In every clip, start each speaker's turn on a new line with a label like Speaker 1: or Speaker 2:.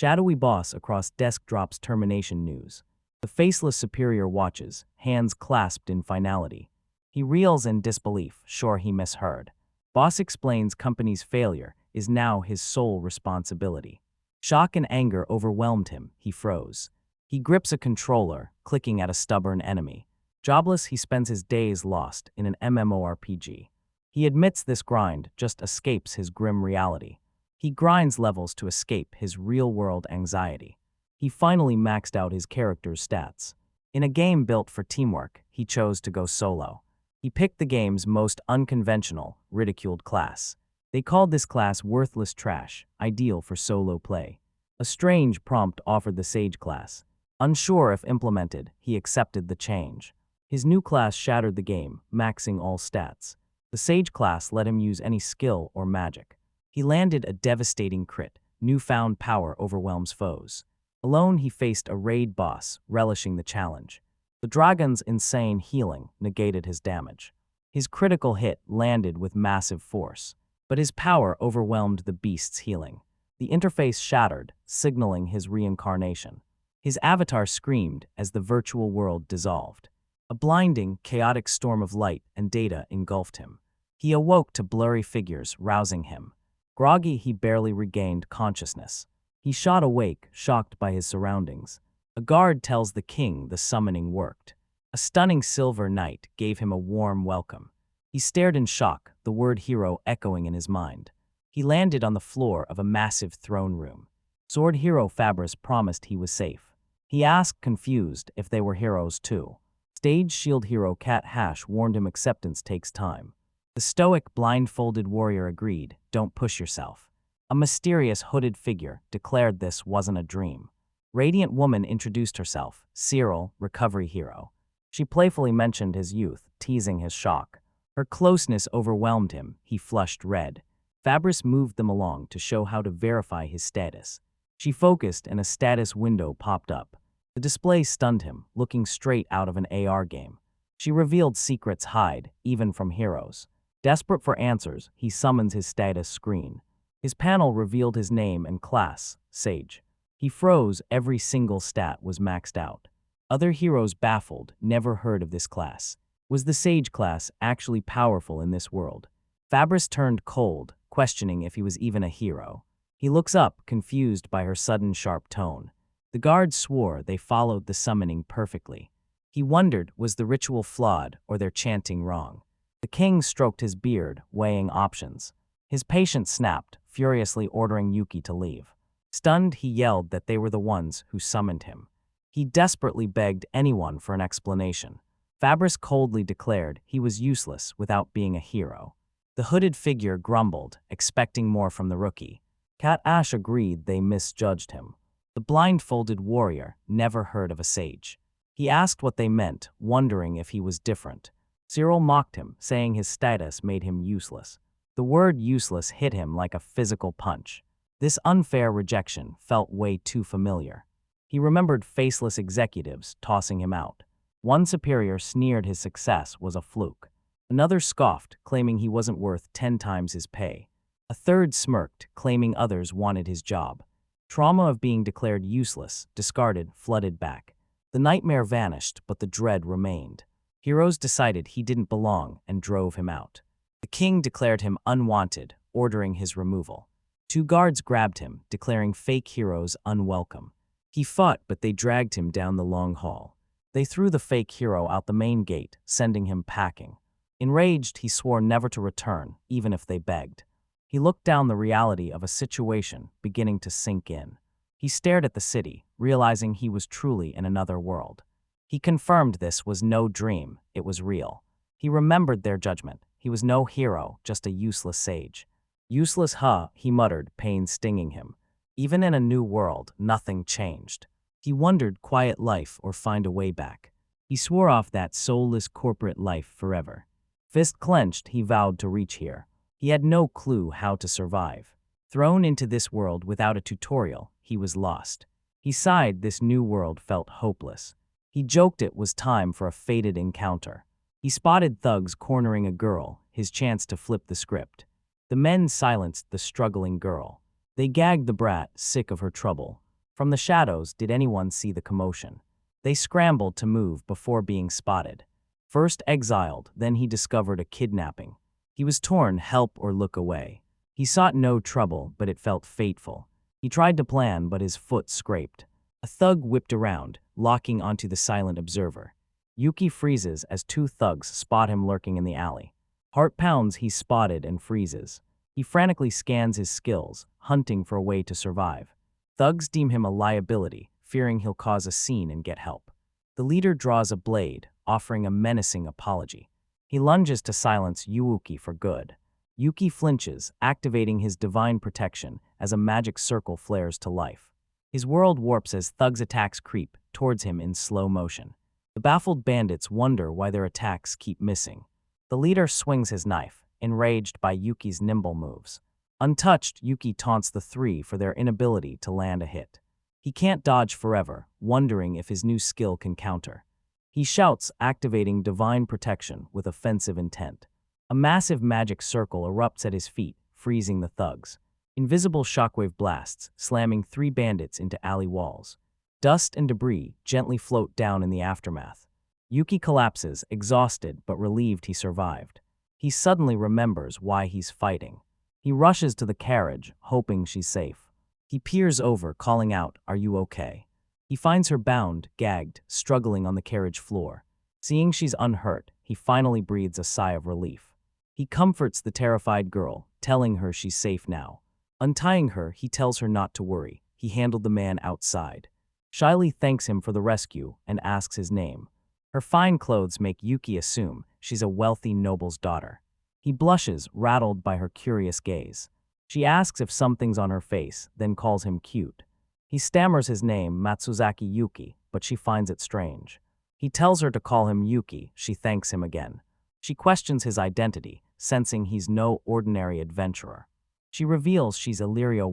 Speaker 1: Shadowy boss across desk drops termination news. The faceless superior watches, hands clasped in finality. He reels in disbelief, sure he misheard. Boss explains company's failure is now his sole responsibility. Shock and anger overwhelmed him, he froze. He grips a controller, clicking at a stubborn enemy. Jobless, he spends his days lost in an MMORPG. He admits this grind just escapes his grim reality. He grinds levels to escape his real-world anxiety. He finally maxed out his character's stats. In a game built for teamwork, he chose to go solo. He picked the game's most unconventional, ridiculed class. They called this class worthless trash, ideal for solo play. A strange prompt offered the Sage class. Unsure if implemented, he accepted the change. His new class shattered the game, maxing all stats. The Sage class let him use any skill or magic. He landed a devastating crit. Newfound power overwhelms foes. Alone, he faced a raid boss, relishing the challenge. The dragon's insane healing negated his damage. His critical hit landed with massive force, but his power overwhelmed the beast's healing. The interface shattered, signaling his reincarnation. His avatar screamed as the virtual world dissolved. A blinding, chaotic storm of light and data engulfed him. He awoke to blurry figures, rousing him. Groggy, he barely regained consciousness. He shot awake, shocked by his surroundings. A guard tells the king the summoning worked. A stunning silver knight gave him a warm welcome. He stared in shock, the word hero echoing in his mind. He landed on the floor of a massive throne room. Sword hero Fabris promised he was safe. He asked, confused, if they were heroes too. Stage shield hero Cat Hash warned him acceptance takes time. The stoic, blindfolded warrior agreed, don't push yourself. A mysterious hooded figure declared this wasn't a dream. Radiant woman introduced herself, Cyril, recovery hero. She playfully mentioned his youth, teasing his shock. Her closeness overwhelmed him, he flushed red. Fabris moved them along to show how to verify his status. She focused and a status window popped up. The display stunned him, looking straight out of an AR game. She revealed secrets hide, even from heroes. Desperate for answers, he summons his status screen. His panel revealed his name and class, Sage. He froze, every single stat was maxed out. Other heroes baffled, never heard of this class. Was the Sage class actually powerful in this world? Fabris turned cold, questioning if he was even a hero. He looks up, confused by her sudden sharp tone. The guards swore they followed the summoning perfectly. He wondered, was the ritual flawed or their chanting wrong? The king stroked his beard, weighing options. His patience snapped, furiously ordering Yuki to leave. Stunned, he yelled that they were the ones who summoned him. He desperately begged anyone for an explanation. Fabris coldly declared he was useless without being a hero. The hooded figure grumbled, expecting more from the rookie. Cat Ash agreed they misjudged him. The blindfolded warrior never heard of a sage. He asked what they meant, wondering if he was different. Cyril mocked him, saying his status made him useless. The word useless hit him like a physical punch. This unfair rejection felt way too familiar. He remembered faceless executives tossing him out. One superior sneered his success was a fluke. Another scoffed, claiming he wasn't worth 10 times his pay. A third smirked, claiming others wanted his job. Trauma of being declared useless, discarded, flooded back. The nightmare vanished, but the dread remained. Heroes decided he didn't belong and drove him out. The king declared him unwanted, ordering his removal. 2 guards grabbed him, declaring fake heroes unwelcome. He fought, but they dragged him down the long hall. They threw the fake hero out the main gate, sending him packing. Enraged, he swore never to return, even if they begged. He looked down the reality of a situation beginning to sink in. He stared at the city, realizing he was truly in another world. He confirmed this was no dream, it was real. He remembered their judgment. He was no hero, just a useless sage. Useless, huh, he muttered, pain stinging him. Even in a new world, nothing changed. He wondered quiet life or find a way back. He swore off that soulless corporate life forever. Fist clenched, he vowed to reach here. He had no clue how to survive. Thrown into this world without a tutorial, he was lost. He sighed, this new world felt hopeless. He joked it was time for a fated encounter. He spotted thugs cornering a girl, his chance to flip the script. The men silenced the struggling girl. They gagged the brat, sick of her trouble. From the shadows, did anyone see the commotion? They scrambled to move before being spotted. First Exiled, then he discovered a kidnapping. He was torn, help or look away. He sought no trouble, but it felt fateful. He tried to plan, but his foot scraped. A thug whipped around, locking onto the silent observer. Yuki freezes as two thugs spot him lurking in the alley. Heart pounds, he spotted and freezes. He frantically scans his skills, hunting for a way to survive. Thugs deem him a liability, fearing he'll cause a scene and get help. The leader draws a blade, offering a menacing apology. He lunges to silence Yuki for good. Yuki flinches, activating his divine protection as a magic circle flares to life. His world warps as thugs' attacks creep towards him in slow motion. The baffled bandits wonder why their attacks keep missing. The leader swings his knife, enraged by Yuki's nimble moves. Untouched, Yuki taunts the three for their inability to land a hit. He can't dodge forever, wondering if his new skill can counter. He shouts, activating divine protection with offensive intent. A massive magic circle erupts at his feet, freezing the thugs. Invisible shockwave blasts, slamming three bandits into alley walls. Dust and debris gently float down in the aftermath. Yuki collapses, exhausted but relieved he survived. He suddenly remembers why he's fighting. He rushes to the carriage, hoping she's safe. He peers over, calling out, "Are you okay?" He finds her bound, gagged, struggling on the carriage floor. Seeing she's unhurt, he finally breathes a sigh of relief. He comforts the terrified girl, telling her she's safe now. Untying her, he tells her not to worry. He handled the man outside. Shyly thanks him for the rescue and asks his name. Her fine clothes make Yuki assume she's a wealthy noble's daughter. He blushes, rattled by her curious gaze. She asks if something's on her face, then calls him cute. He stammers his name, Matsuzaki Yuki, but she finds it strange. He tells her to call him Yuki. She thanks him again. She questions his identity, sensing he's no ordinary adventurer. She reveals she's Yria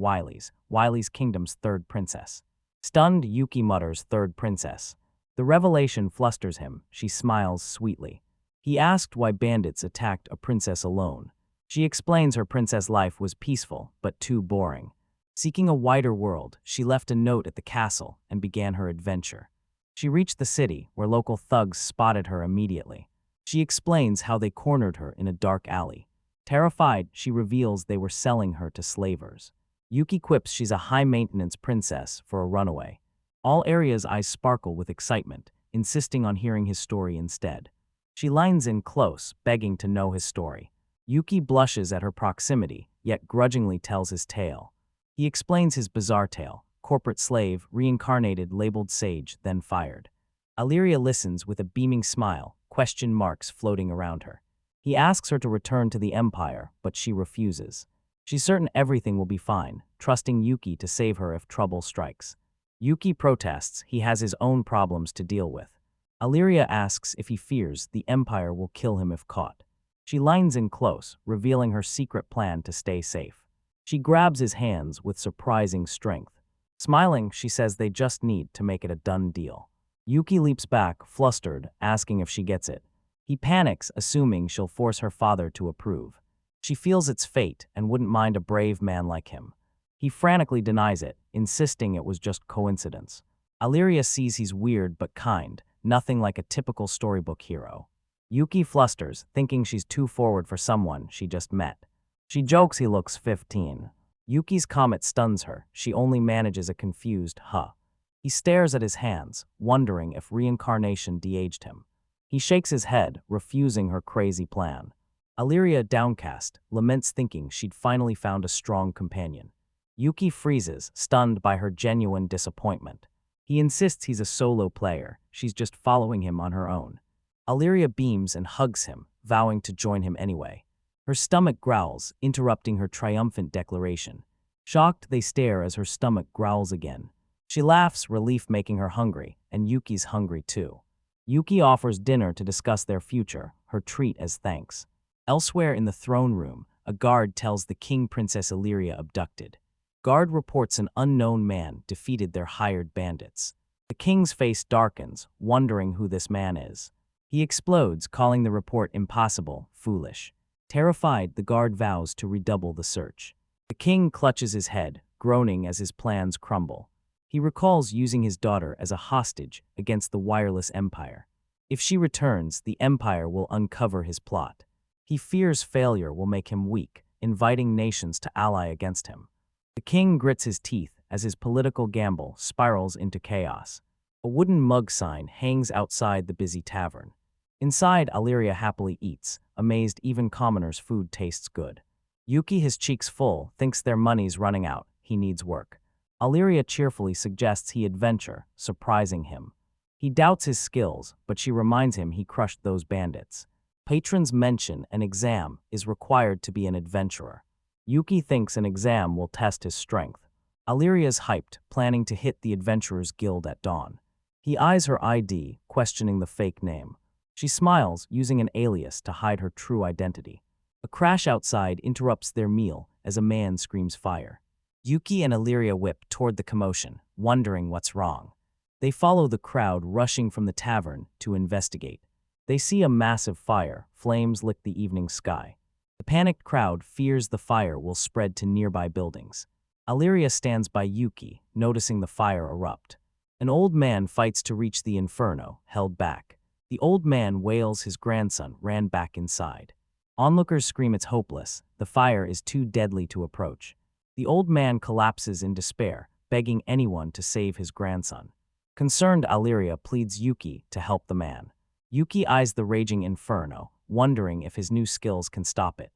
Speaker 1: Wily's kingdom's third princess. Stunned, Yuki mutters, "Third princess." The revelation flusters him. She smiles sweetly. He asked why bandits attacked a princess alone. She explains her princess life was peaceful, but too boring. Seeking a wider world, she left a note at the castle and began her adventure. She reached the city, where local thugs spotted her immediately. She explains how they cornered her in a dark alley. Terrified, she reveals they were selling her to slavers. Yuki quips she's a high-maintenance princess for a runaway. All Yria's eyes sparkle with excitement, insisting on hearing his story instead. She lines in close, begging to know his story. Yuki blushes at her proximity, yet grudgingly tells his tale. He explains his bizarre tale: corporate slave, reincarnated, labeled sage, then fired. Yria listens with a beaming smile, question marks floating around her. He asks her to return to the Empire, but she refuses. She's certain everything will be fine, trusting Yuki to save her if trouble strikes. Yuki protests he has his own problems to deal with. Yria asks if he fears the Empire will kill him if caught. She lines in close, revealing her secret plan to stay safe. She grabs his hands with surprising strength. Smiling, she says they just need to make it a done deal. Yuki leaps back, flustered, asking if she gets it. He panics, assuming she'll force her father to approve. She feels it's fate and wouldn't mind a brave man like him. He frantically denies it, insisting it was just coincidence. Yria sees he's weird but kind, nothing like a typical storybook hero. Yuki flusters, thinking she's too forward for someone she just met. She jokes he looks 15. Yuki's comment stuns her. She only manages a confused huh. He stares at his hands, wondering if reincarnation de-aged him. He shakes his head, refusing her crazy plan. Yria, downcast, laments thinking she'd finally found a strong companion. Yuki freezes, stunned by her genuine disappointment. He insists he's a solo player, she's just following him on her own. Yria beams and hugs him, vowing to join him anyway. Her stomach growls, interrupting her triumphant declaration. Shocked, they stare as her stomach growls again. She laughs, relief making her hungry, and Yuki's hungry too. Yuki offers dinner to discuss their future, her treat as thanks. Elsewhere in the throne room, a guard tells the king Princess Yria abducted. Guard reports an unknown man defeated their hired bandits. The king's face darkens, wondering who this man is. He explodes, calling the report impossible, foolish. Terrified, the guard vows to redouble the search. The king clutches his head, groaning as his plans crumble. He recalls using his daughter as a hostage against the wireless empire. If she returns, the empire will uncover his plot. He fears failure will make him weak, inviting nations to ally against him. The king grits his teeth as his political gamble spirals into chaos. A wooden mug sign hangs outside the busy tavern. Inside, Yria happily eats, amazed even commoners' food tastes good. Yuki, his cheeks full, thinks their money's running out. He needs work. Yria cheerfully suggests he adventure, surprising him. He doubts his skills, but she reminds him he crushed those bandits. Patrons mention an exam is required to be an adventurer. Yuki thinks an exam will test his strength. Yria's hyped, planning to hit the Adventurers Guild at dawn. He eyes her ID, questioning the fake name. She smiles, using an alias to hide her true identity. A crash outside interrupts their meal as a man screams fire. Yuki and Yria whip toward the commotion, wondering what's wrong. They follow the crowd rushing from the tavern to investigate. They see a massive fire, flames lick the evening sky. The panicked crowd fears the fire will spread to nearby buildings. Yria stands by Yuki, noticing the fire erupt. An old man fights to reach the inferno, held back. The old man wails his grandson ran back inside. Onlookers scream it's hopeless, the fire is too deadly to approach. The old man collapses in despair, begging anyone to save his grandson. Concerned, Yria pleads Yuki to help the man. Yuki eyes the raging inferno, wondering if his new skills can stop it.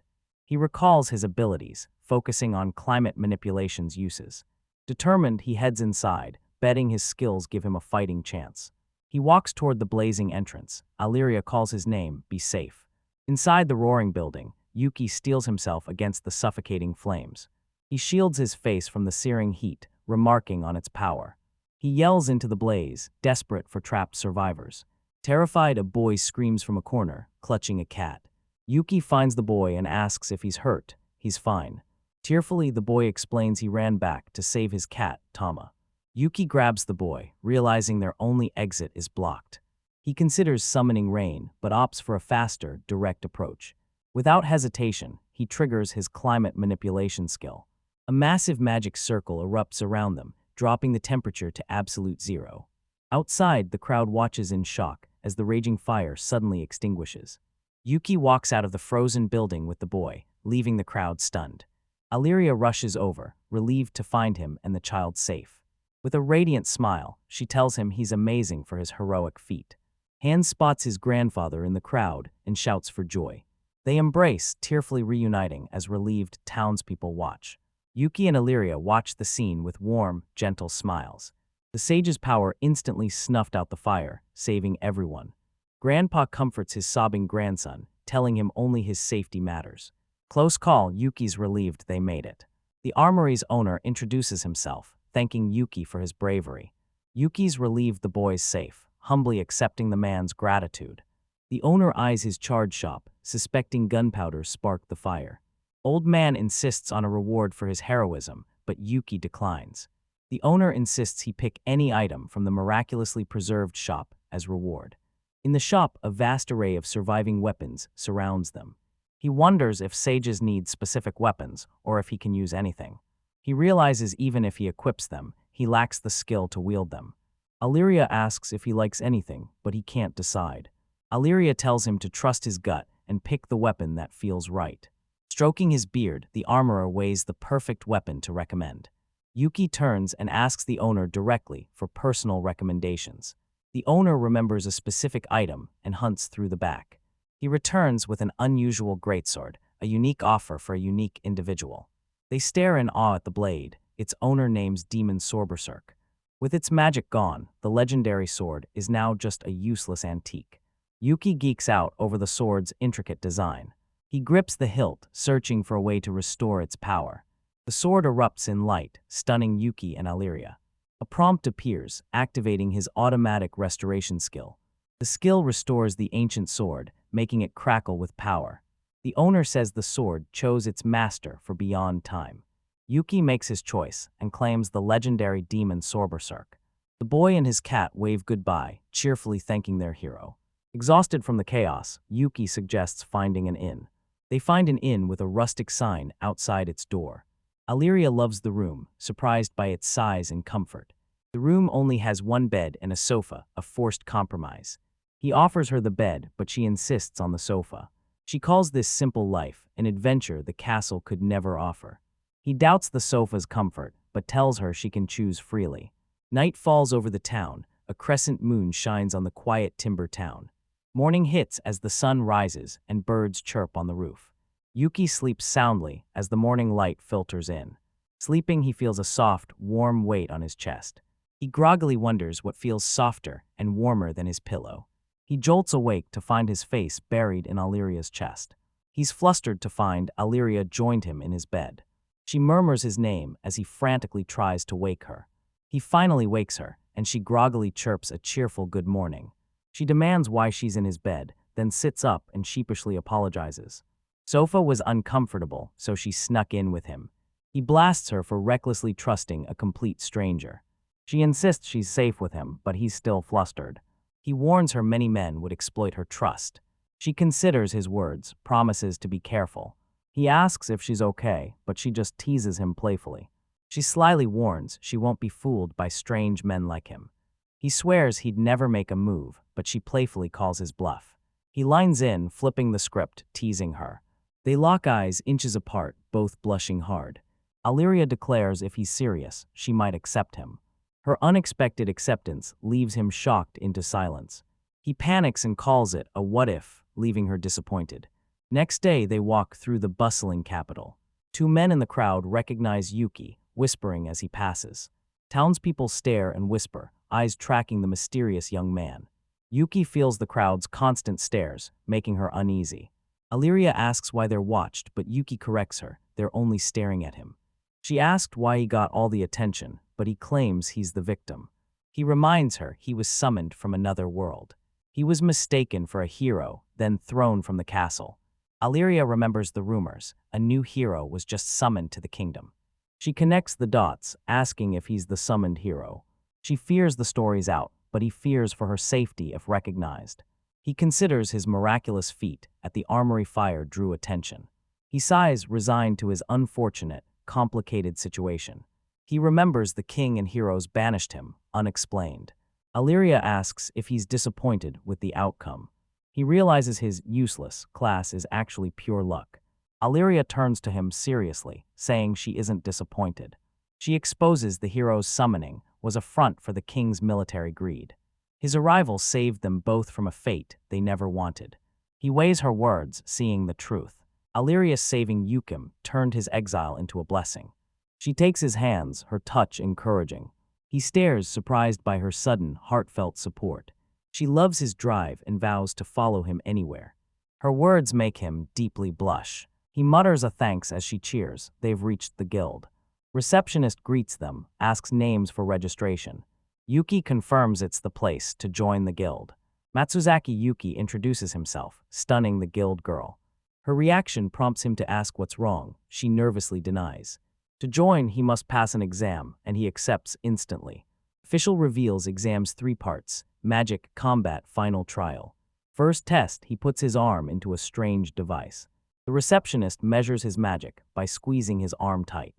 Speaker 1: He recalls his abilities, focusing on climate manipulation's uses. Determined, he heads inside, betting his skills give him a fighting chance. He walks toward the blazing entrance. Yria calls his name, be safe. Inside the roaring building, Yuki steels himself against the suffocating flames. He shields his face from the searing heat, remarking on its power. He yells into the blaze, desperate for trapped survivors. Terrified, a boy screams from a corner, clutching a cat. Yuki finds the boy and asks if he's hurt. He's fine. Tearfully, the boy explains he ran back to save his cat, Tama. Yuki grabs the boy, realizing their only exit is blocked. He considers summoning rain, but opts for a faster, direct approach. Without hesitation, he triggers his climate manipulation skill. A massive magic circle erupts around them, dropping the temperature to absolute zero. Outside, the crowd watches in shock as the raging fire suddenly extinguishes. Yuki walks out of the frozen building with the boy, leaving the crowd stunned. Yria rushes over, relieved to find him and the child safe. With a radiant smile, she tells him he's amazing for his heroic feat. Hans spots his grandfather in the crowd and shouts for joy. They embrace, tearfully reuniting as relieved townspeople watch. Yuki and Yria watch the scene with warm, gentle smiles. The sage's power instantly snuffed out the fire, saving everyone. Grandpa comforts his sobbing grandson, telling him only his safety matters. Close call, Yuki's relieved they made it. The armory's owner introduces himself, thanking Yuki for his bravery. Yuki's relieved the boy's safe, humbly accepting the man's gratitude. The owner eyes his charge shop, suspecting gunpowder sparked the fire. Old man insists on a reward for his heroism, but Yuki declines. The owner insists he pick any item from the miraculously preserved shop as reward. In the shop, a vast array of surviving weapons surrounds them. He wonders if sages need specific weapons, or if he can use anything. He realizes even if he equips them, he lacks the skill to wield them. Yria asks if he likes anything, but he can't decide. Yria tells him to trust his gut and pick the weapon that feels right. Stroking his beard, the armorer weighs the perfect weapon to recommend. Yuki turns and asks the owner directly for personal recommendations. The owner remembers a specific item and hunts through the back. He returns with an unusual greatsword, a unique offer for a unique individual. They stare in awe at the blade, its owner names Demon Sorberserk. With its magic gone, the legendary sword is now just a useless antique. Yuki geeks out over the sword's intricate design. He grips the hilt, searching for a way to restore its power. The sword erupts in light, stunning Yuki and Yria. A prompt appears, activating his automatic restoration skill. The skill restores the ancient sword, making it crackle with power. The owner says the sword chose its master for beyond time. Yuki makes his choice and claims the legendary demon Sorberserk. The boy and his cat wave goodbye, cheerfully thanking their hero. Exhausted from the chaos, Yuki suggests finding an inn. They find an inn with a rustic sign outside its door. Yria loves the room, surprised by its size and comfort. The room only has one bed and a sofa, a forced compromise. He offers her the bed, but she insists on the sofa. She calls this simple life, an adventure the castle could never offer. He doubts the sofa's comfort, but tells her she can choose freely. Night falls over the town. A crescent moon shines on the quiet timber town. Morning hits as the sun rises and birds chirp on the roof. Yuki sleeps soundly as the morning light filters in. Sleeping, he feels a soft, warm weight on his chest. He groggily wonders what feels softer and warmer than his pillow. He jolts awake to find his face buried in Illyria's chest. He's flustered to find Yria joined him in his bed. She murmurs his name as he frantically tries to wake her. He finally wakes her, and she groggily chirps a cheerful good morning. She demands why she's in his bed, then sits up and sheepishly apologizes. Sofa was uncomfortable, so she snuck in with him. He blasts her for recklessly trusting a complete stranger. She insists she's safe with him, but he's still flustered. He warns her many men would exploit her trust. She considers his words, promises to be careful. He asks if she's okay, but she just teases him playfully. She slyly warns she won't be fooled by strange men like him. He swears he'd never make a move, but she playfully calls his bluff. He lines in, flipping the script, teasing her. They lock eyes inches apart, both blushing hard. Yria declares if he's serious, she might accept him. Her unexpected acceptance leaves him shocked into silence. He panics and calls it a what-if, leaving her disappointed. Next day, they walk through the bustling capital. Two men in the crowd recognize Yuki, whispering as he passes. Townspeople stare and whisper, eyes tracking the mysterious young man. Yuki feels the crowd's constant stares, making her uneasy. Yria asks why they're watched, but Yuki corrects her, they're only staring at him. She asked why he got all the attention, but he claims he's the victim. He reminds her he was summoned from another world. He was mistaken for a hero, then thrown from the castle. Yria remembers the rumors. A new hero was just summoned to the kingdom. She connects the dots, asking if he's the summoned hero. She fears the story's out, but he fears for her safety if recognized. He considers his miraculous feat at the armory fire drew attention. He sighs, resigned to his unfortunate, complicated situation. He remembers the king and heroes banished him, unexplained. Yria asks if he's disappointed with the outcome. He realizes his useless class is actually pure luck. Yria turns to him seriously, saying she isn't disappointed. She exposes the hero's summoning was a front for the king's military greed. His arrival saved them both from a fate they never wanted. He weighs her words, seeing the truth. Yria's saving Yukim turned his exile into a blessing. She takes his hands, her touch encouraging. He stares, surprised by her sudden, heartfelt support. She loves his drive and vows to follow him anywhere. Her words make him deeply blush. He mutters a thanks as she cheers. They've reached the guild. Receptionist greets them, asks names for registration. Yuki confirms it's the place to join the guild. Matsuzaki Yuki introduces himself, stunning the guild girl. Her reaction prompts him to ask what's wrong. She nervously denies. To join, he must pass an exam, and he accepts instantly. Official reveals exam's 3 parts: magic, combat, final trial. First test, he puts his arm into a strange device. The receptionist measures his magic by squeezing his arm tight.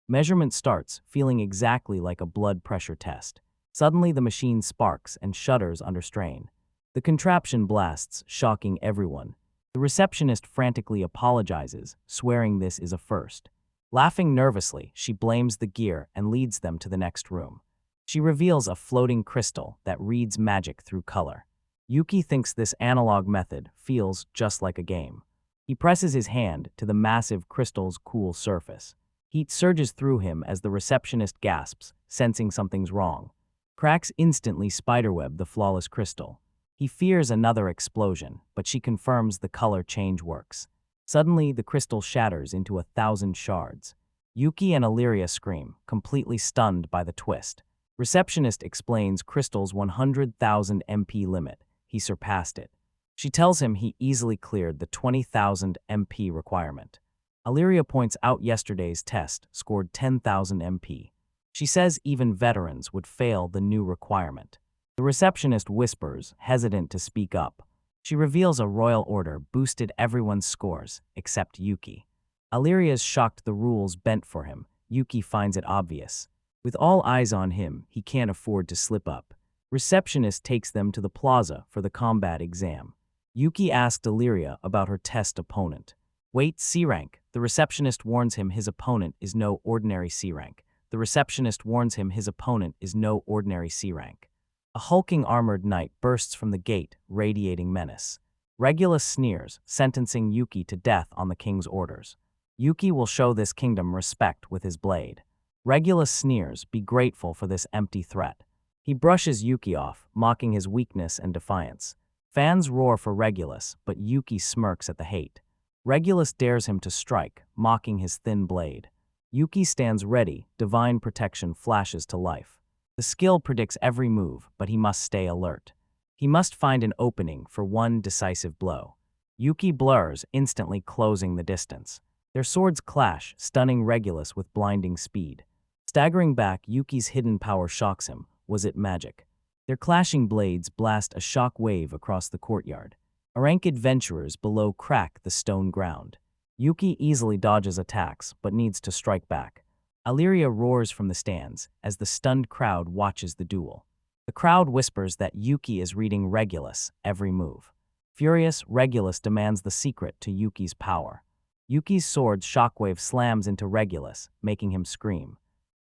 Speaker 1: Measurement starts, feeling exactly like a blood pressure test. Suddenly, the machine sparks and shudders under strain. The contraption blasts, shocking everyone. The receptionist frantically apologizes, swearing this is a first. Laughing nervously, she blames the gear and leads them to the next room. She reveals a floating crystal that reads magic through color. Yuki thinks this analog method feels just like a game. He presses his hand to the massive crystal's cool surface. Heat surges through him as the receptionist gasps, sensing something's wrong. Cracks instantly spiderweb the flawless crystal. He fears another explosion, but she confirms the color change works. Suddenly, the crystal shatters into 1,000 shards. Yuki and Yria scream, completely stunned by the twist. Receptionist explains crystal's 100,000 MP limit. He surpassed it. She tells him he easily cleared the 20,000 MP requirement. Yria points out yesterday's test scored 10,000 MP. She says even veterans would fail the new requirement. The receptionist whispers, hesitant to speak up. She reveals a royal order boosted everyone's scores, except Yuki. Yria's shocked the rules bent for him. Yuki finds it obvious. With all eyes on him, he can't afford to slip up. Receptionist takes them to the plaza for the combat exam. Yuki asked Yria about her test opponent. Wait, C rank. The receptionist warns him his opponent is no ordinary C rank. The receptionist warns him his opponent is no ordinary C rank. A hulking armored knight bursts from the gate, radiating menace. Regulus sneers, sentencing Yuki to death on the king's orders. Yuki will show this kingdom respect with his blade. Regulus sneers, be grateful for this empty threat. He brushes Yuki off, mocking his weakness and defiance. Fans roar for Regulus, but Yuki smirks at the hate. Regulus dares him to strike, mocking his thin blade. Yuki stands ready, divine protection flashes to life. The skill predicts every move, but he must stay alert. He must find an opening for one decisive blow. Yuki blurs, instantly closing the distance. Their swords clash, stunning Regulus with blinding speed. Staggering back, Yuki's hidden power shocks him. Was it magic? Their clashing blades blast a shock wave across the courtyard. Erranked adventurers below crack the stone ground. Yuki easily dodges attacks, but needs to strike back. Yria roars from the stands as the stunned crowd watches the duel. The crowd whispers that Yuki is reading Regulus' every move. Furious, Regulus demands the secret to Yuki's power. Yuki's sword shockwave slams into Regulus, making him scream.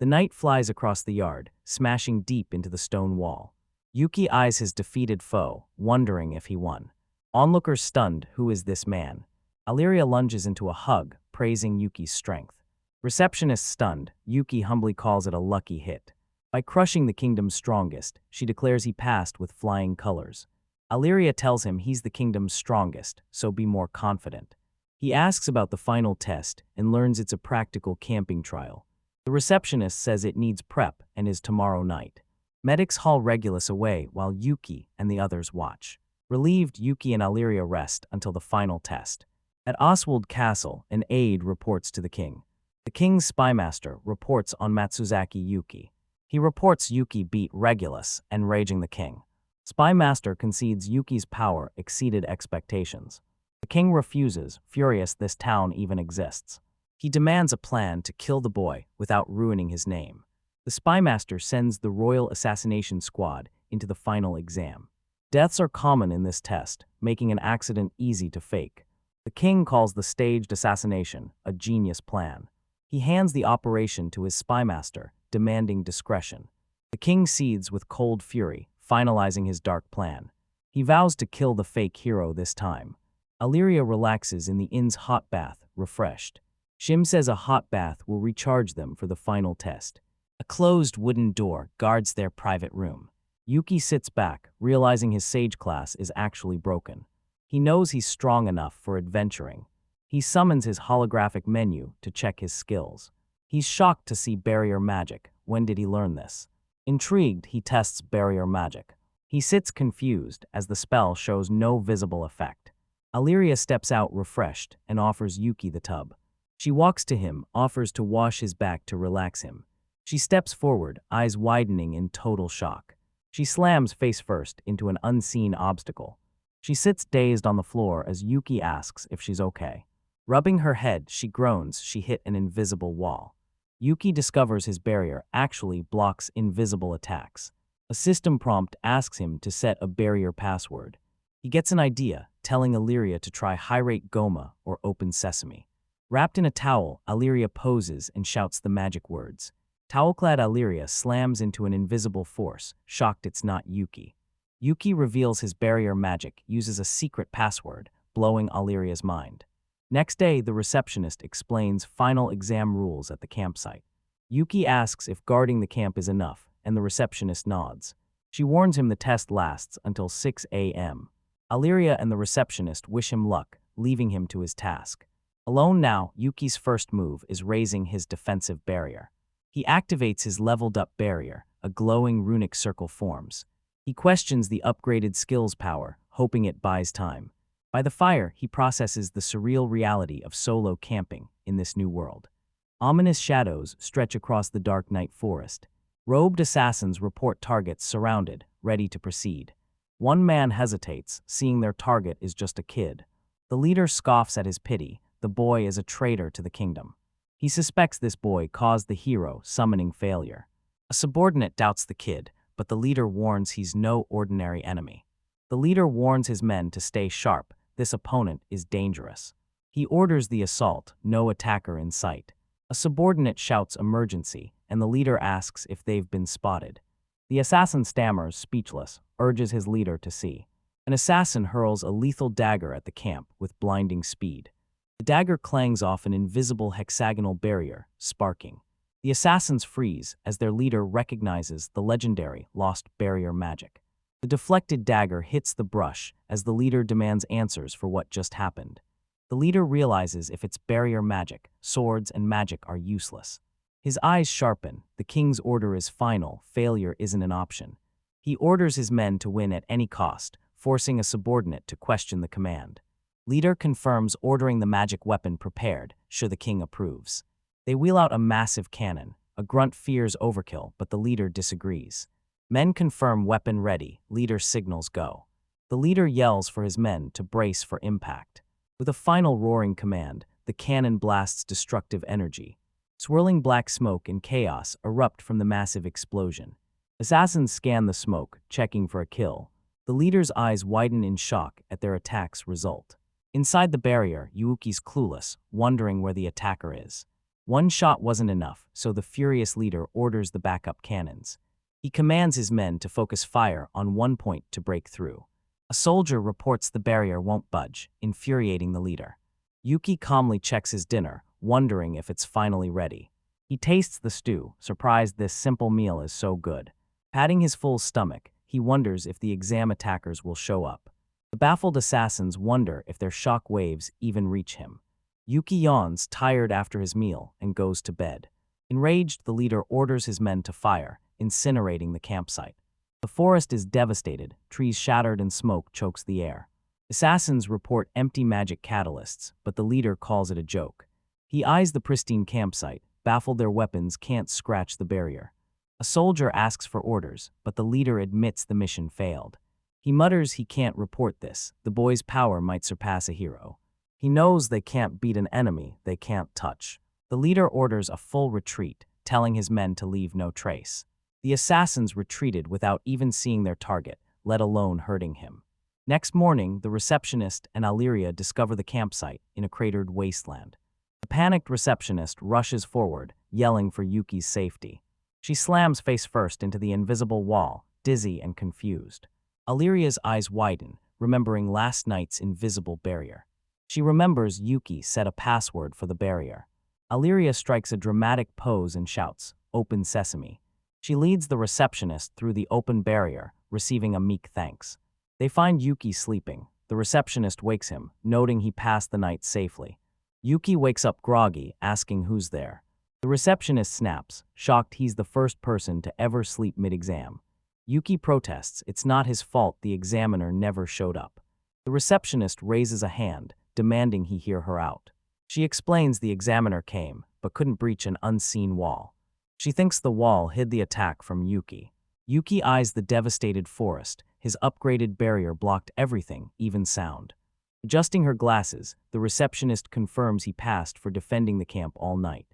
Speaker 1: The knight flies across the yard, smashing deep into the stone wall. Yuki eyes his defeated foe, wondering if he won. Onlookers stunned, who is this man? Yria lunges into a hug, praising Yuki's strength. Receptionist stunned, Yuki humbly calls it a lucky hit. By crushing the kingdom's strongest, she declares he passed with flying colors. Yria tells him he's the kingdom's strongest, so be more confident. He asks about the final test and learns it's a practical camping trial. The receptionist says it needs prep and is tomorrow night. Medics haul Regulus away while Yuki and the others watch. Relieved, Yuki and Yria rest until the final test. At Oswald Castle, an aide reports to the king. The king's spymaster reports on Matsuzaki Yuki. He reports Yuki beat Regulus, enraging the king. Spymaster concedes Yuki's power exceeded expectations. The king refuses, furious this town even exists. He demands a plan to kill the boy without ruining his name. The spymaster sends the royal assassination squad into the final exam. Deaths are common in this test, making an accident easy to fake. The king calls the staged assassination a genius plan. He hands the operation to his spymaster, demanding discretion. The king cedes with cold fury, finalizing his dark plan. He vows to kill the fake hero this time. Yria relaxes in the inn's hot bath, refreshed. Shim says a hot bath will recharge them for the final test. A closed wooden door guards their private room. Yuki sits back, realizing his sage class is actually broken. He knows he's strong enough for adventuring. He summons his holographic menu to check his skills. He's shocked to see barrier magic. When did he learn this? Intrigued, he tests barrier magic. He sits confused as the spell shows no visible effect. Yria steps out refreshed and offers Yuki the tub. She walks to him, offers to wash his back to relax him. She steps forward, eyes widening in total shock. She slams face first into an unseen obstacle. She sits dazed on the floor as Yuki asks if she's okay. Rubbing her head, she groans she hit an invisible wall. Yuki discovers his barrier actually blocks invisible attacks. A system prompt asks him to set a barrier password. He gets an idea, telling Yria to try High-Rate Goma or Open Sesame. Wrapped in a towel, Yria poses and shouts the magic words. Towel-clad Yria slams into an invisible force, shocked it's not Yuki. Yuki reveals his barrier magic, uses a secret password, blowing Yria's mind. Next day, the receptionist explains final exam rules at the campsite. Yuki asks if guarding the camp is enough, and the receptionist nods. She warns him the test lasts until 6 a.m. Yria and the receptionist wish him luck, leaving him to his task. Alone now, Yuki's first move is raising his defensive barrier. He activates his leveled-up barrier, a glowing runic circle forms. He questions the upgraded skills power, hoping it buys time. By the fire, he processes the surreal reality of solo camping in this new world. Ominous shadows stretch across the dark night forest. Robed assassins report targets surrounded, ready to proceed. One man hesitates, seeing their target is just a kid. The leader scoffs at his pity. The boy is a traitor to the kingdom. He suspects this boy caused the hero summoning failure. A subordinate doubts the kid, but the leader warns he's no ordinary enemy. The leader warns his men to stay sharp. This opponent is dangerous. He orders the assault, no attacker in sight. A subordinate shouts emergency, and the leader asks if they've been spotted. The assassin stammers, speechless, urges his leader to see. An assassin hurls a lethal dagger at the camp with blinding speed. The dagger clangs off an invisible hexagonal barrier, sparking. The assassins freeze as their leader recognizes the legendary lost barrier magic. The deflected dagger hits the brush as the leader demands answers for what just happened. The leader realizes if it's barrier magic, swords and magic are useless. His eyes sharpen. The king's order is final. Failure isn't an option. He orders his men to win at any cost, forcing a subordinate to question the command. Leader confirms ordering the magic weapon prepared, sure the king approves. They wheel out a massive cannon. A grunt fears overkill, but the leader disagrees. Men confirm weapon ready. Leader signals go. The leader yells for his men to brace for impact. With a final roaring command, the cannon blasts destructive energy. Swirling black smoke and chaos erupt from the massive explosion. Assassins scan the smoke, checking for a kill. The leader's eyes widen in shock at their attack's result. Inside the barrier, Yuuki's clueless, wondering where the attacker is. One shot wasn't enough, so the furious leader orders the backup cannons. He commands his men to focus fire on one point to break through. A soldier reports the barrier won't budge, infuriating the leader. Yuki calmly checks his dinner, wondering if it's finally ready. He tastes the stew, surprised this simple meal is so good. Patting his full stomach, he wonders if the exam attackers will show up. The baffled assassins wonder if their shock waves even reach him. Yuki yawns, tired after his meal, and goes to bed. Enraged, the leader orders his men to fire, incinerating the campsite. The forest is devastated, trees shattered and smoke chokes the air. Assassins report empty magic catalysts, but the leader calls it a joke. He eyes the pristine campsite, baffled their weapons can't scratch the barrier. A soldier asks for orders, but the leader admits the mission failed. He mutters he can't report this. The boy's power might surpass a hero. He knows they can't beat an enemy they can't touch. The leader orders a full retreat, telling his men to leave no trace. The assassins retreated without even seeing their target, let alone hurting him. Next morning, the receptionist and Yria discover the campsite in a cratered wasteland. The panicked receptionist rushes forward, yelling for Yuki's safety. She slams face first into the invisible wall, dizzy and confused. Yria's eyes widen, remembering last night's invisible barrier. She remembers Yuki set a password for the barrier. Yria strikes a dramatic pose and shouts, "Open sesame." She leads the receptionist through the open barrier, receiving a meek thanks. They find Yuki sleeping. The receptionist wakes him, noting he passed the night safely. Yuki wakes up groggy, asking who's there. The receptionist snaps, shocked he's the first person to ever sleep mid-exam. Yuki protests it's not his fault the examiner never showed up. The receptionist raises a hand, demanding he hear her out. She explains the examiner came, but couldn't breach an unseen wall. She thinks the wall hid the attack from Yuki. Yuki eyes the devastated forest. His upgraded barrier blocked everything, even sound. Adjusting her glasses, the receptionist confirms he passed for defending the camp all night.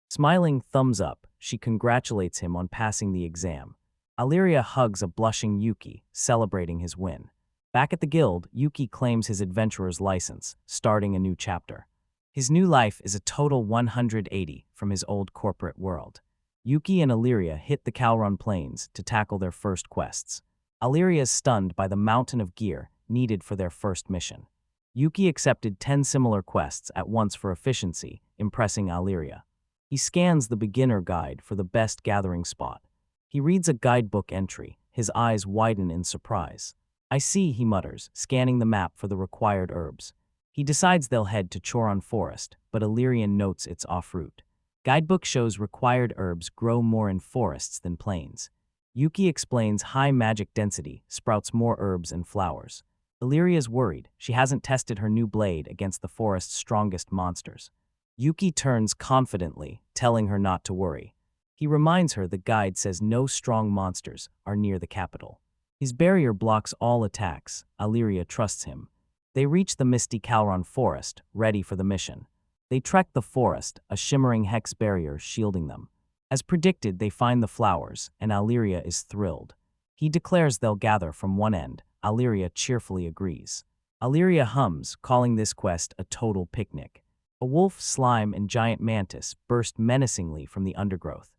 Speaker 1: Smiling thumbs up, she congratulates him on passing the exam. Yria hugs a blushing Yuki, celebrating his win. Back at the guild, Yuki claims his adventurer's license, starting a new chapter. His new life is a total 180 from his old corporate world. Yuki and Yria hit the Calron Plains to tackle their first quests. Yria is stunned by the mountain of gear needed for their first mission. Yuki accepted 10 similar quests at once for efficiency, impressing Yria. He scans the beginner guide for the best gathering spot. He reads a guidebook entry, his eyes widen in surprise. "I see," he mutters, scanning the map for the required herbs. He decides they'll head to Choron Forest, but Illyrian notes it's off route. Guidebook shows required herbs grow more in forests than plains. Yuki explains high magic density sprouts more herbs and flowers. Illyria's worried. She hasn't tested her new blade against the forest's strongest monsters. Yuki turns confidently, telling her not to worry. He reminds her the guide says no strong monsters are near the capital. His barrier blocks all attacks. Yria trusts him. They reach the misty Calron Forest, ready for the mission. They trek the forest, a shimmering hex barrier shielding them. As predicted, they find the flowers, and Yria is thrilled. He declares they'll gather from one end. Yria cheerfully agrees. Yria hums, calling this quest a total picnic. A wolf, slime, and giant mantis burst menacingly from the undergrowth.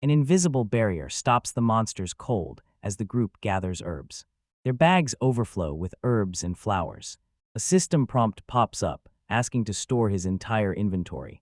Speaker 1: An invisible barrier stops the monsters cold as the group gathers herbs. Their bags overflow with herbs and flowers. A system prompt pops up, asking to store his entire inventory.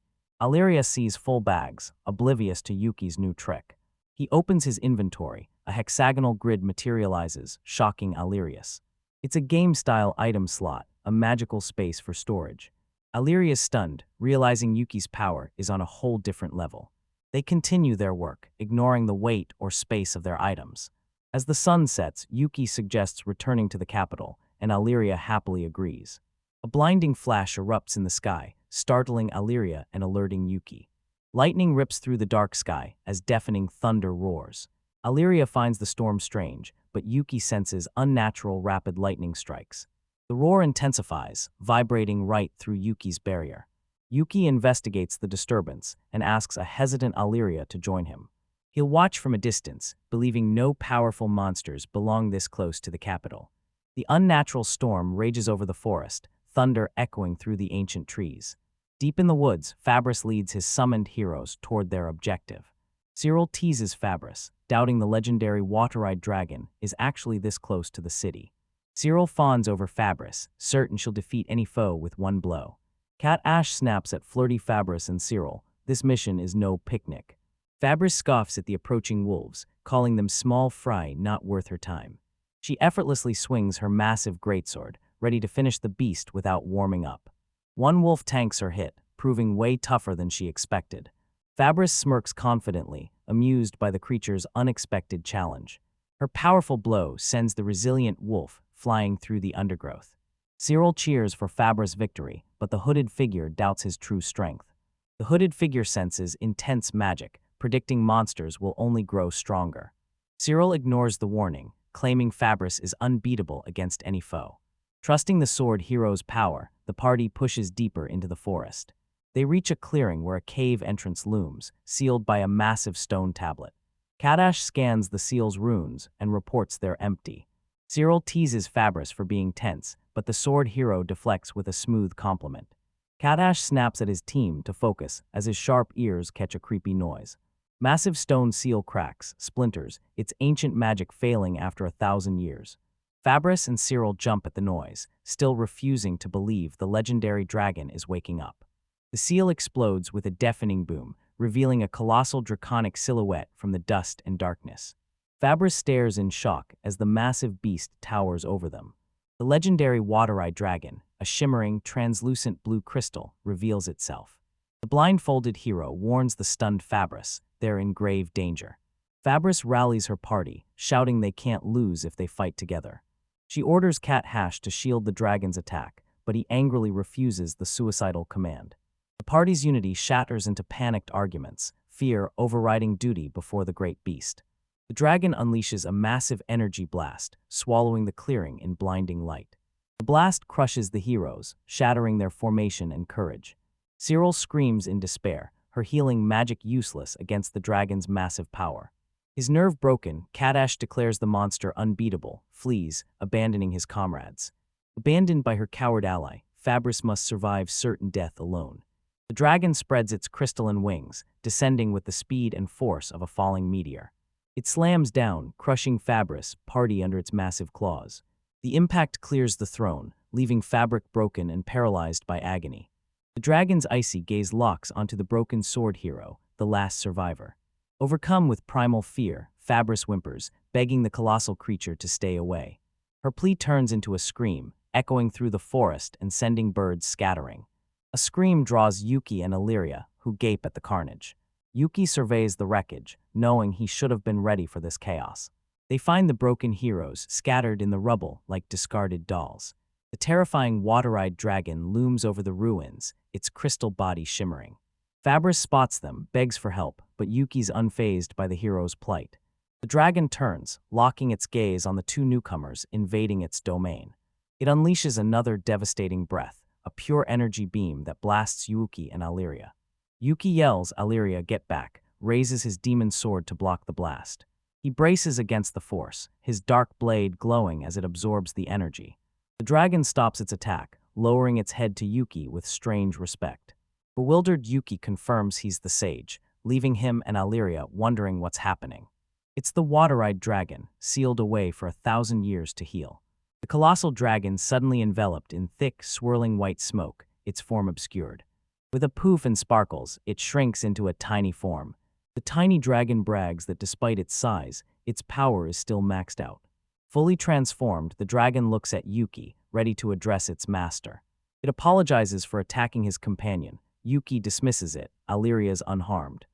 Speaker 1: Yria sees full bags, oblivious to Yuki's new trick. He opens his inventory. A hexagonal grid materializes, shocking Yria. It's a game-style item slot, a magical space for storage. Yria is stunned, realizing Yuki's power is on a whole different level. They continue their work, ignoring the weight or space of their items. As the sun sets, Yuki suggests returning to the capital, and Yria happily agrees. A blinding flash erupts in the sky, startling Yria and alerting Yuki. Lightning rips through the dark sky as deafening thunder roars. Yria finds the storm strange, but Yuki senses unnatural rapid lightning strikes. The roar intensifies, vibrating right through Yuki's barrier. Yuki investigates the disturbance and asks a hesitant Yria to join him. He'll watch from a distance, believing no powerful monsters belong this close to the capital. The unnatural storm rages over the forest, thunder echoing through the ancient trees. Deep in the woods, Fabris leads his summoned heroes toward their objective. Cyril teases Fabris, doubting the legendary water-eyed dragon is actually this close to the city. Cyril fawns over Fabris, certain she'll defeat any foe with one blow. Cat Ash snaps at flirty Fabris and Cyril. This mission is no picnic. Fabris scoffs at the approaching wolves, calling them small fry not worth her time. She effortlessly swings her massive greatsword, ready to finish the beast without warming up. One wolf tanks her hit, proving way tougher than she expected. Fabris smirks confidently, amused by the creature's unexpected challenge. Her powerful blow sends the resilient wolf flying through the undergrowth. Cyril cheers for Fabris' victory, but the hooded figure doubts his true strength. The hooded figure senses intense magic, predicting monsters will only grow stronger. Cyril ignores the warning, claiming Fabris is unbeatable against any foe. Trusting the sword hero's power, the party pushes deeper into the forest. They reach a clearing where a cave entrance looms, sealed by a massive stone tablet. Kadash scans the seal's runes and reports they're empty. Cyril teases Fabris for being tense, but the sword hero deflects with a smooth compliment. Kadash snaps at his team to focus as his sharp ears catch a creepy noise. Massive stone seal cracks, splinters, its ancient magic failing after 1,000 years. Fabris and Cyril jump at the noise, still refusing to believe the legendary dragon is waking up. The seal explodes with a deafening boom, revealing a colossal draconic silhouette from the dust and darkness. Fabris stares in shock as the massive beast towers over them. The legendary water-eyed dragon, a shimmering, translucent blue crystal, reveals itself. The blindfolded hero warns the stunned Fabris they're in grave danger. Fabris rallies her party, shouting they can't lose if they fight together. She orders Cat Hash to shield the dragon's attack, but he angrily refuses the suicidal command. The party's unity shatters into panicked arguments, fear overriding duty before the great beast. The dragon unleashes a massive energy blast, swallowing the clearing in blinding light. The blast crushes the heroes, shattering their formation and courage. Cyril screams in despair, her healing magic useless against the dragon's massive power. His nerve broken, Kadash declares the monster unbeatable, flees, abandoning his comrades. Abandoned by her coward ally, Fabris must survive certain death alone. The dragon spreads its crystalline wings, descending with the speed and force of a falling meteor. It slams down, crushing Fabris' party under its massive claws. The impact clears the throne, leaving Fabric broken and paralyzed by agony. The dragon's icy gaze locks onto the broken sword hero, the last survivor. Overcome with primal fear, Fabris whimpers, begging the colossal creature to stay away. Her plea turns into a scream, echoing through the forest and sending birds scattering. A scream draws Yuki and Yria, who gape at the carnage. Yuki surveys the wreckage, knowing he should have been ready for this chaos. They find the broken heroes scattered in the rubble like discarded dolls. The terrifying water-eyed dragon looms over the ruins, its crystal body shimmering. Fabris spots them, begs for help, but Yuki's unfazed by the hero's plight. The dragon turns, locking its gaze on the two newcomers invading its domain. It unleashes another devastating breath, a pure energy beam that blasts Yuki and Yria. Yuki yells Yria get back, raises his demon sword to block the blast. He braces against the force, his dark blade glowing as it absorbs the energy. The dragon stops its attack, lowering its head to Yuki with strange respect. Bewildered Yuki confirms he's the sage, leaving him and Yria wondering what's happening. It's the water-eyed dragon, sealed away for 1,000 years to heal. The colossal dragon suddenly enveloped in thick, swirling white smoke, its form obscured. With a poof and sparkles, it shrinks into a tiny form. The tiny dragon brags that despite its size, its power is still maxed out. Fully transformed, the dragon looks at Yuki, ready to address its master. It apologizes for attacking his companion. Yuki dismisses it, Yria is unharmed.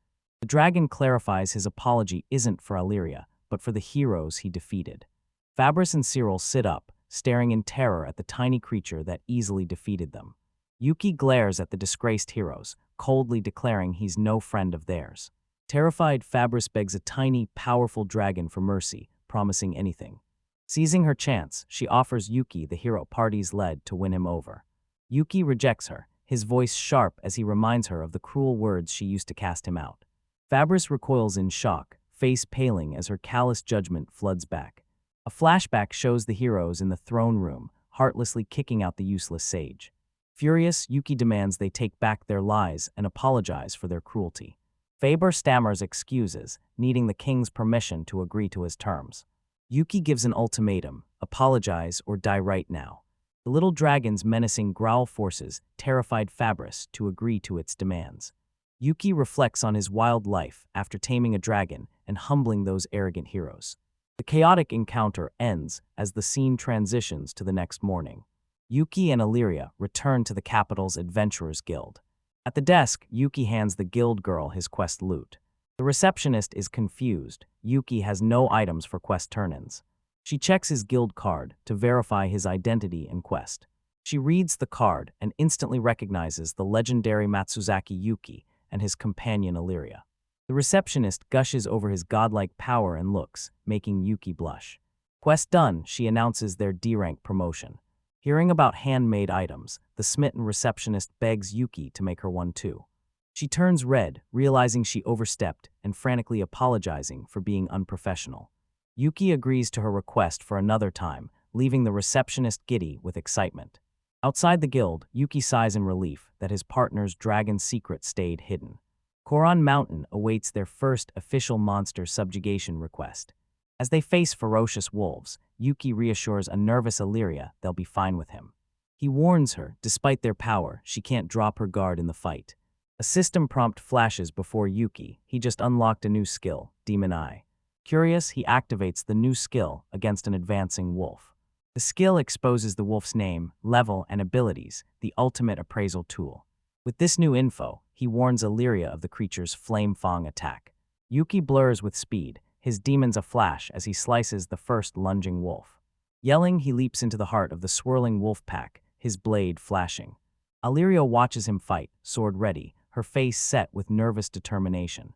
Speaker 1: The dragon clarifies his apology isn't for Yria, but for the heroes he defeated. Fabris and Cyril sit up, staring in terror at the tiny creature that easily defeated them. Yuki glares at the disgraced heroes, coldly declaring he's no friend of theirs. Terrified, Fabris begs a tiny, powerful dragon for mercy, promising anything. Seizing her chance, she offers Yuki the hero party's lead to win him over. Yuki rejects her, his voice sharp as he reminds her of the cruel words she used to cast him out. Fabris recoils in shock, face paling as her callous judgment floods back. A flashback shows the heroes in the throne room, heartlessly kicking out the useless sage. Furious, Yuki demands they take back their lies and apologize for their cruelty. Faber stammers excuses, needing the king's permission to agree to his terms. Yuki gives an ultimatum: apologize or die right now. The little dragon's menacing growl forces terrified Fabris to agree to its demands. Yuki reflects on his wild life after taming a dragon and humbling those arrogant heroes. The chaotic encounter ends as the scene transitions to the next morning. Yuki and Yria return to the capital's Adventurers Guild. At the desk, Yuki hands the guild girl his quest loot. The receptionist is confused. Yuki has no items for quest turn-ins. She checks his guild card to verify his identity and quest. She reads the card and instantly recognizes the legendary Matsuzaki Yuki and his companion Yria. The receptionist gushes over his godlike power and looks, making Yuki blush. Quest done, she announces their D-rank promotion. Hearing about handmade items, the smitten receptionist begs Yuki to make her one too. She turns red, realizing she overstepped and frantically apologizing for being unprofessional. Yuki agrees to her request for another time, leaving the receptionist giddy with excitement. Outside the guild, Yuki sighs in relief that his partner's dragon secret stayed hidden. Koron Mountain awaits their first official monster subjugation request. As they face ferocious wolves, Yuki reassures a nervous Yria they'll be fine with him. He warns her, despite their power, she can't drop her guard in the fight. A system prompt flashes before Yuki. He just unlocked a new skill, Demon Eye. Curious, he activates the new skill against an advancing wolf. The skill exposes the wolf's name, level, and abilities, the ultimate appraisal tool. With this new info, he warns Yria of the creature's Flame Fang attack. Yuki blurs with speed, his demons aflash as he slices the first lunging wolf. Yelling, he leaps into the heart of the swirling wolf pack, his blade flashing. Yria watches him fight, sword ready, her face set with nervous determination.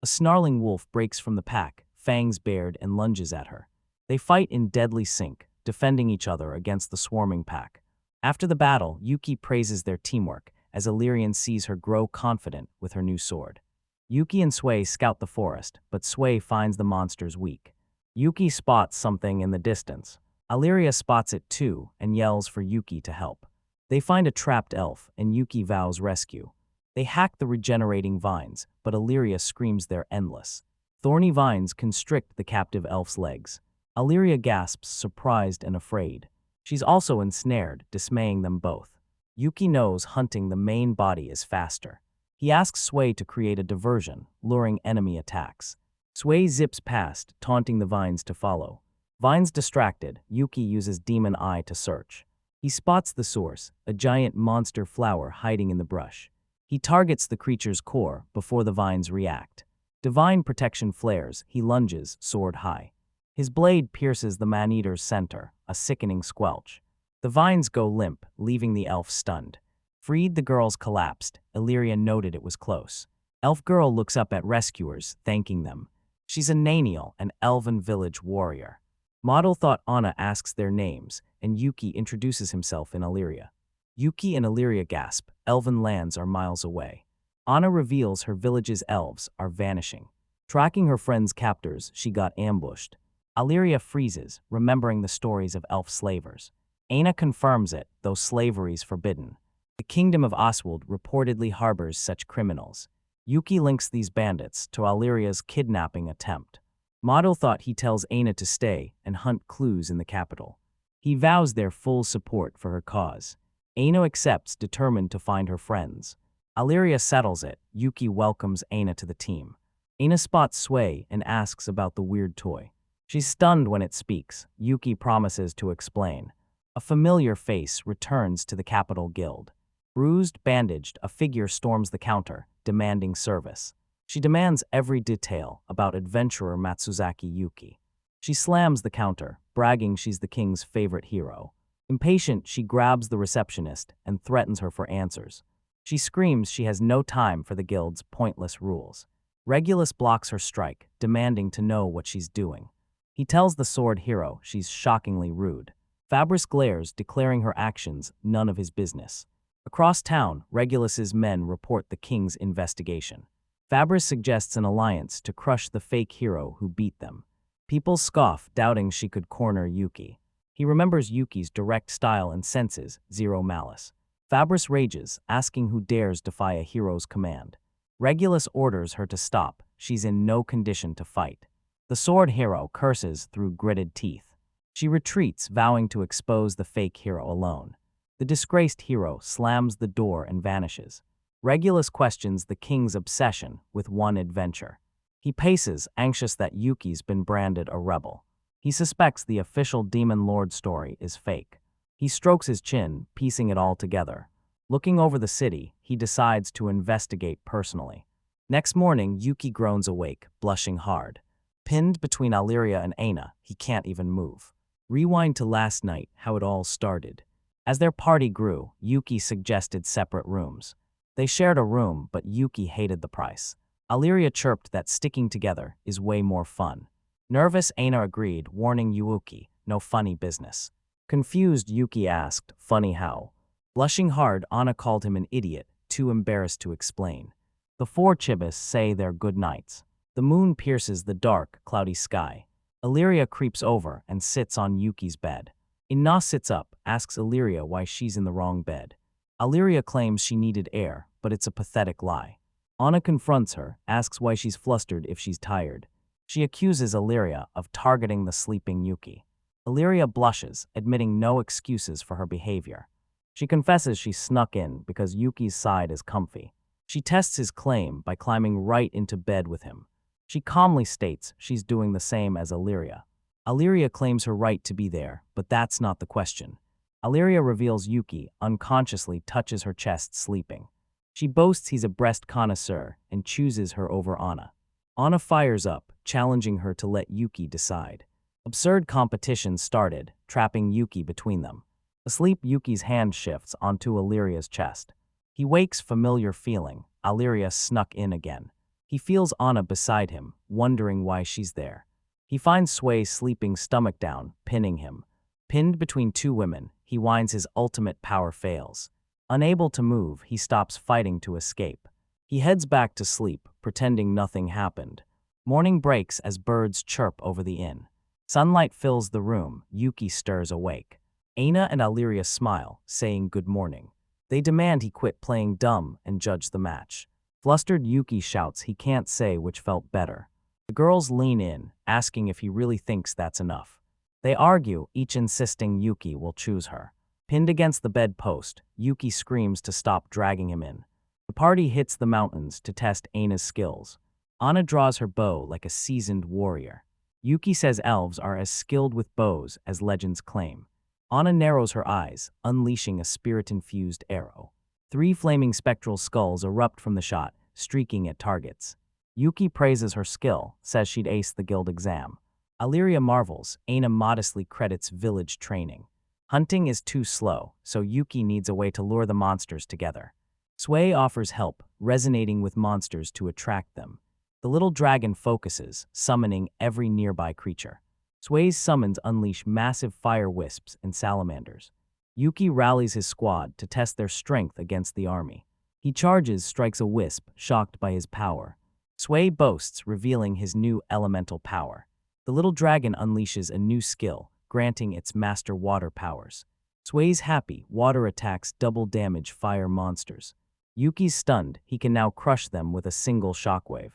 Speaker 1: A snarling wolf breaks from the pack, fangs bared, and lunges at her. They fight in deadly sync, defending each other against the swarming pack. After the battle, Yuki praises their teamwork as Illyrian sees her grow confident with her new sword. Yuki and Sui scout the forest, but Sui finds the monsters weak. Yuki spots something in the distance. Yria spots it too and yells for Yuki to help. They find a trapped elf, and Yuki vows rescue. They hack the regenerating vines, but Yria screams they're endless. Thorny vines constrict the captive elf's legs. Yria gasps, surprised and afraid. She's also ensnared, dismaying them both. Yuki knows hunting the main body is faster. He asks Sui to create a diversion, luring enemy attacks. Sui zips past, taunting the vines to follow. Vines distracted, Yuki uses Demon Eye to search. He spots the source, a giant monster flower hiding in the brush. He targets the creature's core before the vines react. Divine protection flares, he lunges, sword high. His blade pierces the man-eater's center, a sickening squelch. The vines go limp, leaving the elf stunned. Freed, the girls collapsed. Yria noted it was close. Elf girl looks up at rescuers, thanking them. She's a Naniel, an elven village warrior. Model thought Anna asks their names, and Yuki introduces himself in Yria. Yuki and Yria gasp. Elven lands are miles away. Anna reveals her village's elves are vanishing. Tracking her friend's captors, she got ambushed. Yria freezes, remembering the stories of elf slavers. Aina confirms it, though slavery's forbidden. The kingdom of Oswald reportedly harbors such criminals. Yuki links these bandits to Yria's kidnapping attempt. Mado thought he tells Aina to stay and hunt clues in the capital. He vows their full support for her cause. Aina accepts, determined to find her friends. Yria settles it. Yuki welcomes Aina to the team. Aina spots Sway and asks about the weird toy. She's stunned when it speaks. Yuki promises to explain. A familiar face returns to the Capital Guild. Bruised, bandaged, a figure storms the counter, demanding service. She demands every detail about adventurer Matsuzaki Yuki. She slams the counter, bragging she's the king's favorite hero. Impatient, she grabs the receptionist and threatens her for answers. She screams she has no time for the guild's pointless rules. Regulus blocks her strike, demanding to know what she's doing. He tells the sword hero she's shockingly rude. Fabris glares, declaring her actions none of his business. Across town, Regulus's men report the king's investigation. Fabris suggests an alliance to crush the fake hero who beat them. People scoff, doubting she could corner Yuki. He remembers Yuki's direct style and senses zero malice. Fabris rages, asking who dares defy a hero's command. Regulus orders her to stop. She's in no condition to fight. The sword hero curses through gritted teeth. She retreats, vowing to expose the fake hero alone. The disgraced hero slams the door and vanishes. Regulus questions the king's obsession with one adventure. He paces, anxious that Yuki's been branded a rebel. He suspects the official Demon Lord story is fake. He strokes his chin, piecing it all together. Looking over the city, he decides to investigate personally. Next morning, Yuki groans awake, blushing hard. Pinned between Yria and Aina, he can't even move. Rewind to last night, how it all started. As their party grew, Yuki suggested separate rooms. They shared a room, but Yuki hated the price. Yria chirped that sticking together is way more fun. Nervous, Aina agreed, warning Yuki, no funny business. Confused, Yuki asked, funny how? Blushing hard, Anna called him an idiot, too embarrassed to explain. The four chibis say they're good nights. The moon pierces the dark, cloudy sky. Yria creeps over and sits on Yuki's bed. Ina sits up, asks Yria why she's in the wrong bed. Yria claims she needed air, but it's a pathetic lie. Anna confronts her, asks why she's flustered if she's tired. She accuses Yria of targeting the sleeping Yuki. Yria blushes, admitting no excuses for her behavior. She confesses she snuck in because Yuki's side is comfy. She tests his claim by climbing right into bed with him. She calmly states she's doing the same as Yria. Yria claims her right to be there, but that's not the question. Yria reveals Yuki unconsciously touches her chest sleeping. She boasts he's a breast connoisseur and chooses her over Anna. Anna fires up, challenging her to let Yuki decide. Absurd competition started, trapping Yuki between them. Asleep, Yuki's hand shifts onto Yria's chest. He wakes, familiar feeling. Yria snuck in again. He feels Anna beside him, wondering why she's there. He finds Sway sleeping stomach down, pinning him. Pinned between two women, he winds his ultimate power fails. Unable to move, he stops fighting to escape. He heads back to sleep, pretending nothing happened. Morning breaks as birds chirp over the inn. Sunlight fills the room. Yuki stirs awake. Aina and Yria smile, saying good morning. They demand he quit playing dumb and judge the match. Flustered, Yuki shouts he can't say which felt better. The girls lean in, asking if he really thinks that's enough. They argue, each insisting Yuki will choose her. Pinned against the bedpost, Yuki screams to stop dragging him in. The party hits the mountains to test Aina's skills. Anna draws her bow like a seasoned warrior. Yuki says elves are as skilled with bows as legends claim. Anna narrows her eyes, unleashing a spirit-infused arrow. 3 flaming spectral skulls erupt from the shot, streaking at targets. Yuki praises her skill, says she'd ace the guild exam. Yria marvels. Aina modestly credits village training. Hunting is too slow, so Yuki needs a way to lure the monsters together. Sway offers help, resonating with monsters to attract them. The little dragon focuses, summoning every nearby creature. Sway's summons unleash massive fire wisps and salamanders. Yuki rallies his squad to test their strength against the army. He charges, strikes a wisp, shocked by his power. Sway boasts, revealing his new elemental power. The little dragon unleashes a new skill, granting its master water powers. Sway's happy, water attacks double damage fire monsters. Yuki's stunned, he can now crush them with a single shockwave.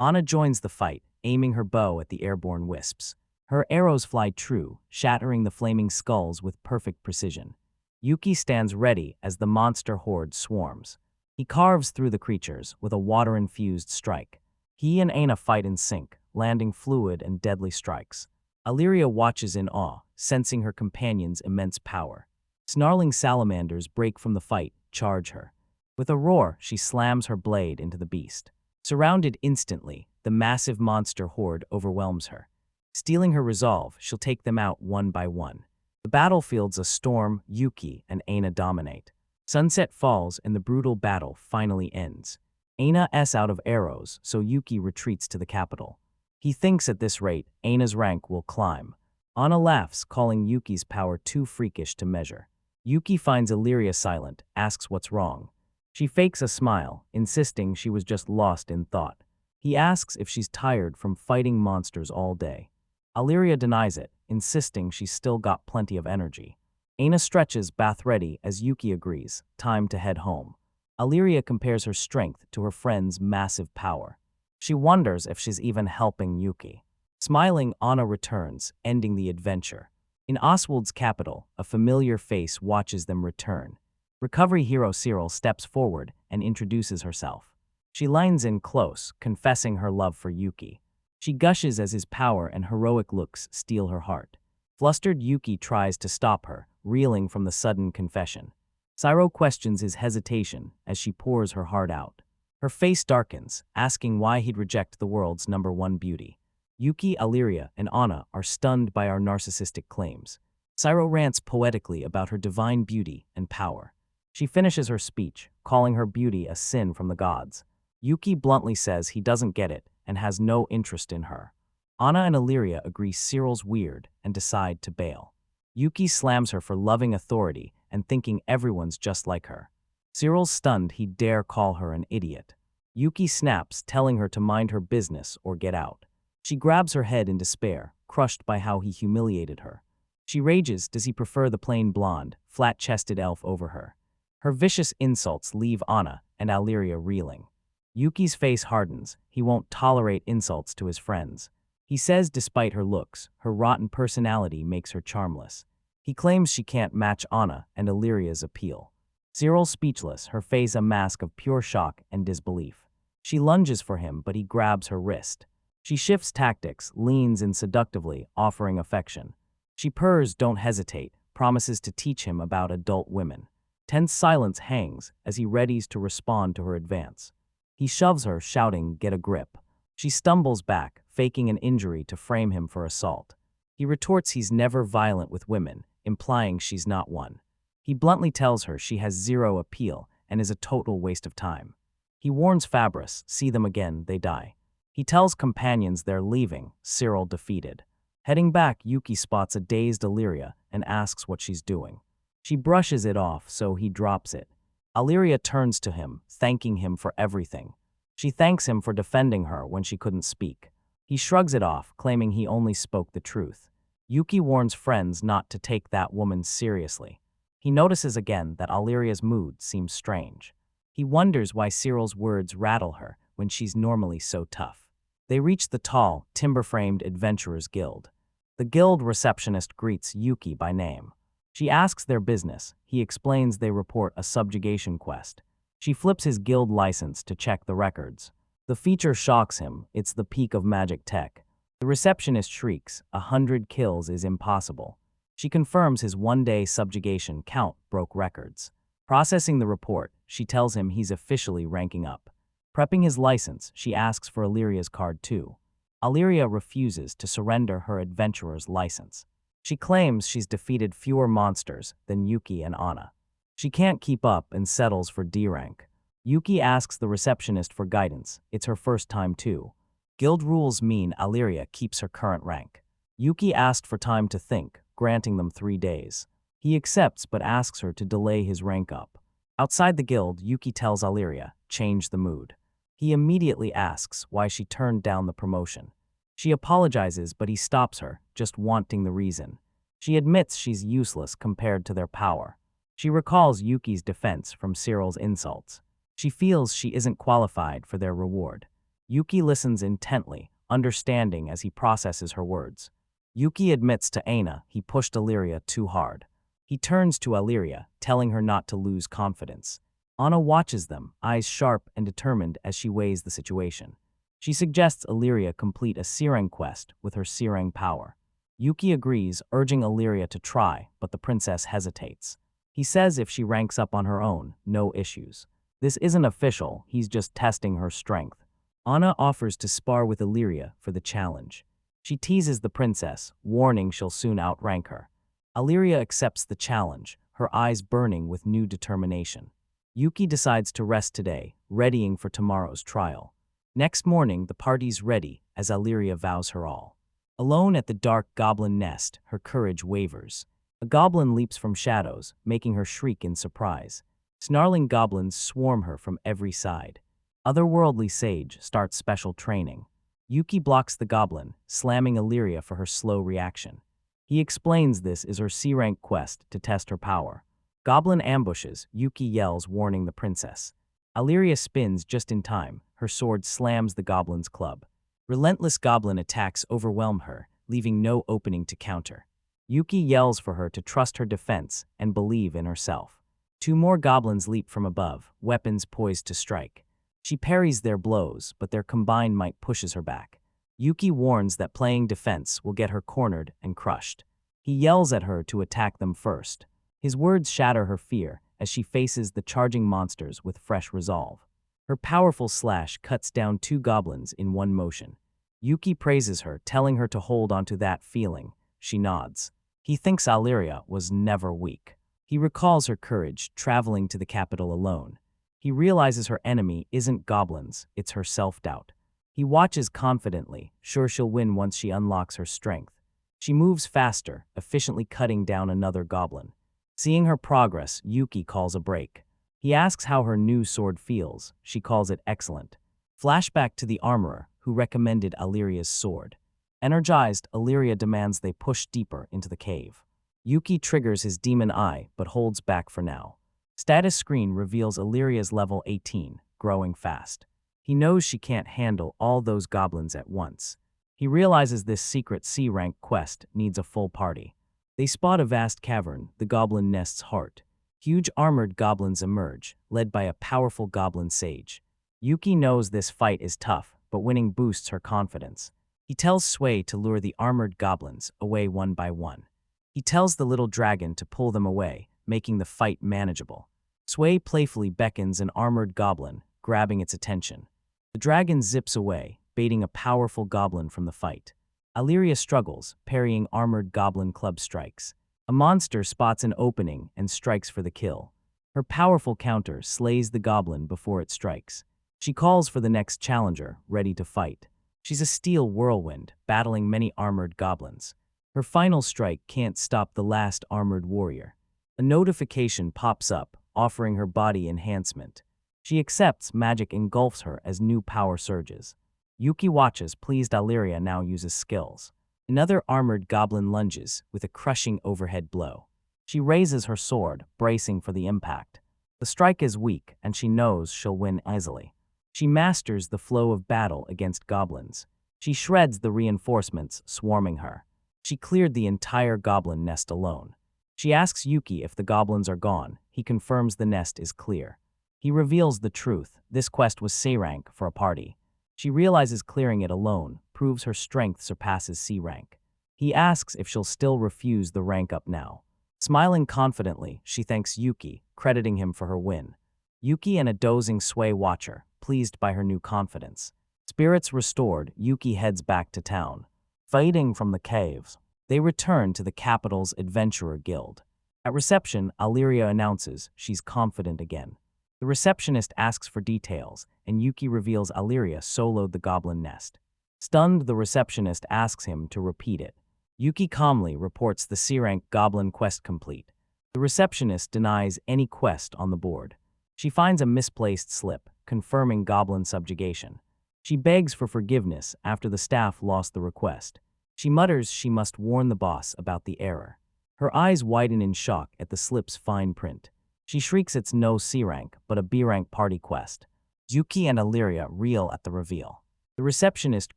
Speaker 1: Anna joins the fight, aiming her bow at the airborne wisps. Her arrows fly true, shattering the flaming skulls with perfect precision. Yuki stands ready as the monster horde swarms. He carves through the creatures with a water-infused strike. He and Aina fight in sync, landing fluid and deadly strikes. Yria watches in awe, sensing her companion's immense power. Snarling salamanders break from the fight, charge her. With a roar, she slams her blade into the beast. Surrounded instantly, the massive monster horde overwhelms her. Stealing her resolve, she'll take them out one by one. The battlefield's a storm. Yuki and Aina dominate. Sunset falls and the brutal battle finally ends. Aina's out of arrows, so Yuki retreats to the capital. He thinks at this rate, Aina's rank will climb. Anna laughs, calling Yuki's power too freakish to measure. Yuki finds Yria silent, asks what's wrong. She fakes a smile, insisting she was just lost in thought. He asks if she's tired from fighting monsters all day. Yria denies it, insisting she's still got plenty of energy. Aina stretches, bath ready, as Yuki agrees, time to head home. Yria compares her strength to her friend's massive power. She wonders if she's even helping Yuki. Smiling, Anna returns, ending the adventure. In Oswald's capital, a familiar face watches them return. Recovery hero Cyril steps forward and introduces herself. She lines in close, confessing her love for Yuki. She gushes as his power and heroic looks steal her heart. Flustered, Yuki tries to stop her, reeling from the sudden confession. Cyril questions his hesitation as she pours her heart out. Her face darkens, asking why he'd reject the world's #1 beauty. Yuki, Yria, and Anna are stunned by our narcissistic claims. Cyril rants poetically about her divine beauty and power. She finishes her speech, calling her beauty a sin from the gods. Yuki bluntly says he doesn't get it and has no interest in her. Anna and Yria agree Cyril's weird and decide to bail. Yuki slams her for loving authority and thinking everyone's just like her. Cyril's stunned he dare call her an idiot. Yuki snaps, telling her to mind her business or get out. She grabs her head in despair, crushed by how he humiliated her. She rages, does he prefer the plain blonde, flat-chested elf over her? Her vicious insults leave Anna and Yria reeling. Yuki's face hardens, he won't tolerate insults to his friends. He says despite her looks, her rotten personality makes her charmless. He claims she can't match Anna and Illyria's appeal. Cyril's speechless, her face a mask of pure shock and disbelief. She lunges for him, but he grabs her wrist. She shifts tactics, leans in seductively, offering affection. She purrs, don't hesitate, promises to teach him about adult women. Tense silence hangs as he readies to respond to her advance. He shoves her, shouting, get a grip. She stumbles back, faking an injury to frame him for assault. He retorts he's never violent with women, implying she's not one. He bluntly tells her she has zero appeal and is a total waste of time. He warns Fabris, see them again, they die. He tells companions they're leaving, Cyril defeated. Heading back, Yuki spots a dazed Yria and asks what she's doing. She brushes it off, so he drops it. Yria turns to him, thanking him for everything. She thanks him for defending her when she couldn't speak. He shrugs it off, claiming he only spoke the truth. Yuki warns friends not to take that woman seriously. He notices again that Yria's mood seems strange. He wonders why Cyril's words rattle her when she's normally so tough. They reach the tall, timber-framed Adventurers Guild. The guild receptionist greets Yuki by name. She asks their business. He explains they report a subjugation quest. She flips his guild license to check the records. The feature shocks him. It's the peak of magic tech. The receptionist shrieks, 100 kills is impossible. She confirms his one-day subjugation count broke records. Processing the report, she tells him he's officially ranking up. Prepping his license, she asks for Illyria's card too. Yria refuses to surrender her adventurer's license. She claims she's defeated fewer monsters than Yuki and Anna. She can't keep up and settles for D rank. Yuki asks the receptionist for guidance. It's her first time too. Guild rules mean Yria keeps her current rank. Yuki asked for time to think, granting them 3 days. He accepts but asks her to delay his rank up. Outside the guild, Yuki tells Yria, change the mood. He immediately asks why she turned down the promotion. She apologizes, but he stops her, just wanting the reason. She admits she's useless compared to their power. She recalls Yuki's defense from Cyril's insults. She feels she isn't qualified for their reward. Yuki listens intently, understanding as he processes her words. Yuki admits to Aina he pushed Yria too hard. He turns to Yria, telling her not to lose confidence. Anna watches them, eyes sharp and determined as she weighs the situation. She suggests Yria complete a Sirang quest with her Sirang power. Yuki agrees, urging Yria to try, but the princess hesitates. He says if she ranks up on her own, no issues. This isn't official, he's just testing her strength. Anna offers to spar with Yria for the challenge. She teases the princess, warning she'll soon outrank her. Yria accepts the challenge, her eyes burning with new determination. Yuki decides to rest today, readying for tomorrow's trial. Next morning, the party's ready as Yria vows her all. Alone at the dark goblin nest, her courage wavers. A goblin leaps from shadows, making her shriek in surprise. Snarling goblins swarm her from every side. Otherworldly sage starts special training. Yuki blocks the goblin, slamming Yria for her slow reaction. He explains this is her C-rank quest to test her power. Goblin ambushes, Yuki yells, warning the princess. Yria spins just in time, her sword slams the goblin's club. Relentless goblin attacks overwhelm her, leaving no opening to counter. Yuki yells for her to trust her defense and believe in herself. Two more goblins leap from above, weapons poised to strike. She parries their blows, but their combined might pushes her back. Yuki warns that playing defense will get her cornered and crushed. He yells at her to attack them first. His words shatter her fear as she faces the charging monsters with fresh resolve. Her powerful slash cuts down two goblins in one motion. Yuki praises her, telling her to hold onto that feeling. She nods. He thinks Yria was never weak. He recalls her courage, traveling to the capital alone. He realizes her enemy isn't goblins, it's her self-doubt. He watches confidently, sure she'll win once she unlocks her strength. She moves faster, efficiently cutting down another goblin. Seeing her progress, Yuki calls a break. He asks how her new sword feels. She calls it excellent. Flashback to the armorer, who recommended Yria's sword. Energized, Yria demands they push deeper into the cave. Yuki triggers his demon eye, but holds back for now. Status screen reveals Yria's level 18, growing fast. He knows she can't handle all those goblins at once. He realizes this secret C-rank quest needs a full party. They spot a vast cavern, the goblin nest's heart. Huge armored goblins emerge, led by a powerful goblin sage. Yuki knows this fight is tough, but winning boosts her confidence. He tells Sui to lure the armored goblins away one by one. He tells the little dragon to pull them away, making the fight manageable. Sui playfully beckons an armored goblin, grabbing its attention. The dragon zips away, baiting a powerful goblin from the fight. Yria struggles, parrying armored goblin club strikes. A monster spots an opening and strikes for the kill. Her powerful counter slays the goblin before it strikes. She calls for the next challenger, ready to fight. She's a steel whirlwind, battling many armored goblins. Her final strike can't stop the last armored warrior. A notification pops up, offering her body enhancement. She accepts, magic engulfs her as new power surges. Yuki watches, pleased Yria now uses skills. Another armored goblin lunges, with a crushing overhead blow. She raises her sword, bracing for the impact. The strike is weak, and she knows she'll win easily. She masters the flow of battle against goblins. She shreds the reinforcements swarming her. She cleared the entire goblin nest alone. She asks Yuki if the goblins are gone. He confirms the nest is clear. He reveals the truth. This quest was C-rank for a party. She realizes clearing it alone proves her strength surpasses C-rank. He asks if she'll still refuse the rank up now. Smiling confidently, she thanks Yuki, crediting him for her win. Yuki and a dozing Sui watch her, pleased by her new confidence. Spirits restored, Yuki heads back to town. Fading from the caves, they return to the capital's adventurer guild. At reception, Yria announces she's confident again. The receptionist asks for details, and Yuki reveals Yria soloed the goblin nest. Stunned, the receptionist asks him to repeat it. Yuki calmly reports the C-rank goblin quest complete. The receptionist denies any quest on the board. She finds a misplaced slip, confirming goblin subjugation. She begs for forgiveness after the staff lost the request. She mutters she must warn the boss about the error. Her eyes widen in shock at the slip's fine print. She shrieks it's no C rank, but a B rank party quest. Yuki and Yria reel at the reveal. The receptionist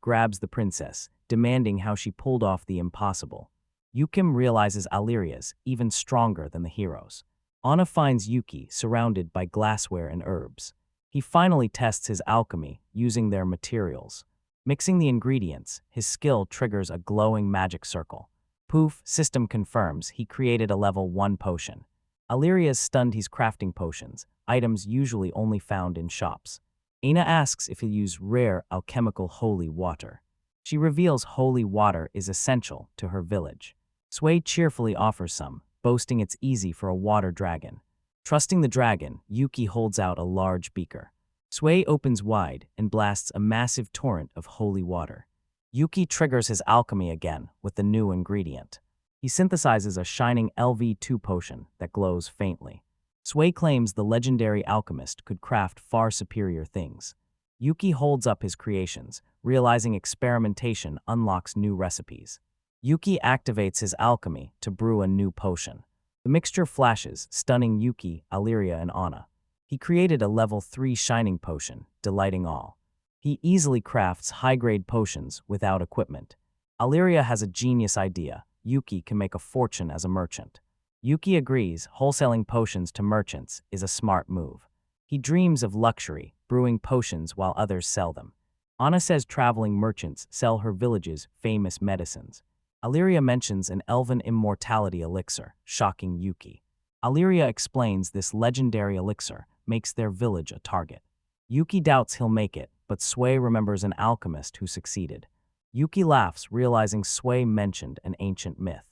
Speaker 1: grabs the princess, demanding how she pulled off the impossible. Yukim realizes Yria's even stronger than the heroes. Anna finds Yuki surrounded by glassware and herbs. He finally tests his alchemy using their materials. Mixing the ingredients, his skill triggers a glowing magic circle. Poof, system confirms he created a level 1 potion. Yria's stunned he's crafting potions, items usually only found in shops. Aina asks if he'll use rare alchemical holy water. She reveals holy water is essential to her village. Sui cheerfully offers some, boasting it's easy for a water dragon. Trusting the dragon, Yuki holds out a large beaker. Sui opens wide and blasts a massive torrent of holy water. Yuki triggers his alchemy again with the new ingredient. He synthesizes a shining LV2 potion that glows faintly. Sui claims the legendary alchemist could craft far superior things. Yuki holds up his creations, realizing experimentation unlocks new recipes. Yuki activates his alchemy to brew a new potion. The mixture flashes, stunning Yuki, Yria, and Anna. He created a level 3 shining potion, delighting all. He easily crafts high-grade potions without equipment. Yria has a genius idea. Yuki can make a fortune as a merchant. Yuki agrees wholesaling potions to merchants is a smart move. He dreams of luxury, brewing potions while others sell them. Anna says traveling merchants sell her village's famous medicines. Yria mentions an elven immortality elixir, shocking Yuki. Yria explains this legendary elixir makes their village a target. Yuki doubts he'll make it, but Sui remembers an alchemist who succeeded. Yuki laughs, realizing Sui mentioned an ancient myth.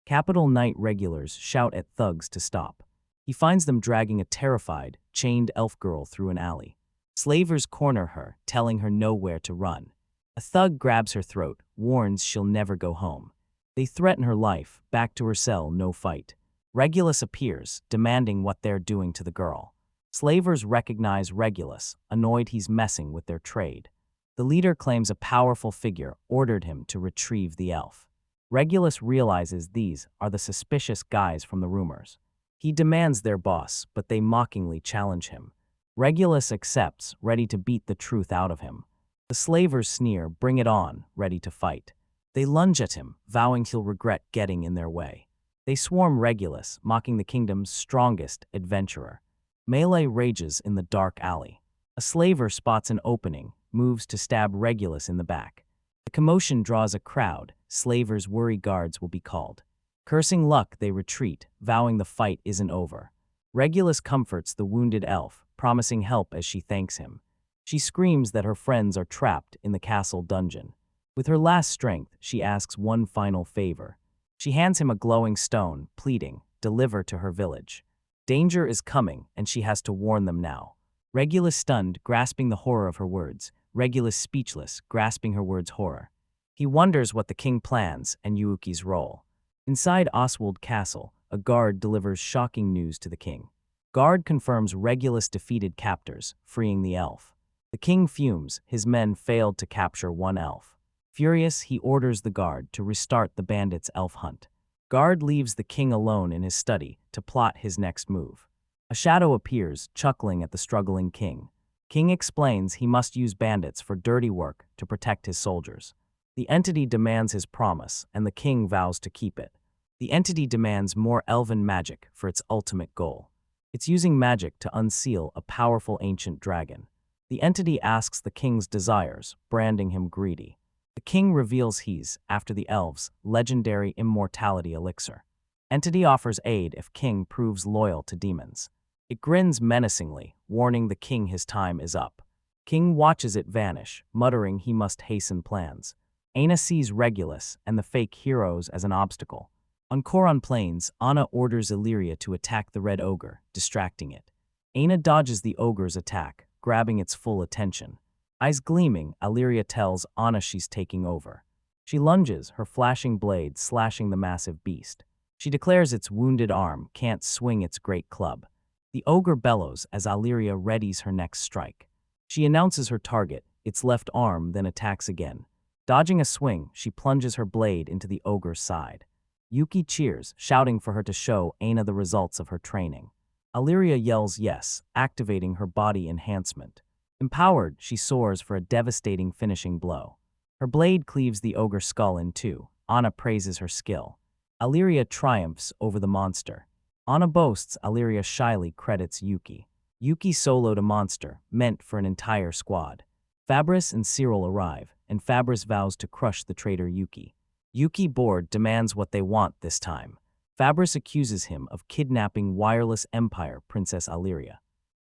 Speaker 1: Capital Knight regulars shout at thugs to stop. He finds them dragging a terrified, chained elf girl through an alley. Slavers corner her, telling her nowhere to run. A thug grabs her throat, warns she'll never go home. They threaten her life, back to her cell, no fight. Regulus appears, demanding what they're doing to the girl. Slavers recognize Regulus, annoyed he's messing with their trade. The leader claims a powerful figure ordered him to retrieve the elf. Regulus realizes these are the suspicious guys from the rumors. He demands their boss, but they mockingly challenge him. Regulus accepts, ready to beat the truth out of him. The slavers sneer, bring it on, ready to fight. They lunge at him, vowing he'll regret getting in their way. They swarm Regulus, mocking the kingdom's strongest adventurer. Melee rages in the dark alley. A slaver spots an opening, moves to stab Regulus in the back. The commotion draws a crowd. Slavers worry guards will be called. Cursing luck, they retreat, vowing the fight isn't over. Regulus comforts the wounded elf, promising help as she thanks him. She screams that her friends are trapped in the castle dungeon. With her last strength, she asks one final favor. She hands him a glowing stone, pleading, deliver to her village. Danger is coming, and she has to warn them now. Regulus stunned, grasping the horror of her words. Regulus speechless, grasping her words' horror. He wonders what the king plans and Yuki's role. Inside Oswald Castle, a guard delivers shocking news to the king. Guard confirms Regulus defeated captors, freeing the elf. The king fumes, his men failed to capture one elf. Furious, he orders the guard to restart the bandits' elf hunt. Guard leaves the king alone in his study to plot his next move. A shadow appears, chuckling at the struggling king. King explains he must use bandits for dirty work to protect his soldiers. The entity demands his promise, and the king vows to keep it. The entity demands more elven magic for its ultimate goal. It's using magic to unseal a powerful ancient dragon. The entity asks the king's desires, branding him greedy. The king reveals he's, after the elves, legendary immortality elixir. Entity offers aid if king proves loyal to demons. It grins menacingly, warning the king his time is up. King watches it vanish, muttering he must hasten plans. Aina sees Regulus and the fake heroes as an obstacle. On Koron Plains, Anna orders Yria to attack the red ogre, distracting it. Aina dodges the ogre's attack, grabbing its full attention. Eyes gleaming, Yria tells Anna she's taking over. She lunges, her flashing blade slashing the massive beast. She declares its wounded arm can't swing its great club. The ogre bellows as Yria readies her next strike. She announces her target, its left arm, then attacks again. Dodging a swing, she plunges her blade into the ogre's side. Yuki cheers, shouting for her to show Aina the results of her training. Yria yells yes, activating her body enhancement. Empowered, she soars for a devastating finishing blow. Her blade cleaves the ogre's skull in two. Anna praises her skill. Yria triumphs over the monster. Anna boasts, Yria shyly credits Yuki. Yuki soloed a monster, meant for an entire squad. Fabris and Cyril arrive, and Fabris vows to crush the traitor Yuki. Yuki, bored, demands what they want this time. Fabris accuses him of kidnapping Wireless Empire Princess Yria.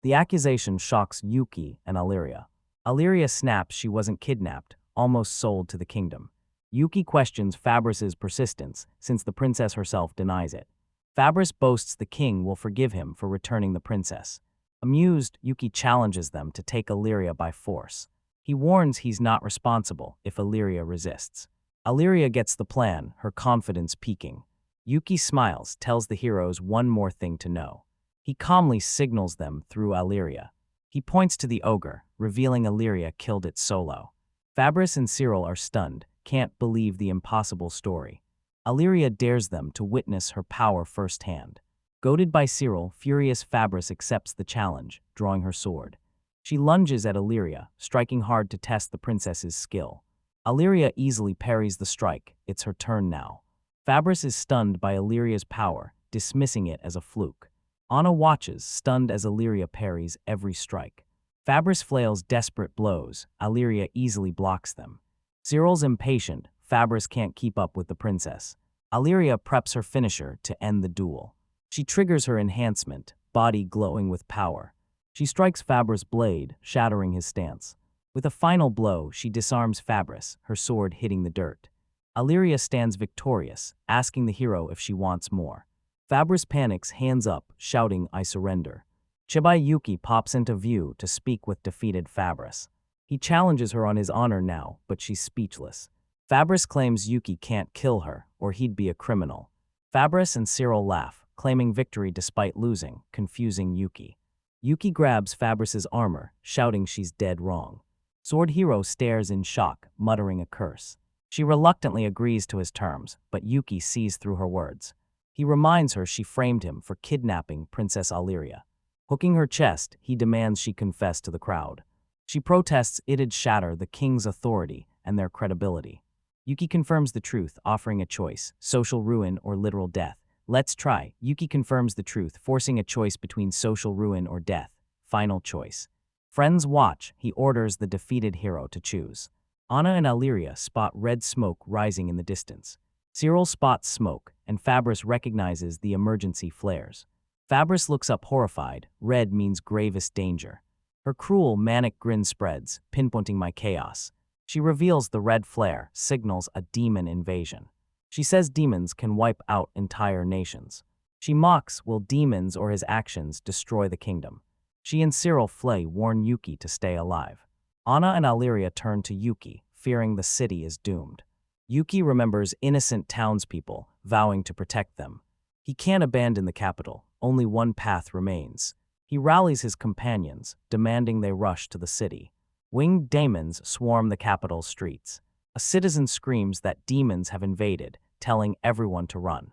Speaker 1: The accusation shocks Yuki and Yria. Yria snaps she wasn't kidnapped, almost sold to the kingdom. Yuki questions Fabris's persistence, since the princess herself denies it. Fabris boasts the king will forgive him for returning the princess. Amused, Yuki challenges them to take Yria by force. He warns he's not responsible if Yria resists. Yria gets the plan, her confidence peaking. Yuki smiles, tells the heroes one more thing to know. He calmly signals them through Yria. He points to the ogre, revealing Yria killed it solo. Fabris and Cyril are stunned, can't believe the impossible story. Yria dares them to witness her power firsthand. Goaded by Cyril, furious Fabris accepts the challenge, drawing her sword. She lunges at Yria, striking hard to test the princess's skill. Yria easily parries the strike, it's her turn now. Fabris is stunned by Yria's power, dismissing it as a fluke. Anna watches, stunned as Yria parries every strike. Fabris flails desperate blows, Yria easily blocks them. Cyril's impatient, Fabris can't keep up with the princess. Yria preps her finisher to end the duel. She triggers her enhancement, body glowing with power. She strikes Fabris' blade, shattering his stance. With a final blow, she disarms Fabris, her sword hitting the dirt. Yria stands victorious, asking the hero if she wants more. Fabris panics, hands up, shouting, "I surrender." Chibai Yuki pops into view to speak with defeated Fabris. He challenges her on his honor now, but she's speechless. Fabris claims Yuki can't kill her, or he'd be a criminal. Fabris and Cyril laugh, claiming victory despite losing, confusing Yuki. Yuki grabs Fabris's armor, shouting she's dead wrong. Sword Hero stares in shock, muttering a curse. She reluctantly agrees to his terms, but Yuki sees through her words. He reminds her she framed him for kidnapping Princess Yria. Hooking her chest, he demands she confess to the crowd. She protests it'd shatter the king's authority and their credibility. Yuki confirms the truth, offering a choice, social ruin or literal death. Let's try. Yuki confirms the truth, forcing a choice between social ruin or death. Final choice. Friends watch, he orders the defeated hero to choose. Anna and Yria spot red smoke rising in the distance. Cyril spots smoke, and Fabris recognizes the emergency flares. Fabris looks up horrified, red means gravest danger. Her cruel, manic grin spreads, pinpointing my chaos. She reveals the red flare, signals a demon invasion. She says demons can wipe out entire nations. She mocks, will demons or his actions destroy the kingdom? She and Cyril flee, warn Yuki to stay alive. Anna and Yria turn to Yuki, fearing the city is doomed. Yuki remembers innocent townspeople, vowing to protect them. He can't abandon the capital, only one path remains. He rallies his companions, demanding they rush to the city. Winged demons swarm the capital's streets. A citizen screams that demons have invaded, telling everyone to run.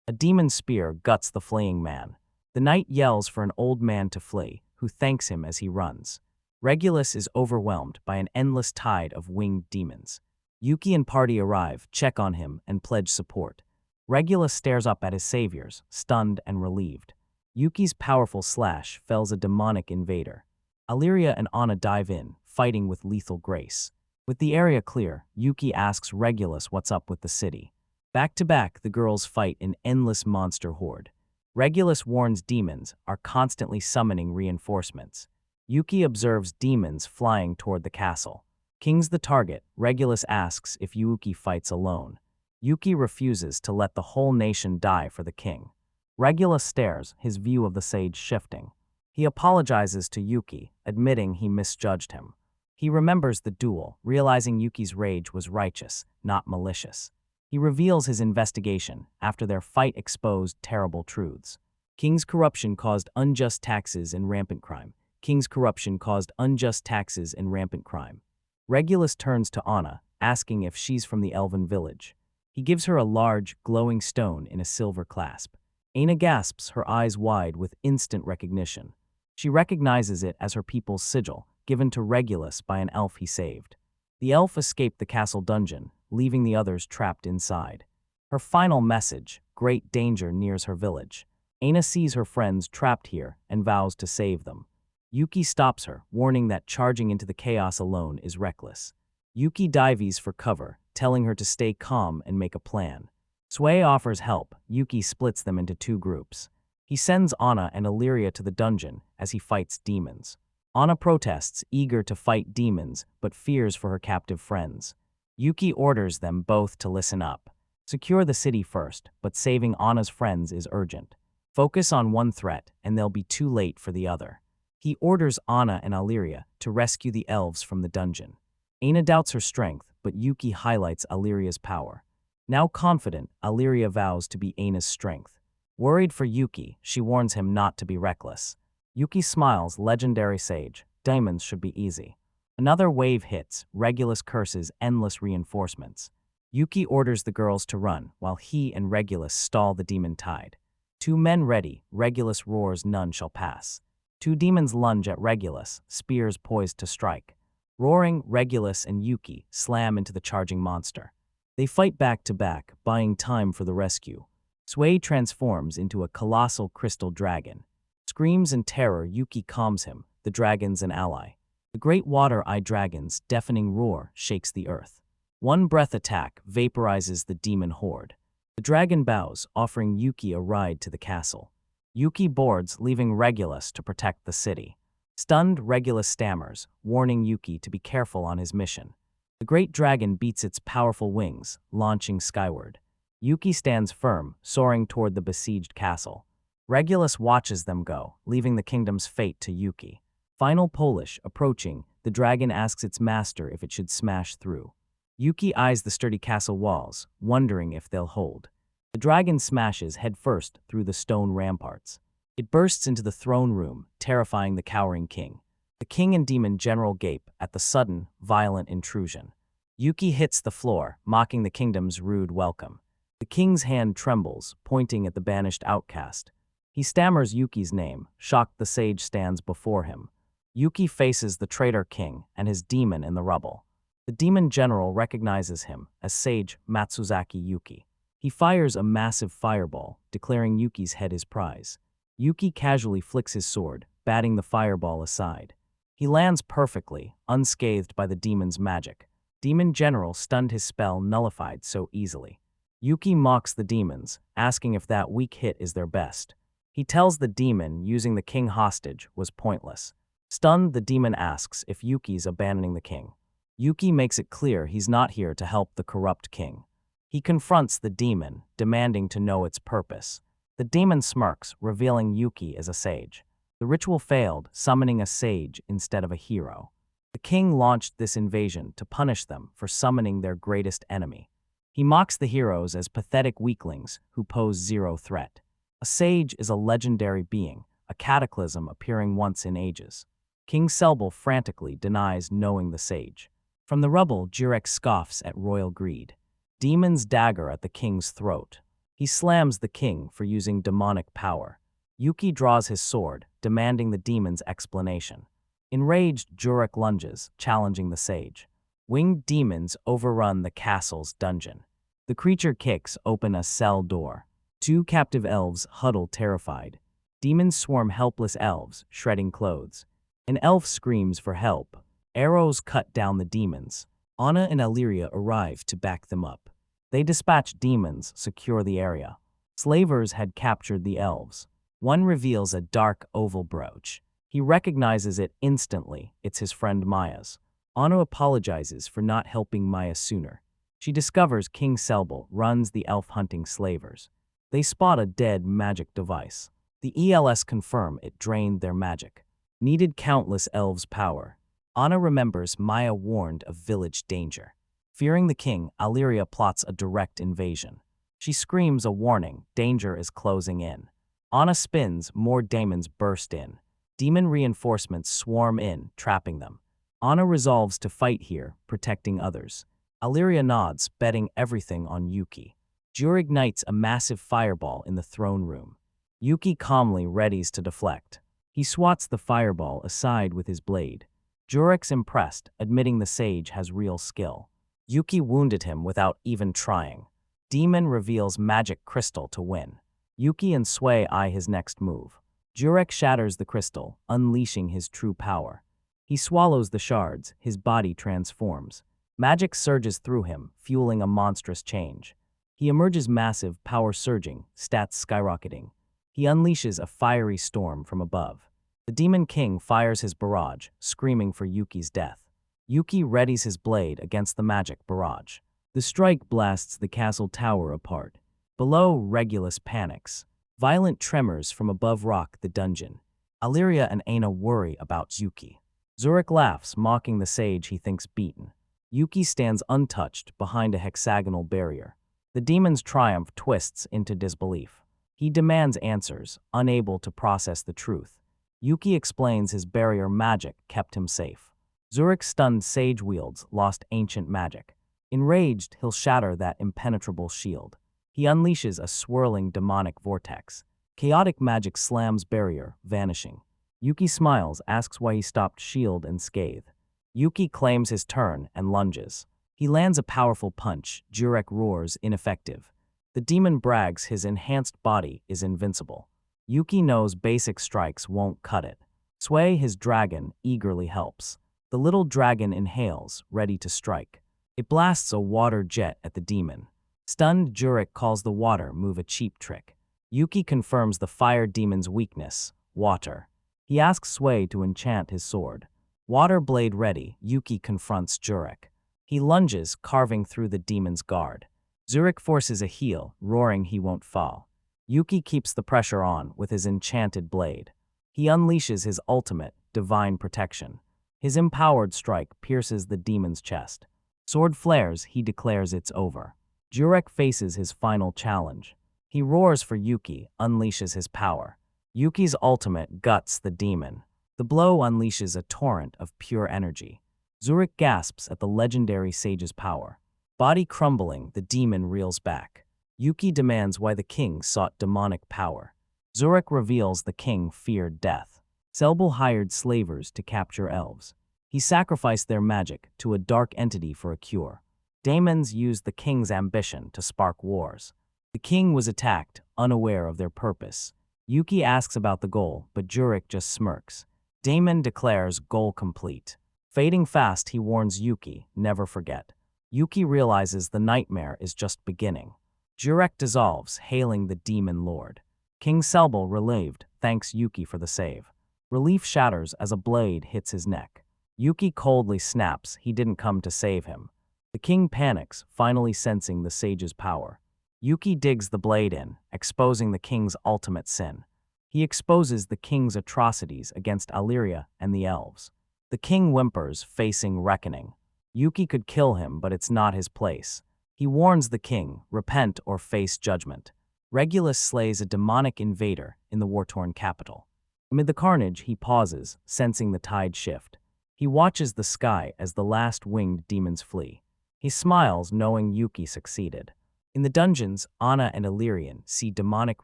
Speaker 1: A demon spear guts the fleeing man. The knight yells for an old man to flee, who thanks him as he runs. Regulus is overwhelmed by an endless tide of winged demons. Yuki and party arrive, check on him, and pledge support. Regulus stares up at his saviors, stunned and relieved. Yuki's powerful slash fells a demonic invader. Yria and Anna dive in, fighting with lethal grace. With the area clear, Yuki asks Regulus what's up with the city. Back to back, the girls fight an endless monster horde. Regulus warns demons are constantly summoning reinforcements. Yuki observes demons flying toward the castle. King's the target. Regulus asks if Yuki fights alone. Yuki refuses to let the whole nation die for the king. Regulus stares, his view of the sage shifting. He apologizes to Yuki, admitting he misjudged him. He remembers the duel, realizing Yuki's rage was righteous, not malicious. He reveals his investigation after their fight exposed terrible truths. King's corruption caused unjust taxes and rampant crime. King's corruption caused unjust taxes and rampant crime. Regulus turns to Anna, asking if she's from the elven village. He gives her a large, glowing stone in a silver clasp. Anna gasps, her eyes wide with instant recognition. She recognizes it as her people's sigil, given to Regulus by an elf he saved. The elf escaped the castle dungeon, leaving the others trapped inside. Her final message, great danger nears her village. Anna sees her friends trapped here and vows to save them. Yuki stops her, warning that charging into the chaos alone is reckless. Yuki dives for cover, telling her to stay calm and make a plan. Sui offers help. Yuki splits them into two groups. He sends Anna and Yria to the dungeon as he fights demons. Anna protests, eager to fight demons, but fears for her captive friends. Yuki orders them both to listen up. Secure the city first, but saving Anna's friends is urgent. Focus on one threat, and they'll be too late for the other. He orders Anna and Yria to rescue the elves from the dungeon. Anna doubts her strength, but Yuki highlights Yria's power. Now confident, Yria vows to be Anna's strength. Worried for Yuki, she warns him not to be reckless. Yuki smiles, legendary sage. Diamonds should be easy. Another wave hits. Regulus curses endless reinforcements. Yuki orders the girls to run, while he and Regulus stall the demon tide. Two men ready, Regulus roars, none shall pass. Two demons lunge at Regulus, spears poised to strike. Roaring, Regulus and Yuki slam into the charging monster. They fight back to back, buying time for the rescue. Sui transforms into a colossal crystal dragon. Screams in terror, Yuki calms him, the dragon's an ally. The great water-eye dragon's deafening roar shakes the earth. One breath attack vaporizes the demon horde. The dragon bows, offering Yuki a ride to the castle. Yuki boards, leaving Regulus to protect the city. Stunned, Regulus stammers, warning Yuki to be careful on his mission. The great dragon beats its powerful wings, launching skyward. Yuki stands firm, soaring toward the besieged castle. Regulus watches them go, leaving the kingdom's fate to Yuki. Final Polish approaching, the dragon asks its master if it should smash through. Yuki eyes the sturdy castle walls, wondering if they'll hold. The dragon smashes headfirst through the stone ramparts. It bursts into the throne room, terrifying the cowering king. The king and demon general gape at the sudden, violent intrusion. Yuki hits the floor, mocking the kingdom's rude welcome. The king's hand trembles, pointing at the banished outcast. He stammers Yuki's name. Shocked, the sage stands before him. Yuki faces the traitor king and his demon in the rubble. The demon general recognizes him as Sage Matsuzaki Yuki. He fires a massive fireball, declaring Yuki's head his prize. Yuki casually flicks his sword, batting the fireball aside. He lands perfectly, unscathed by the demon's magic. Demon general stunned, his spell nullified so easily. Yuki mocks the demons, asking if that weak hit is their best. He tells the demon using the king hostage was pointless. Stunned, the demon asks if Yuki's abandoning the king. Yuki makes it clear he's not here to help the corrupt king. He confronts the demon, demanding to know its purpose. The demon smirks, revealing Yuki as a sage. The ritual failed, summoning a sage instead of a hero. The king launched this invasion to punish them for summoning their greatest enemy. He mocks the heroes as pathetic weaklings who pose zero threat. A sage is a legendary being, a cataclysm appearing once in ages. King Selbel frantically denies knowing the sage. From the rubble, Jurek scoffs at royal greed. Demon's dagger at the king's throat. He slams the king for using demonic power. Yuki draws his sword, demanding the demon's explanation. Enraged, Jurek lunges, challenging the sage. Winged demons overrun the castle's dungeon. The creature kicks open a cell door. Two captive elves huddle terrified. Demons swarm helpless elves, shredding clothes. An elf screams for help. Arrows cut down the demons. Anna and Yria arrive to back them up. They dispatch demons, secure the area. Slavers had captured the elves. One reveals a dark oval brooch. He recognizes it instantly. It's his friend Maya's. Anna apologizes for not helping Maya sooner. She discovers King Selbel runs the elf-hunting slavers. They spot a dead magic device. The ELS confirm it drained their magic. Needed countless elves' power. Anna remembers Maya warned of village danger. Fearing the king, Yria plots a direct invasion. She screams a warning, danger is closing in. Anna spins, more demons burst in. Demon reinforcements swarm in, trapping them. Anna resolves to fight here, protecting others. Yria nods, betting everything on Yuki. Jur ignites a massive fireball in the throne room. Yuki calmly readies to deflect. He swats the fireball aside with his blade. Jurek's impressed, admitting the sage has real skill. Yuki wounded him without even trying. Demon reveals magic crystal to win. Yuki and Sui eye his next move. Jurek shatters the crystal, unleashing his true power. He swallows the shards, his body transforms. Magic surges through him, fueling a monstrous change. He emerges massive, power surging, stats skyrocketing. He unleashes a fiery storm from above. The Demon King fires his barrage, screaming for Yuki's death. Yuki readies his blade against the magic barrage. The strike blasts the castle tower apart. Below, Regulus panics. Violent tremors from above rock the dungeon. Yria and Aina worry about Yuki. Zurich laughs, mocking the sage he thinks beaten. Yuki stands untouched behind a hexagonal barrier. The demon's triumph twists into disbelief. He demands answers, unable to process the truth. Yuki explains his barrier magic kept him safe. Zurich's stunned sage wields lost ancient magic. Enraged, he'll shatter that impenetrable shield. He unleashes a swirling demonic vortex. Chaotic magic slams barrier, vanishing. Yuki smiles, asks why he stopped shield and scathe. Yuki claims his turn and lunges. He lands a powerful punch. Jurek roars, ineffective. The demon brags his enhanced body is invincible. Yuki knows basic strikes won't cut it. Sui, his dragon, eagerly helps. The little dragon inhales, ready to strike. It blasts a water jet at the demon. Stunned, Jurek calls the water move a cheap trick. Yuki confirms the fire demon's weakness, water. He asks Sui to enchant his sword. Water blade ready, Yuki confronts Jurek. He lunges, carving through the demon's guard. Zurich forces a heal, roaring he won't fall. Yuki keeps the pressure on with his enchanted blade. He unleashes his ultimate, divine protection. His empowered strike pierces the demon's chest. Sword flares, he declares it's over. Jurek faces his final challenge. He roars for Yuki, unleashes his power. Yuki's ultimate guts the demon. The blow unleashes a torrent of pure energy. Zurich gasps at the legendary sage's power. Body crumbling, the demon reels back. Yuki demands why the king sought demonic power. Zurich reveals the king feared death. Selbel hired slavers to capture elves. He sacrificed their magic to a dark entity for a cure. Daemons used the king's ambition to spark wars. The king was attacked, unaware of their purpose. Yuki asks about the goal, but Jurek just smirks. Daemon declares goal complete. Fading fast, he warns Yuki, never forget. Yuki realizes the nightmare is just beginning. Jurek dissolves, hailing the demon lord. King Selbel, relieved, thanks Yuki for the save. Relief shatters as a blade hits his neck. Yuki coldly snaps, he didn't come to save him. The king panics, finally sensing the sage's power. Yuki digs the blade in, exposing the king's ultimate sin. He exposes the king's atrocities against Yria and the elves. The king whimpers, facing reckoning. Yuki could kill him, but it's not his place. He warns the king, repent or face judgment. Regulus slays a demonic invader in the war-torn capital. Amid the carnage, he pauses, sensing the tide shift. He watches the sky as the last winged demons flee. He smiles, knowing Yuki succeeded. In the dungeons, Anna and Illyrian see demonic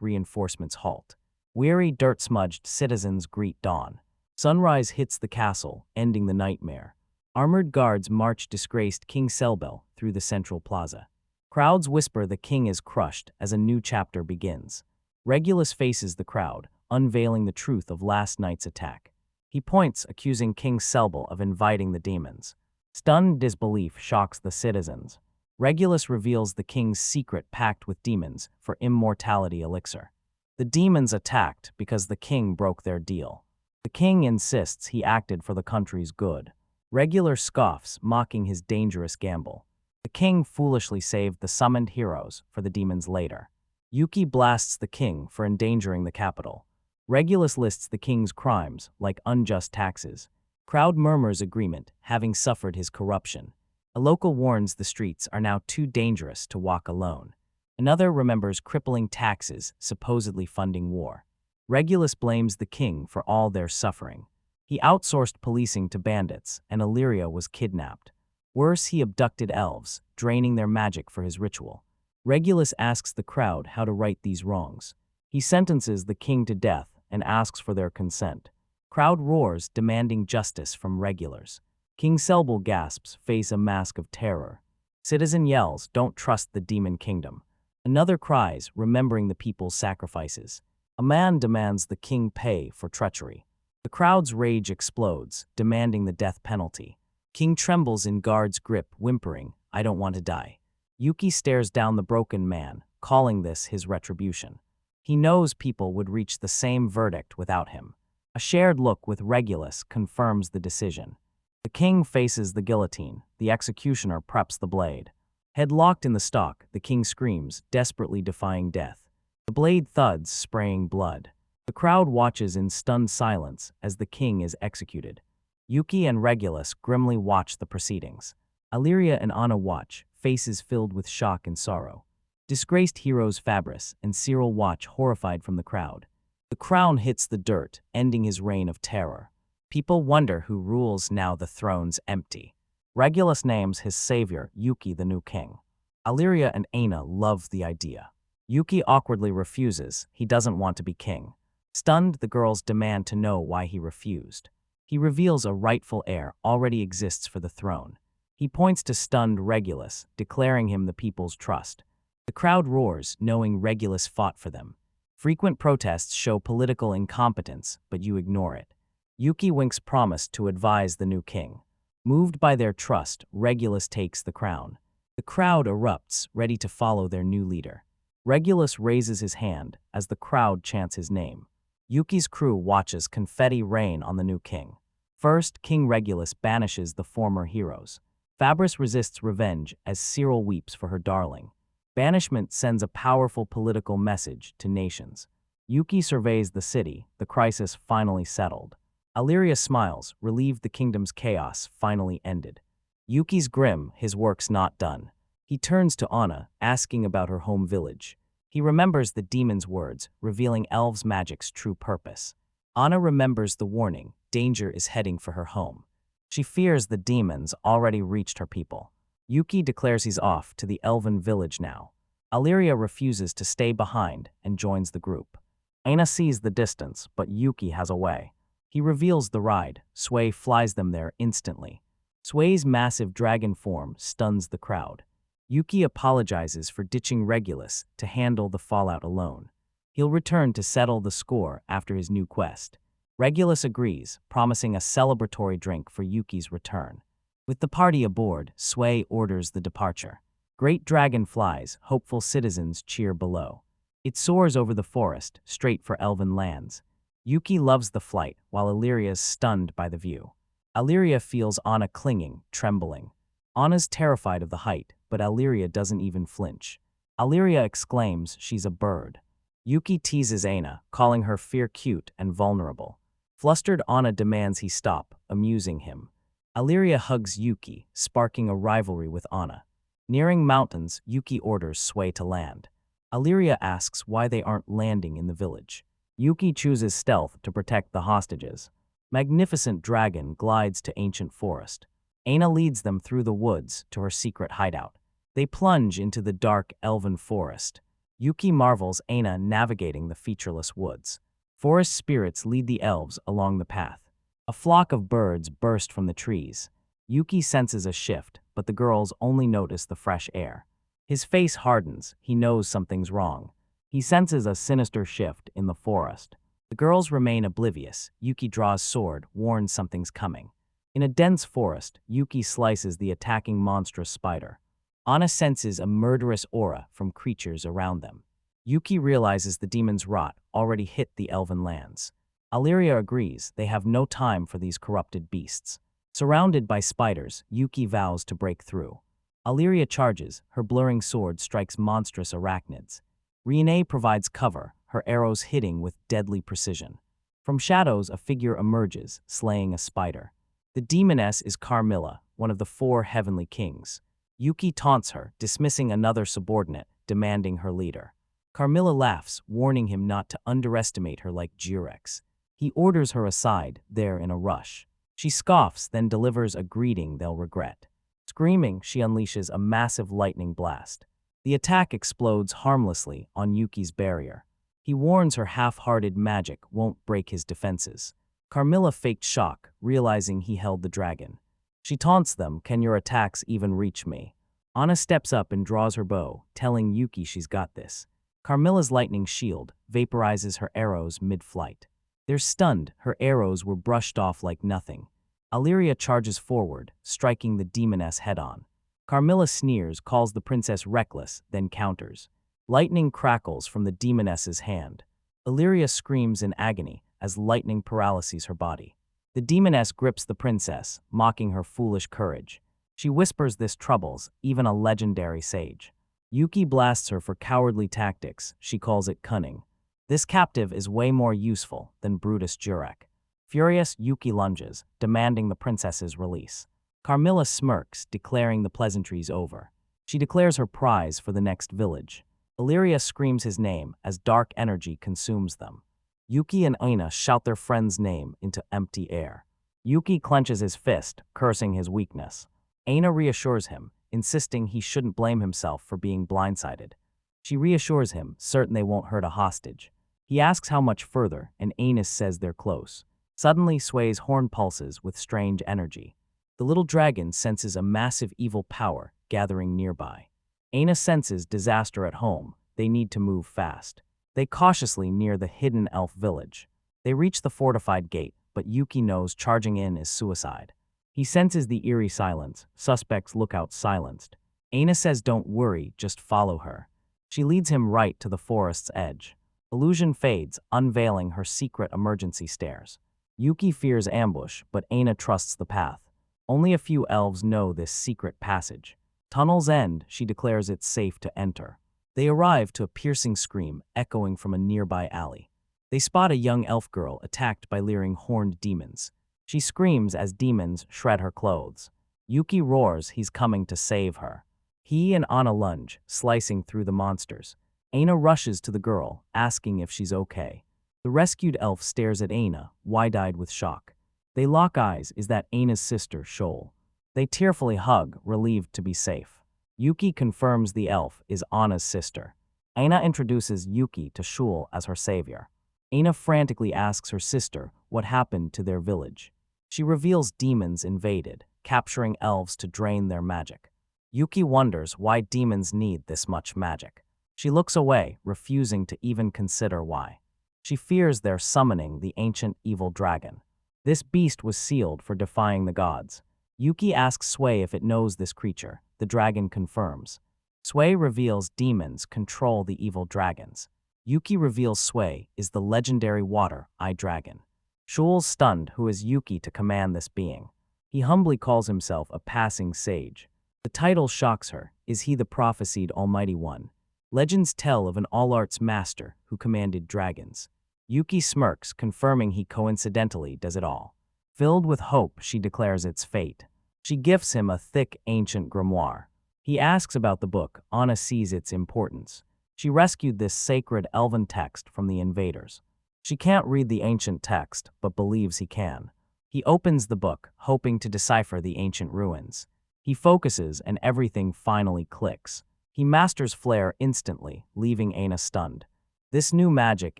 Speaker 1: reinforcements halt. Weary, dirt-smudged citizens greet dawn. Sunrise hits the castle, ending the nightmare. Armored guards march disgraced King Selbel through the central plaza. Crowds whisper the king is crushed as a new chapter begins. Regulus faces the crowd, unveiling the truth of last night's attack. He points, accusing King Selbel of inviting the demons. Stunned disbelief shocks the citizens. Regulus reveals the king's secret pact with demons for immortality elixir. The demons attacked because the king broke their deal. The king insists he acted for the country's good. Regulus scoffs, mocking his dangerous gamble. The king foolishly saved the summoned heroes for the demons later. Yuki blasts the king for endangering the capital. Regulus lists the king's crimes, like unjust taxes. Crowd murmurs agreement, having suffered his corruption. A local warns the streets are now too dangerous to walk alone. Another remembers crippling taxes, supposedly funding war. Regulus blames the king for all their suffering. He outsourced policing to bandits, and Yria was kidnapped. Worse, he abducted elves, draining their magic for his ritual. Regulus asks the crowd how to right these wrongs. He sentences the king to death and asks for their consent. Crowd roars, demanding justice from regulars. King Selbel gasps, face a mask of terror. Citizen yells, "Don't trust the demon kingdom." Another cries, remembering the people's sacrifices. A man demands the king pay for treachery. The crowd's rage explodes, demanding the death penalty. King trembles in guard's grip, whimpering, "I don't want to die." Yuki stares down the broken man, calling this his retribution. He knows people would reach the same verdict without him. A shared look with Regulus confirms the decision. The king faces the guillotine. The executioner preps the blade. Head locked in the stock, the king screams, desperately defying death. The blade thuds, spraying blood. The crowd watches in stunned silence as the king is executed. Yuki and Regulus grimly watch the proceedings. Yria and Anna watch, faces filled with shock and sorrow. Disgraced heroes Fabris and Cyril watch, horrified from the crowd. The crown hits the dirt, ending his reign of terror. People wonder who rules now the throne's empty. Regulus names his savior, Yuki, the new king. Yria and Aina love the idea. Yuki awkwardly refuses. He doesn't want to be king. Stunned, the girls demand to know why he refused. He reveals a rightful heir already exists for the throne. He points to stunned Regulus, declaring him the people's trust. The crowd roars, knowing Regulus fought for them. Frequent protests show political incompetence, but you ignore it. Yuki winks promise to advise the new king. Moved by their trust, Regulus takes the crown. The crowd erupts, ready to follow their new leader. Regulus raises his hand as the crowd chants his name. Yuki's crew watches confetti rain on the new king. First, King Regulus banishes the former heroes. Fabris resists revenge as Cyril weeps for her darling. Banishment sends a powerful political message to nations. Yuki surveys the city, the crisis finally settled. Yria smiles, relieved the kingdom's chaos finally ended. Yuki's grim, his work's not done. He turns to Anna, asking about her home village. He remembers the demon's words, revealing elves' magic's true purpose. Anna remembers the warning, danger is heading for her home. She fears the demons already reached her people. Yuki declares he's off to the elven village now. Yria refuses to stay behind and joins the group. Aina sees the distance, but Yuki has a way. He reveals the ride. Sway flies them there instantly. Sway's massive dragon form stuns the crowd. Yuki apologizes for ditching Regulus to handle the fallout alone. He'll return to settle the score after his new quest. Regulus agrees, promising a celebratory drink for Yuki's return. With the party aboard, Sway orders the departure. Great dragon flies, hopeful citizens cheer below. It soars over the forest, straight for elven lands. Yuki loves the flight, while Yria's stunned by the view. Yria feels Anna clinging, trembling. Anna's terrified of the height, but Yria doesn't even flinch. Yria exclaims she's a bird. Yuki teases Aina, calling her fear cute and vulnerable. Flustered Anna demands he stop, amusing him. Yria hugs Yuki, sparking a rivalry with Anna. Nearing mountains, Yuki orders Sway to land. Yria asks why they aren't landing in the village. Yuki chooses stealth to protect the hostages. Magnificent dragon glides to ancient forest. Aina leads them through the woods to her secret hideout. They plunge into the dark elven forest. Yuki marvels Aina navigating the featureless woods. Forest spirits lead the elves along the path. A flock of birds burst from the trees. Yuki senses a shift, but the girls only notice the fresh air. His face hardens, he knows something's wrong. He senses a sinister shift in the forest. The girls remain oblivious. Yuki draws sword, warns something's coming. In a dense forest, Yuki slices the attacking monstrous spider. Anna senses a murderous aura from creatures around them. Yuki realizes the demon's rot already hit the elven lands. Yria agrees they have no time for these corrupted beasts. Surrounded by spiders, Yuki vows to break through. Yria charges, her blurring sword strikes monstrous arachnids. Renee provides cover, her arrows hitting with deadly precision. From shadows, a figure emerges, slaying a spider. The demoness is Carmilla, one of the 4 heavenly kings. Yuki taunts her, dismissing another subordinate, demanding her leader. Carmilla laughs, warning him not to underestimate her like Jurex. He orders her aside, there in a rush. She scoffs, then delivers a greeting they'll regret. Screaming, she unleashes a massive lightning blast. The attack explodes harmlessly on Yuki's barrier. He warns her half-hearted magic won't break his defenses. Carmilla faked shock, realizing he held the dragon. She taunts them, "Can your attacks even reach me?" Anna steps up and draws her bow, telling Yuki she's got this. Carmilla's lightning shield vaporizes her arrows mid-flight. They're stunned, her arrows were brushed off like nothing. Yria charges forward, striking the demoness head-on. Carmilla sneers, calls the princess reckless, then counters. Lightning crackles from the demoness's hand. Yria screams in agony as lightning paralyses her body. The demoness grips the princess, mocking her foolish courage. She whispers this troubles even a legendary sage. Yuki blasts her for cowardly tactics, she calls it cunning. This captive is way more useful than Brutus Jurek. Furious, Yuki lunges, demanding the princess's release. Carmilla smirks, declaring the pleasantries over. She declares her prize for the next village. Yria screams his name as dark energy consumes them. Yuki and Aina shout their friend's name into empty air. Yuki clenches his fist, cursing his weakness. Aina reassures him, insisting he shouldn't blame himself for being blindsided. She reassures him, certain they won't hurt a hostage. He asks how much further, and Aina says they're close. Suddenly, Sway's horn pulses with strange energy. The little dragon senses a massive evil power gathering nearby. Aina senses disaster at home. They need to move fast. They cautiously near the hidden elf village. They reach the fortified gate, but Yuki knows charging in is suicide. He senses the eerie silence. Suspects look out silenced. Aina says don't worry, just follow her. She leads him right to the forest's edge. Illusion fades, unveiling her secret emergency stairs. Yuki fears ambush, but Aina trusts the path. Only a few elves know this secret passage. Tunnel's end, she declares it's safe to enter. They arrive to a piercing scream echoing from a nearby alley. They spot a young elf girl attacked by leering horned demons. She screams as demons shred her clothes. Yuki roars he's coming to save her. He and Anna lunge, slicing through the monsters. Aina rushes to the girl, asking if she's okay. The rescued elf stares at Aina, wide-eyed with shock. They lock eyes. Is that Aina's sister, Shoal? They tearfully hug, relieved to be safe. Yuki confirms the elf is Anna's sister. Aina introduces Yuki to Shoal as her savior. Aina frantically asks her sister what happened to their village. She reveals demons invaded, capturing elves to drain their magic. Yuki wonders why demons need this much magic. She looks away, refusing to even consider why. She fears they're summoning the ancient evil dragon. This beast was sealed for defying the gods. Yuki asks Sway if it knows this creature. The dragon confirms. Sway reveals demons control the evil dragons. Yuki reveals Sway is the legendary water-eye dragon. Shoal's stunned who is Yuki to command this being. He humbly calls himself a passing sage. The title shocks her. Is he the prophesied Almighty One? Legends tell of an all-arts master who commanded dragons. Yuki smirks, confirming he coincidentally does it all. Filled with hope, she declares its fate. She gifts him a thick, ancient grimoire. He asks about the book. Anna sees its importance. She rescued this sacred elven text from the invaders. She can't read the ancient text, but believes he can. He opens the book, hoping to decipher the ancient ruins. He focuses, and everything finally clicks. He masters Flare instantly, leaving Aina stunned. This new magic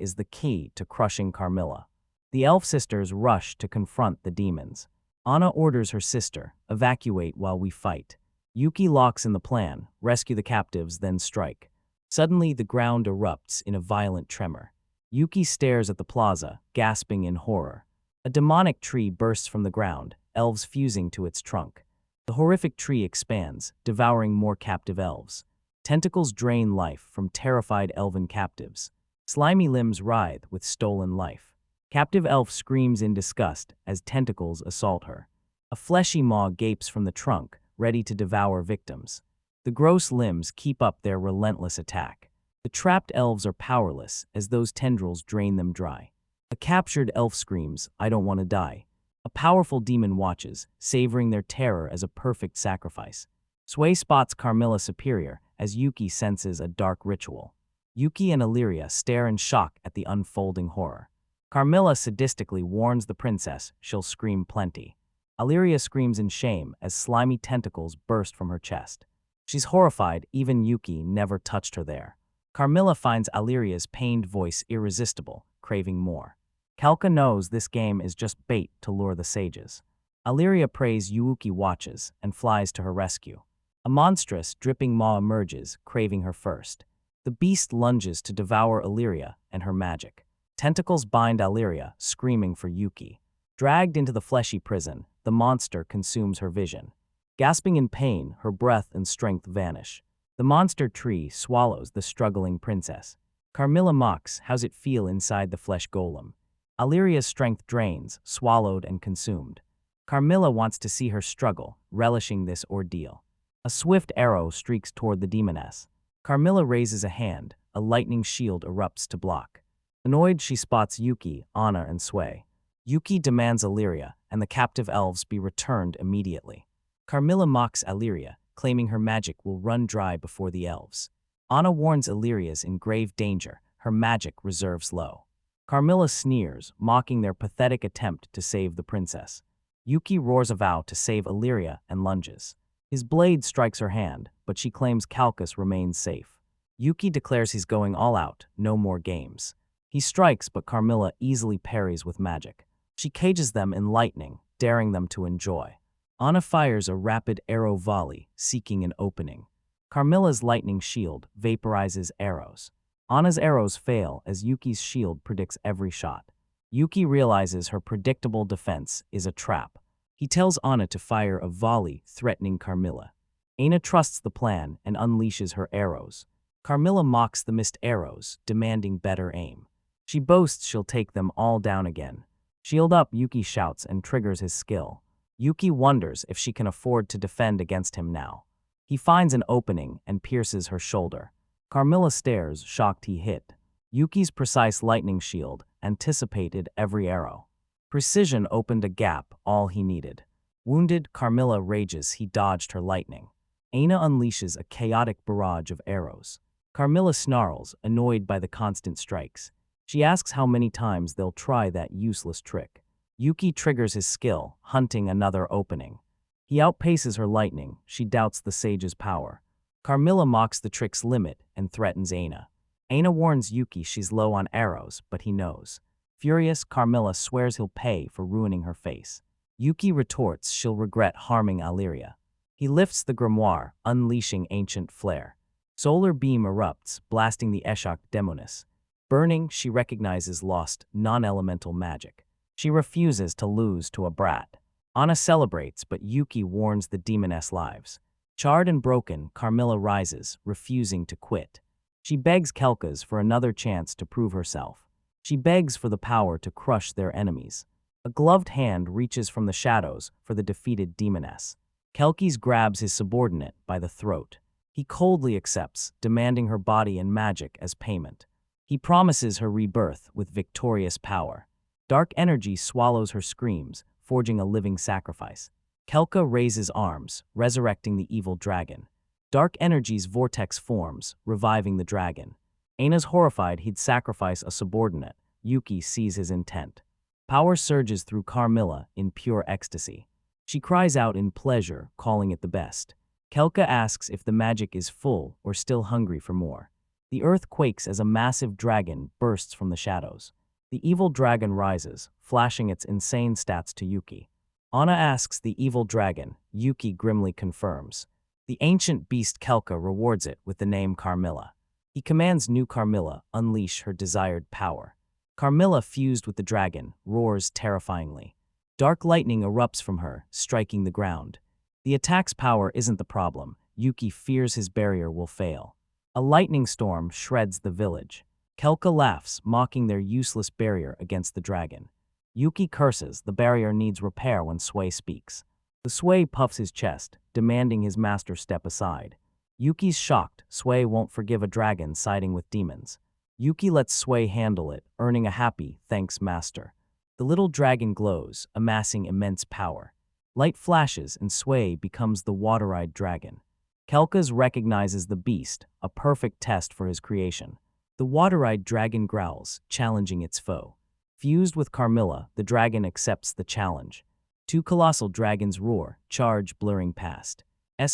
Speaker 1: is the key to crushing Carmilla. The elf sisters rush to confront the demons. Anna orders her sister, evacuate while we fight. Yuki locks in the plan, rescue the captives, then strike. Suddenly, the ground erupts in a violent tremor. Yuki stares at the plaza, gasping in horror. A demonic tree bursts from the ground, elves fusing to its trunk. The horrific tree expands, devouring more captive elves. Tentacles drain life from terrified elven captives. Slimy limbs writhe with stolen life. Captive elf screams in disgust as tentacles assault her. A fleshy maw gapes from the trunk, ready to devour victims. The gross limbs keep up their relentless attack. The trapped elves are powerless as those tendrils drain them dry. A captured elf screams, "I don't want to die." A powerful demon watches, savoring their terror as a perfect sacrifice. Sway spots Carmilla superior as Yuki senses a dark ritual. Yuki and Illyria stare in shock at the unfolding horror. Carmilla sadistically warns the princess she'll scream plenty. Illyria screams in shame as slimy tentacles burst from her chest. She's horrified, even Yuki never touched her there. Carmilla finds Illyria's pained voice irresistible, craving more. Kalka knows this game is just bait to lure the sages. Illyria prays Yuuki watches and flies to her rescue. A monstrous, dripping maw emerges, craving her first. The beast lunges to devour Illyria and her magic. Tentacles bind Illyria, screaming for Yuki. Dragged into the fleshy prison, the monster consumes her vision. Gasping in pain, her breath and strength vanish. The monster tree swallows the struggling princess. Carmilla mocks, how's it feel inside the flesh golem? Illyria's strength drains, swallowed and consumed. Carmilla wants to see her struggle, relishing this ordeal. A swift arrow streaks toward the demoness. Carmilla raises a hand, a lightning shield erupts to block. Annoyed, she spots Yuki, Anna, and Sway. Yuki demands Illyria, and the captive elves be returned immediately. Carmilla mocks Illyria, claiming her magic will run dry before the elves. Anna warns Illyria's in grave danger, her magic reserves low. Carmilla sneers, mocking their pathetic attempt to save the princess. Yuki roars a vow to save Illyria and lunges. His blade strikes her hand, but she claims Calcas remains safe. Yuki declares he's going all out, no more games. He strikes, but Carmilla easily parries with magic. She cages them in lightning, daring them to enjoy. Anna fires a rapid arrow volley, seeking an opening. Carmilla's lightning shield vaporizes arrows. Anna's arrows fail as Yuki's shield predicts every shot. Yuki realizes her predictable defense is a trap. He tells Anna to fire a volley, threatening Carmilla. Anna trusts the plan and unleashes her arrows. Carmilla mocks the missed arrows, demanding better aim. She boasts she'll take them all down again. Shield up, Yuki shouts and triggers his skill. Yuki wonders if she can afford to defend against him now. He finds an opening and pierces her shoulder. Carmilla stares, shocked he hit. Yuki's precise lightning shield anticipated every arrow. Precision opened a gap, all he needed. Wounded, Carmilla rages he dodged her lightning. Anna unleashes a chaotic barrage of arrows. Carmilla snarls, annoyed by the constant strikes. She asks how many times they'll try that useless trick. Yuki triggers his skill, hunting another opening. He outpaces her lightning, she doubts the sage's power. Carmilla mocks the trick's limit and threatens Anna. Anna warns Yuki she's low on arrows, but he knows. Furious, Carmilla swears he'll pay for ruining her face. Yuki retorts she'll regret harming Illyria. He lifts the grimoire, unleashing ancient flare. Solar beam erupts, blasting the Eshok demoness. Burning, she recognizes lost, non-elemental magic. She refuses to lose to a brat. Anna celebrates, but Yuki warns the demoness lives. Charred and broken, Carmilla rises, refusing to quit. She begs Kelkas for another chance to prove herself. She begs for the power to crush their enemies. A gloved hand reaches from the shadows for the defeated demoness. Kelkis grabs his subordinate by the throat. He coldly accepts, demanding her body and magic as payment. He promises her rebirth with victorious power. Dark energy swallows her screams, forging a living sacrifice. Kelka raises arms, resurrecting the evil dragon. Dark energy's vortex forms, reviving the dragon. Anna's horrified he'd sacrifice a subordinate. Yuki sees his intent. Power surges through Carmilla in pure ecstasy. She cries out in pleasure, calling it the best. Kelka asks if the magic is full or still hungry for more. The earth quakes as a massive dragon bursts from the shadows. The evil dragon rises, flashing its insane stats to Yuki. Anna asks the evil dragon, Yuki grimly confirms. The ancient beast Kelka rewards it with the name Carmilla. He commands new Carmilla unleash her desired power. Carmilla, fused with the dragon, roars terrifyingly. Dark lightning erupts from her, striking the ground. The attack's power isn't the problem. Yuki fears his barrier will fail. A lightning storm shreds the village. Kelka laughs, mocking their useless barrier against the dragon. Yuki curses the barrier needs repair when Sway speaks. The Sway puffs his chest, demanding his master step aside. Yuki's shocked. Sway won't forgive a dragon siding with demons. Yuki lets Sway handle it, earning a happy thanks master. The little dragon glows, amassing immense power. Light flashes and Sway becomes the water-eyed dragon. Kelkas recognizes the beast, a perfect test for his creation. The water-eyed dragon growls, challenging its foe. Fused with Carmilla, the dragon accepts the challenge. Two colossal dragons roar, charge blurring past.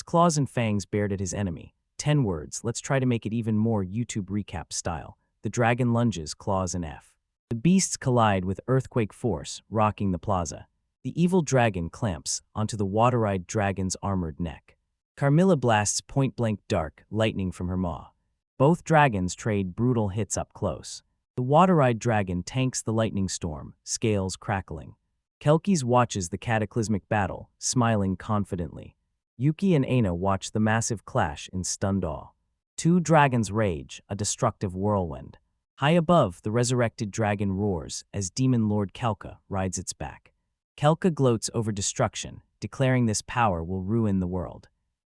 Speaker 1: Claws and fangs bared at his enemy. 10 words, let's try to make it even more YouTube recap style. The dragon lunges, claws and F. The beasts collide with earthquake force, rocking the plaza. The evil dragon clamps onto the water-eyed dragon's armored neck. Carmilla blasts point-blank dark, lightning from her maw. Both dragons trade brutal hits up close. The water-eyed dragon tanks the lightning storm, scales crackling. Kelkis watches the cataclysmic battle, smiling confidently. Yuki and Aina watch the massive clash in stunned awe. Two dragons rage, a destructive whirlwind. High above, the resurrected dragon roars as Demon Lord Kelka rides its back. Kelka gloats over destruction, declaring this power will ruin the world.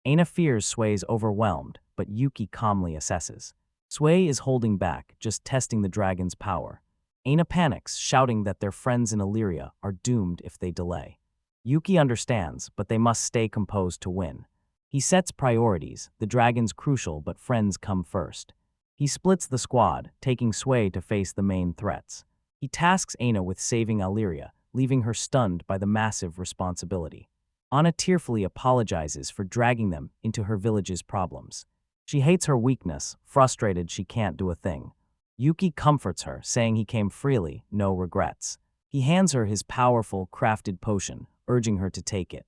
Speaker 1: Aina fears Sway's overwhelmed, but Yuki calmly assesses. Sway is holding back, just testing the dragon's power. Aina panics, shouting that their friends in Yria are doomed if they delay. Yuki understands, but they must stay composed to win. He sets priorities, the dragon's crucial but friends come first. He splits the squad, taking Sway to face the main threats. He tasks Aina with saving Yria, leaving her stunned by the massive responsibility. Aina tearfully apologizes for dragging them into her village's problems. She hates her weakness, frustrated she can't do a thing. Yuki comforts her, saying he came freely, no regrets. He hands her his powerful, crafted potion, urging her to take it.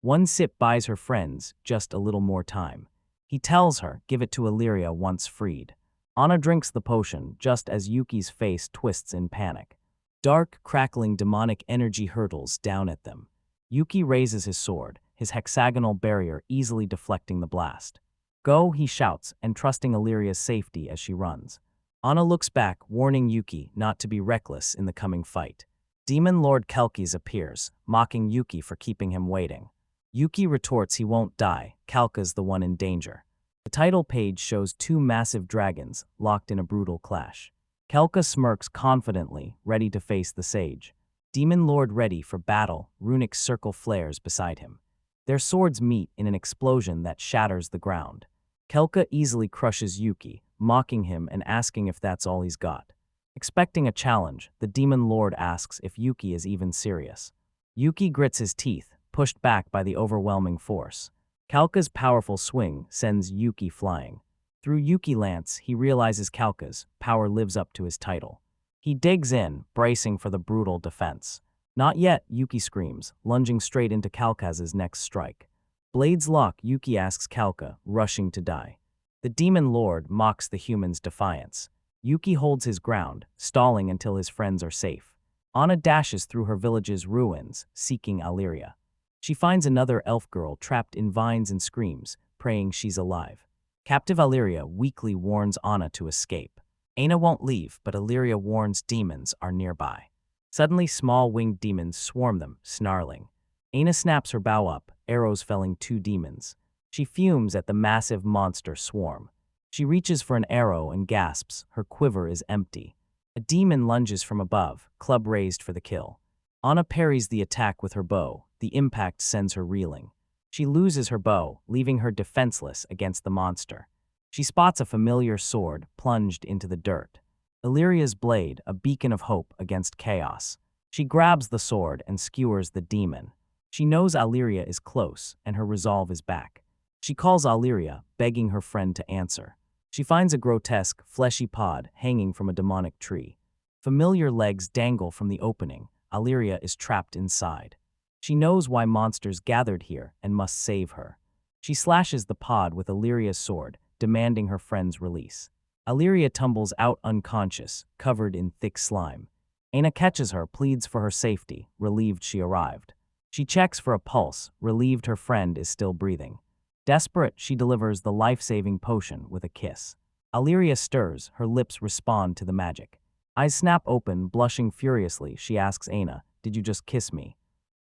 Speaker 1: One sip buys her friends just a little more time. He tells her, give it to Yria once freed. Aina drinks the potion just as Yuki's face twists in panic. Dark, crackling demonic energy hurtles down at them. Yuki raises his sword, his hexagonal barrier easily deflecting the blast. Go, he shouts, entrusting Yria's safety as she runs. Aina looks back, warning Yuki not to be reckless in the coming fight. Demon Lord Kelkis appears, mocking Yuki for keeping him waiting. Yuki retorts he won't die, Kalka's the one in danger. The title page shows two massive dragons, locked in a brutal clash. Kelka smirks confidently, ready to face the sage. Demon Lord ready for battle, runic circle flares beside him. Their swords meet in an explosion that shatters the ground. Kelka easily crushes Yuki, mocking him and asking if that's all he's got. Expecting a challenge, the Demon Lord asks if Yuki is even serious. Yuki grits his teeth, pushed back by the overwhelming force. Kalka's powerful swing sends Yuki flying. Through Yuki Lance, he realizes Kalka's power lives up to his title. He digs in, bracing for the brutal defense. Not yet, Yuki screams, lunging straight into Kalka's next strike. Blades lock, Yuki asks Kalka, rushing to die. The Demon Lord mocks the human's defiance. Yuki holds his ground, stalling until his friends are safe. Aina dashes through her village's ruins, seeking Yria. She finds another elf girl trapped in vines and screams, praying she's alive. Captive Yria weakly warns Aina to escape. Aina won't leave, but Yria warns demons are nearby. Suddenly, small winged demons swarm them, snarling. Aina snaps her bow up, arrows felling two demons. She fumes at the massive monster swarm. She reaches for an arrow and gasps, her quiver is empty. A demon lunges from above, club raised for the kill. Aina parries the attack with her bow, the impact sends her reeling. She loses her bow, leaving her defenseless against the monster. She spots a familiar sword plunged into the dirt. Yria's blade, a beacon of hope against chaos. She grabs the sword and skewers the demon. She knows Yria is close, and her resolve is back. She calls Yria, begging her friend to answer. She finds a grotesque, fleshy pod hanging from a demonic tree. Familiar legs dangle from the opening. Yria is trapped inside. She knows why monsters gathered here and must save her. She slashes the pod with Yria's sword, demanding her friend's release. Yria tumbles out unconscious, covered in thick slime. Aina catches her, pleads for her safety, relieved she arrived. She checks for a pulse, relieved her friend is still breathing. Desperate, she delivers the life-saving potion with a kiss. Yria stirs, her lips respond to the magic. Eyes snap open, blushing furiously, she asks Aina, "Did you just kiss me?"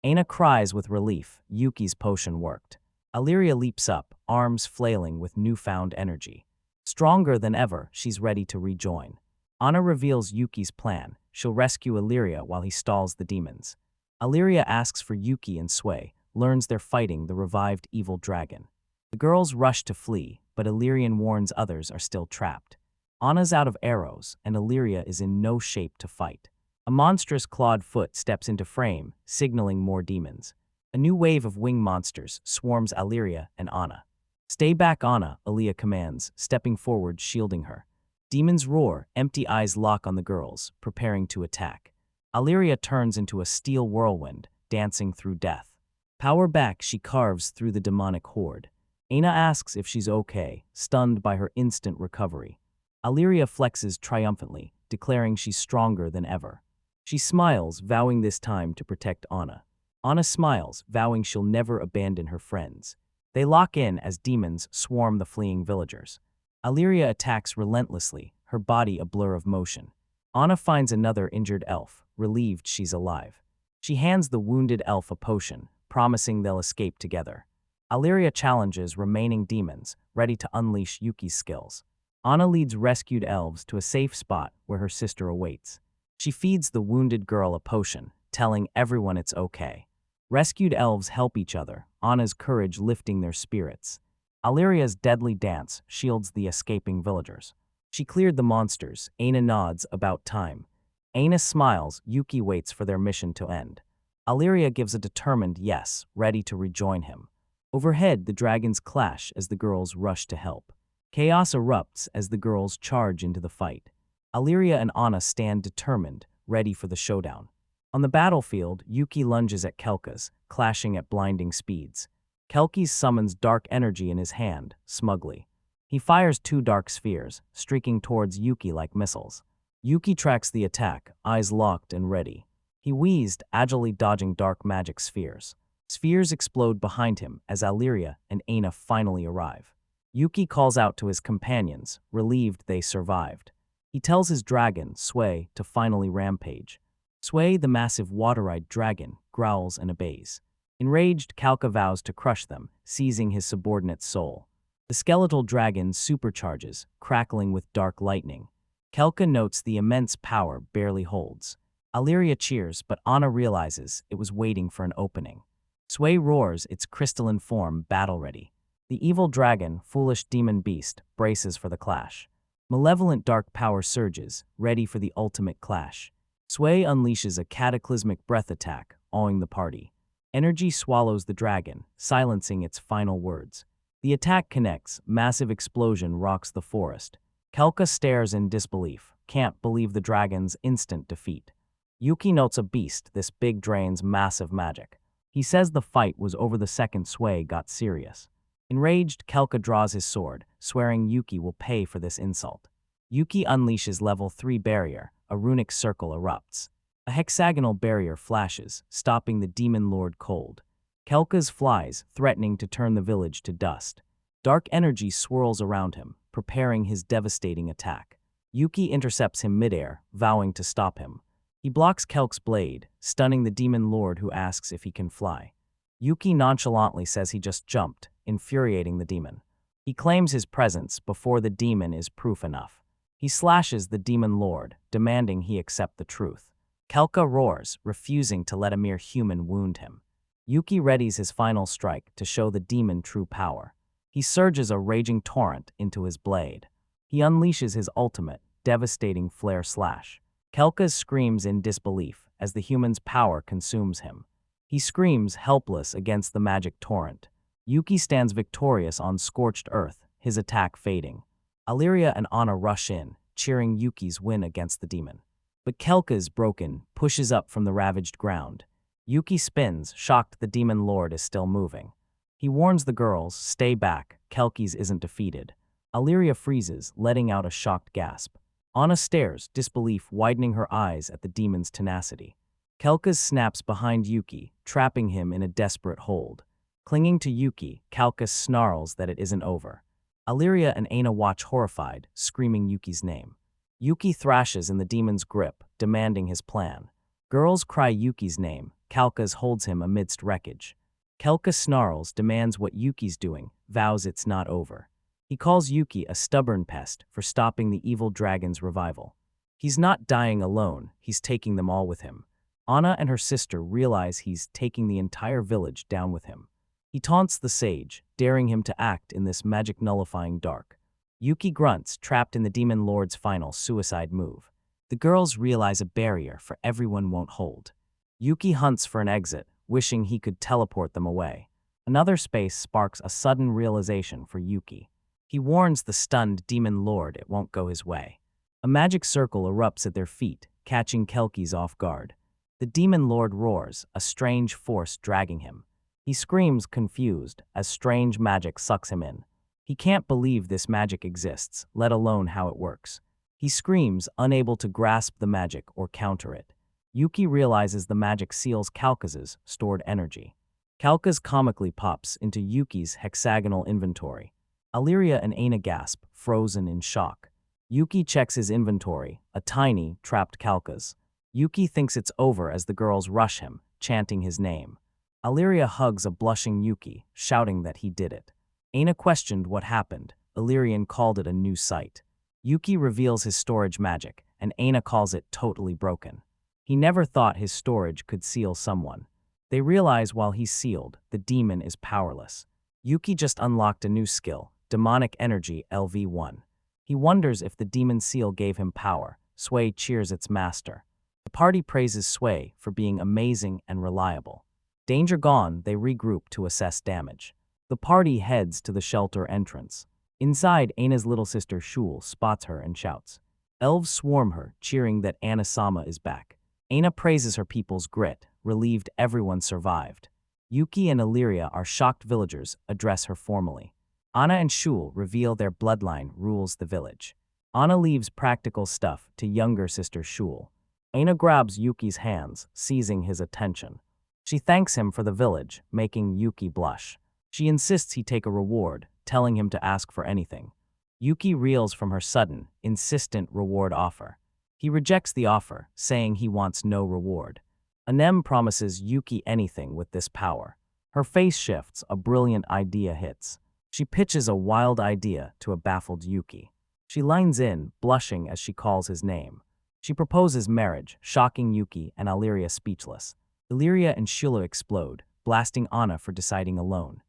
Speaker 1: Aina cries with relief, Yuki's potion worked. Yria leaps up, arms flailing with newfound energy. Stronger than ever, she's ready to rejoin. Aina reveals Yuki's plan. She'll rescue Yria while he stalls the demons. Yria asks for Yuki and Sway, learns they're fighting the revived evil dragon. The girls rush to flee, but Illyrian warns others are still trapped. Anna's out of arrows, and Yria is in no shape to fight. A monstrous clawed foot steps into frame, signaling more demons. A new wave of wing monsters swarms Yria and Anna. "Stay back, Anna," Yria commands, stepping forward, shielding her. Demons roar, empty eyes lock on the girls, preparing to attack. Yria turns into a steel whirlwind, dancing through death. Power back, she carves through the demonic horde. Aina asks if she's okay, stunned by her instant recovery. Yria flexes triumphantly, declaring she's stronger than ever. She smiles, vowing this time to protect Anna. Anna smiles, vowing she'll never abandon her friends. They lock in as demons swarm the fleeing villagers. Yria attacks relentlessly, her body a blur of motion. Anna finds another injured elf, relieved she's alive. She hands the wounded elf a potion, promising they'll escape together. Yria challenges remaining demons, ready to unleash Yuki's skills. Anna leads rescued elves to a safe spot where her sister awaits. She feeds the wounded girl a potion, telling everyone it's okay. Rescued elves help each other, Anna's courage lifting their spirits. Yria's deadly dance shields the escaping villagers. She cleared the monsters, Aina nods, about time. Aina smiles, Yuki waits for their mission to end. Yria gives a determined yes, ready to rejoin him. Overhead, the dragons clash as the girls rush to help. Chaos erupts as the girls charge into the fight. Yria and Anna stand determined, ready for the showdown. On the battlefield, Yuki lunges at Kelka's, clashing at blinding speeds. Kelki summons dark energy in his hand, smugly. He fires 2 dark spheres, streaking towards Yuki like missiles. Yuki tracks the attack, eyes locked and ready. He wheezed, agilely dodging dark magic spheres. Spheres explode behind him as Yria and Aina finally arrive. Yuki calls out to his companions, relieved they survived. He tells his dragon, Sway, to finally rampage. Sway, the massive water-eyed dragon, growls and obeys. Enraged, Kalka vows to crush them, seizing his subordinate's soul. The skeletal dragon supercharges, crackling with dark lightning. Kelka notes the immense power barely holds. Yria cheers, but Anna realizes it was waiting for an opening. Sway roars, its crystalline form battle-ready. The evil dragon, foolish demon beast, braces for the clash. Malevolent dark power surges, ready for the ultimate clash. Sway unleashes a cataclysmic breath attack, awing the party. Energy swallows the dragon, silencing its final words. The attack connects, massive explosion rocks the forest. Kelka stares in disbelief, can't believe the dragon's instant defeat. Yuki notes a beast, this big drains massive magic. He says the fight was over the second Sway got serious. Enraged, Kelka draws his sword, swearing Yuki will pay for this insult. Yuki unleashes level 3 barrier, a runic circle erupts. A hexagonal barrier flashes, stopping the demon lord cold. Kelka's flies, threatening to turn the village to dust. Dark energy swirls around him, preparing his devastating attack. Yuki intercepts him midair, vowing to stop him. He blocks Kelk's blade, stunning the demon lord who asks if he can fly. Yuki nonchalantly says he just jumped, infuriating the demon. He claims his presence before the demon is proof enough. He slashes the demon lord, demanding he accept the truth. Kelka roars, refusing to let a mere human wound him. Yuki readies his final strike to show the demon true power. He surges a raging torrent into his blade. He unleashes his ultimate, devastating flare slash. Kelka screams in disbelief as the human's power consumes him. He screams, helpless against the magic torrent. Yuki stands victorious on scorched earth, his attack fading. Yria and Anna rush in, cheering Yuki's win against the demon. But Kelka's broken, pushes up from the ravaged ground. Yuki spins, shocked the demon lord is still moving. He warns the girls, stay back, Kelki's isn't defeated. Yria freezes, letting out a shocked gasp. Anna stares, disbelief widening her eyes at the demon's tenacity. Kelka's snaps behind Yuki, trapping him in a desperate hold. Clinging to Yuki, Kelka snarls that it isn't over. Yria and Aina watch horrified, screaming Yuki's name. Yuki thrashes in the demon's grip, demanding his plan. Girls cry Yuki's name, Kelka's holds him amidst wreckage. Kelka snarls, demands what Yuki's doing, vows it's not over. He calls Yuki a stubborn pest for stopping the evil dragon's revival. He's not dying alone, he's taking them all with him. Anna and her sister realize he's taking the entire village down with him. He taunts the sage, daring him to act in this magic-nullifying dark. Yuki grunts, trapped in the Demon Lord's final suicide move. The girls realize a barrier for everyone won't hold. Yuki hunts for an exit, wishing he could teleport them away. Another space sparks a sudden realization for Yuki. He warns the stunned Demon Lord it won't go his way. A magic circle erupts at their feet, catching Kelkis off guard. The Demon Lord roars, a strange force dragging him. He screams, confused, as strange magic sucks him in. He can't believe this magic exists, let alone how it works. He screams, unable to grasp the magic or counter it. Yuki realizes the magic seals Kalkas's stored energy. Kalkas comically pops into Yuki's hexagonal inventory. Yria and Aina gasp, frozen in shock. Yuki checks his inventory, a tiny, trapped Kalkas. Yuki thinks it's over as the girls rush him, chanting his name. Yria hugs a blushing Yuki, shouting that he did it. Aina questioned what happened. Illyrian called it a new sight. Yuki reveals his storage magic, and Aina calls it totally broken. He never thought his storage could seal someone. They realize while he's sealed, the demon is powerless. Yuki just unlocked a new skill, Demonic Energy LV1. He wonders if the demon seal gave him power. Sway cheers its master. The party praises Sway for being amazing and reliable. Danger gone, they regroup to assess damage. The party heads to the shelter entrance. Inside, Aina's little sister Shul spots her and shouts. Elves swarm her, cheering that Anna-sama is back. Aina praises her people's grit, relieved everyone survived. Yuki and Yria, our shocked villagers, address her formally. Anna and Shul reveal their bloodline rules the village. Anna leaves practical stuff to younger sister Shul. Aina grabs Yuki's hands, seizing his attention. She thanks him for the village, making Yuki blush. She insists he take a reward, telling him to ask for anything. Yuki reels from her sudden, insistent reward offer. He rejects the offer, saying he wants no reward. Anem promises Yuki anything with this power. Her face shifts, a brilliant idea hits. She pitches a wild idea to a baffled Yuki. She lines in, blushing as she calls his name. She proposes marriage, shocking Yuki and Yria speechless. Yria and Shula explode, blasting Anna for deciding alone.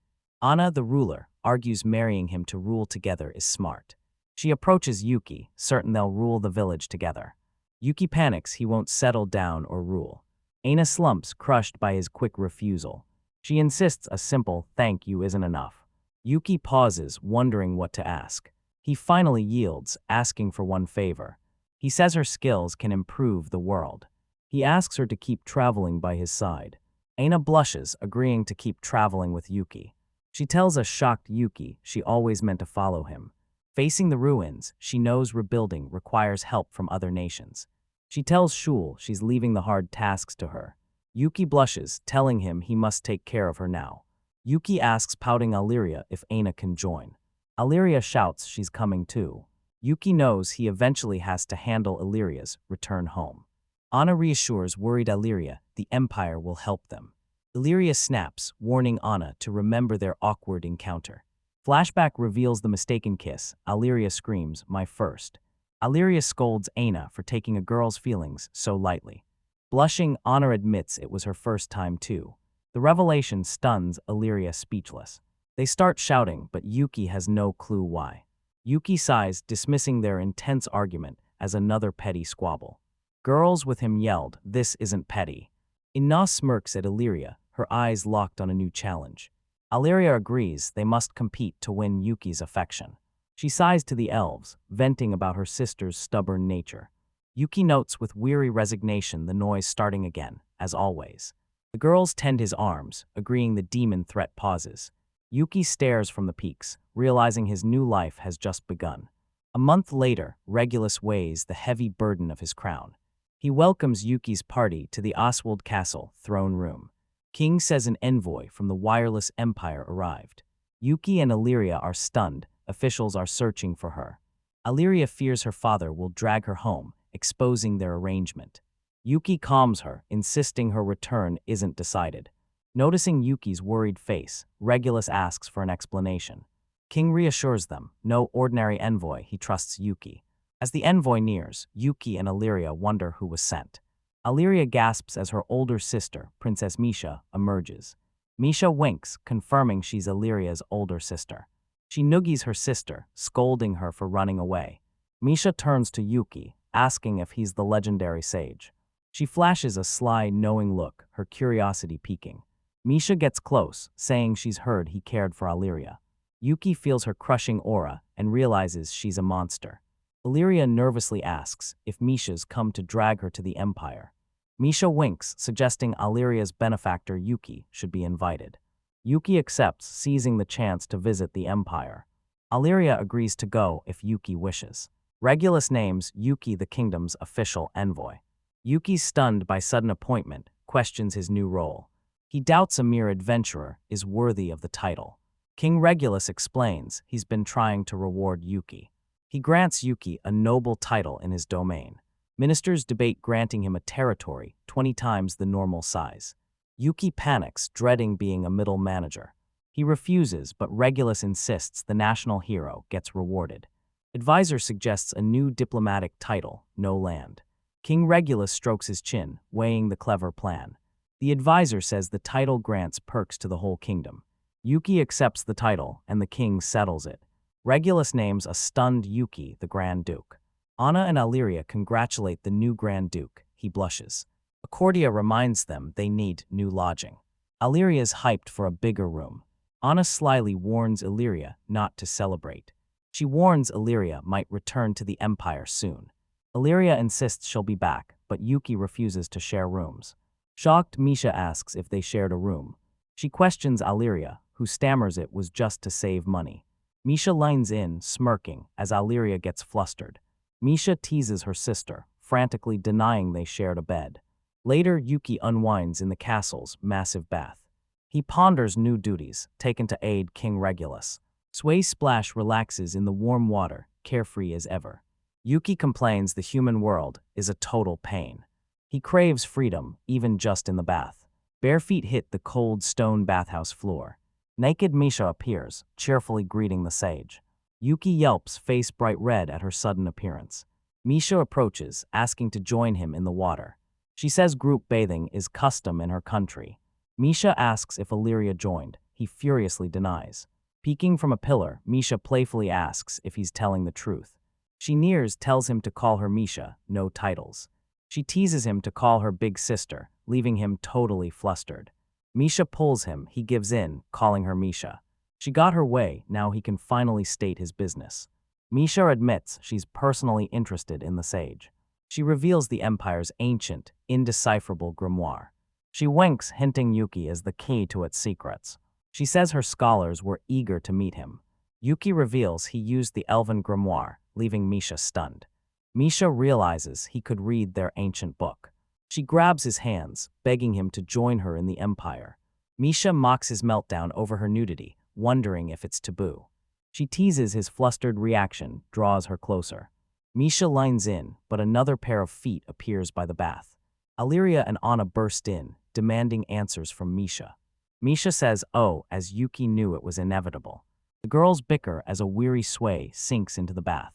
Speaker 1: Anna, the ruler, argues marrying him to rule together is smart. She approaches Yuki, certain they'll rule the village together. Yuki panics he won't settle down or rule. Aina slumps, crushed by his quick refusal. She insists a simple thank you isn't enough. Yuki pauses, wondering what to ask. He finally yields, asking for one favor. He says her skills can improve the world. He asks her to keep traveling by his side. Aina blushes, agreeing to keep traveling with Yuki. She tells a shocked Yuki she always meant to follow him. Facing the ruins, she knows rebuilding requires help from other nations. She tells Shul she's leaving the hard tasks to her. Yuki blushes, telling him he must take care of her now. Yuki asks pouting Yria if Aina can join. Yria shouts she's coming too. Yuki knows he eventually has to handle Illyria's return home. Anna reassures worried Yria the Empire will help them. Yria snaps, warning Anna to remember their awkward encounter. Flashback reveals the mistaken kiss. Yria screams, "My first." Yria scolds Aina for taking a girl's feelings so lightly. Blushing, Anna admits it was her first time too. The revelation stuns Yria speechless. They start shouting, but Yuki has no clue why. Yuki sighs, dismissing their intense argument as another petty squabble. Girls with him yelled, "This isn't petty." Ina smirks at Yria, her eyes locked on a new challenge. Yria agrees they must compete to win Yuki's affection. She sighs to the elves, venting about her sister's stubborn nature. Yuki notes with weary resignation the noise starting again, as always. The girls tend his arms, agreeing the demon threat pauses. Yuki stares from the peaks, realizing his new life has just begun. A month later, Regulus weighs the heavy burden of his crown. He welcomes Yuki's party to the Oswald Castle throne room. King says an envoy from the wireless empire arrived. Yuki and Yria are stunned. Officials are searching for her. Yria fears her father will drag her home, exposing their arrangement. Yuki calms her, insisting her return isn't decided. Noticing Yuki's worried face, Regulus asks for an explanation. King reassures them, no ordinary envoy, he trusts Yuki. As the envoy nears, Yuki and Yria wonder who was sent. Yria gasps as her older sister, Princess Misha, emerges. Misha winks, confirming she's Illyria's older sister. She noogies her sister, scolding her for running away. Misha turns to Yuki, asking if he's the legendary sage. She flashes a sly, knowing look, her curiosity piquing. Misha gets close, saying she's heard he cared for Yria. Yuki feels her crushing aura and realizes she's a monster. Yria nervously asks if Misha's come to drag her to the Empire. Misha winks, suggesting Yria's benefactor Yuki should be invited. Yuki accepts, seizing the chance to visit the Empire. Yria agrees to go if Yuki wishes. Regulus names Yuki the kingdom's official envoy. Yuki's stunned by sudden appointment, questions his new role. He doubts a mere adventurer is worthy of the title. King Regulus explains he's been trying to reward Yuki. He grants Yuki a noble title in his domain. Ministers debate granting him a territory 20 times the normal size. Yuki panics, dreading being a middle manager. He refuses, but Regulus insists the national hero gets rewarded. Advisor suggests a new diplomatic title, no land. King Regulus strokes his chin, weighing the clever plan. The advisor says the title grants perks to the whole kingdom. Yuki accepts the title, and the king settles it. Regulus names a stunned Yuki the Grand Duke. Anna and Yria congratulate the new Grand Duke. He blushes. Accordia reminds them they need new lodging. Yria is hyped for a bigger room. Anna slyly warns Yria not to celebrate. She warns Yria might return to the Empire soon. Yria insists she'll be back, but Yuki refuses to share rooms. Shocked, Misha asks if they shared a room. She questions Yria, who stammers it was just to save money. Misha lines in, smirking, as Yria gets flustered. Misha teases her sister, frantically denying they shared a bed. Later, Yuki unwinds in the castle's massive bath. He ponders new duties, taken to aid King Regulus. Sway Splash relaxes in the warm water, carefree as ever. Yuki complains the human world is a total pain. He craves freedom, even just in the bath. Bare feet hit the cold stone bathhouse floor. Naked Misha appears, cheerfully greeting the sage. Yuki yelps, face bright red at her sudden appearance. Misha approaches, asking to join him in the water. She says group bathing is custom in her country. Misha asks if Yria joined. He furiously denies. Peeking from a pillar, Misha playfully asks if he's telling the truth. She nears, tells him to call her Misha, no titles. She teases him to call her big sister, leaving him totally flustered. Misha pulls him, he gives in, calling her Misha. She got her way, now he can finally state his business. Misha admits she's personally interested in the sage. She reveals the Empire's ancient, indecipherable grimoire. She winks, hinting Yuki as the key to its secrets. She says her scholars were eager to meet him. Yuki reveals he used the elven grimoire, leaving Misha stunned. Misha realizes he could read their ancient book. She grabs his hands, begging him to join her in the Empire. Misha mocks his meltdown over her nudity, wondering if it's taboo. She teases his flustered reaction, draws her closer. Misha lines in, but another pair of feet appears by the bath. Yria and Anna burst in, demanding answers from Misha. Misha says oh, as Yuki knew it was inevitable. The girls bicker as a weary Sway sinks into the bath.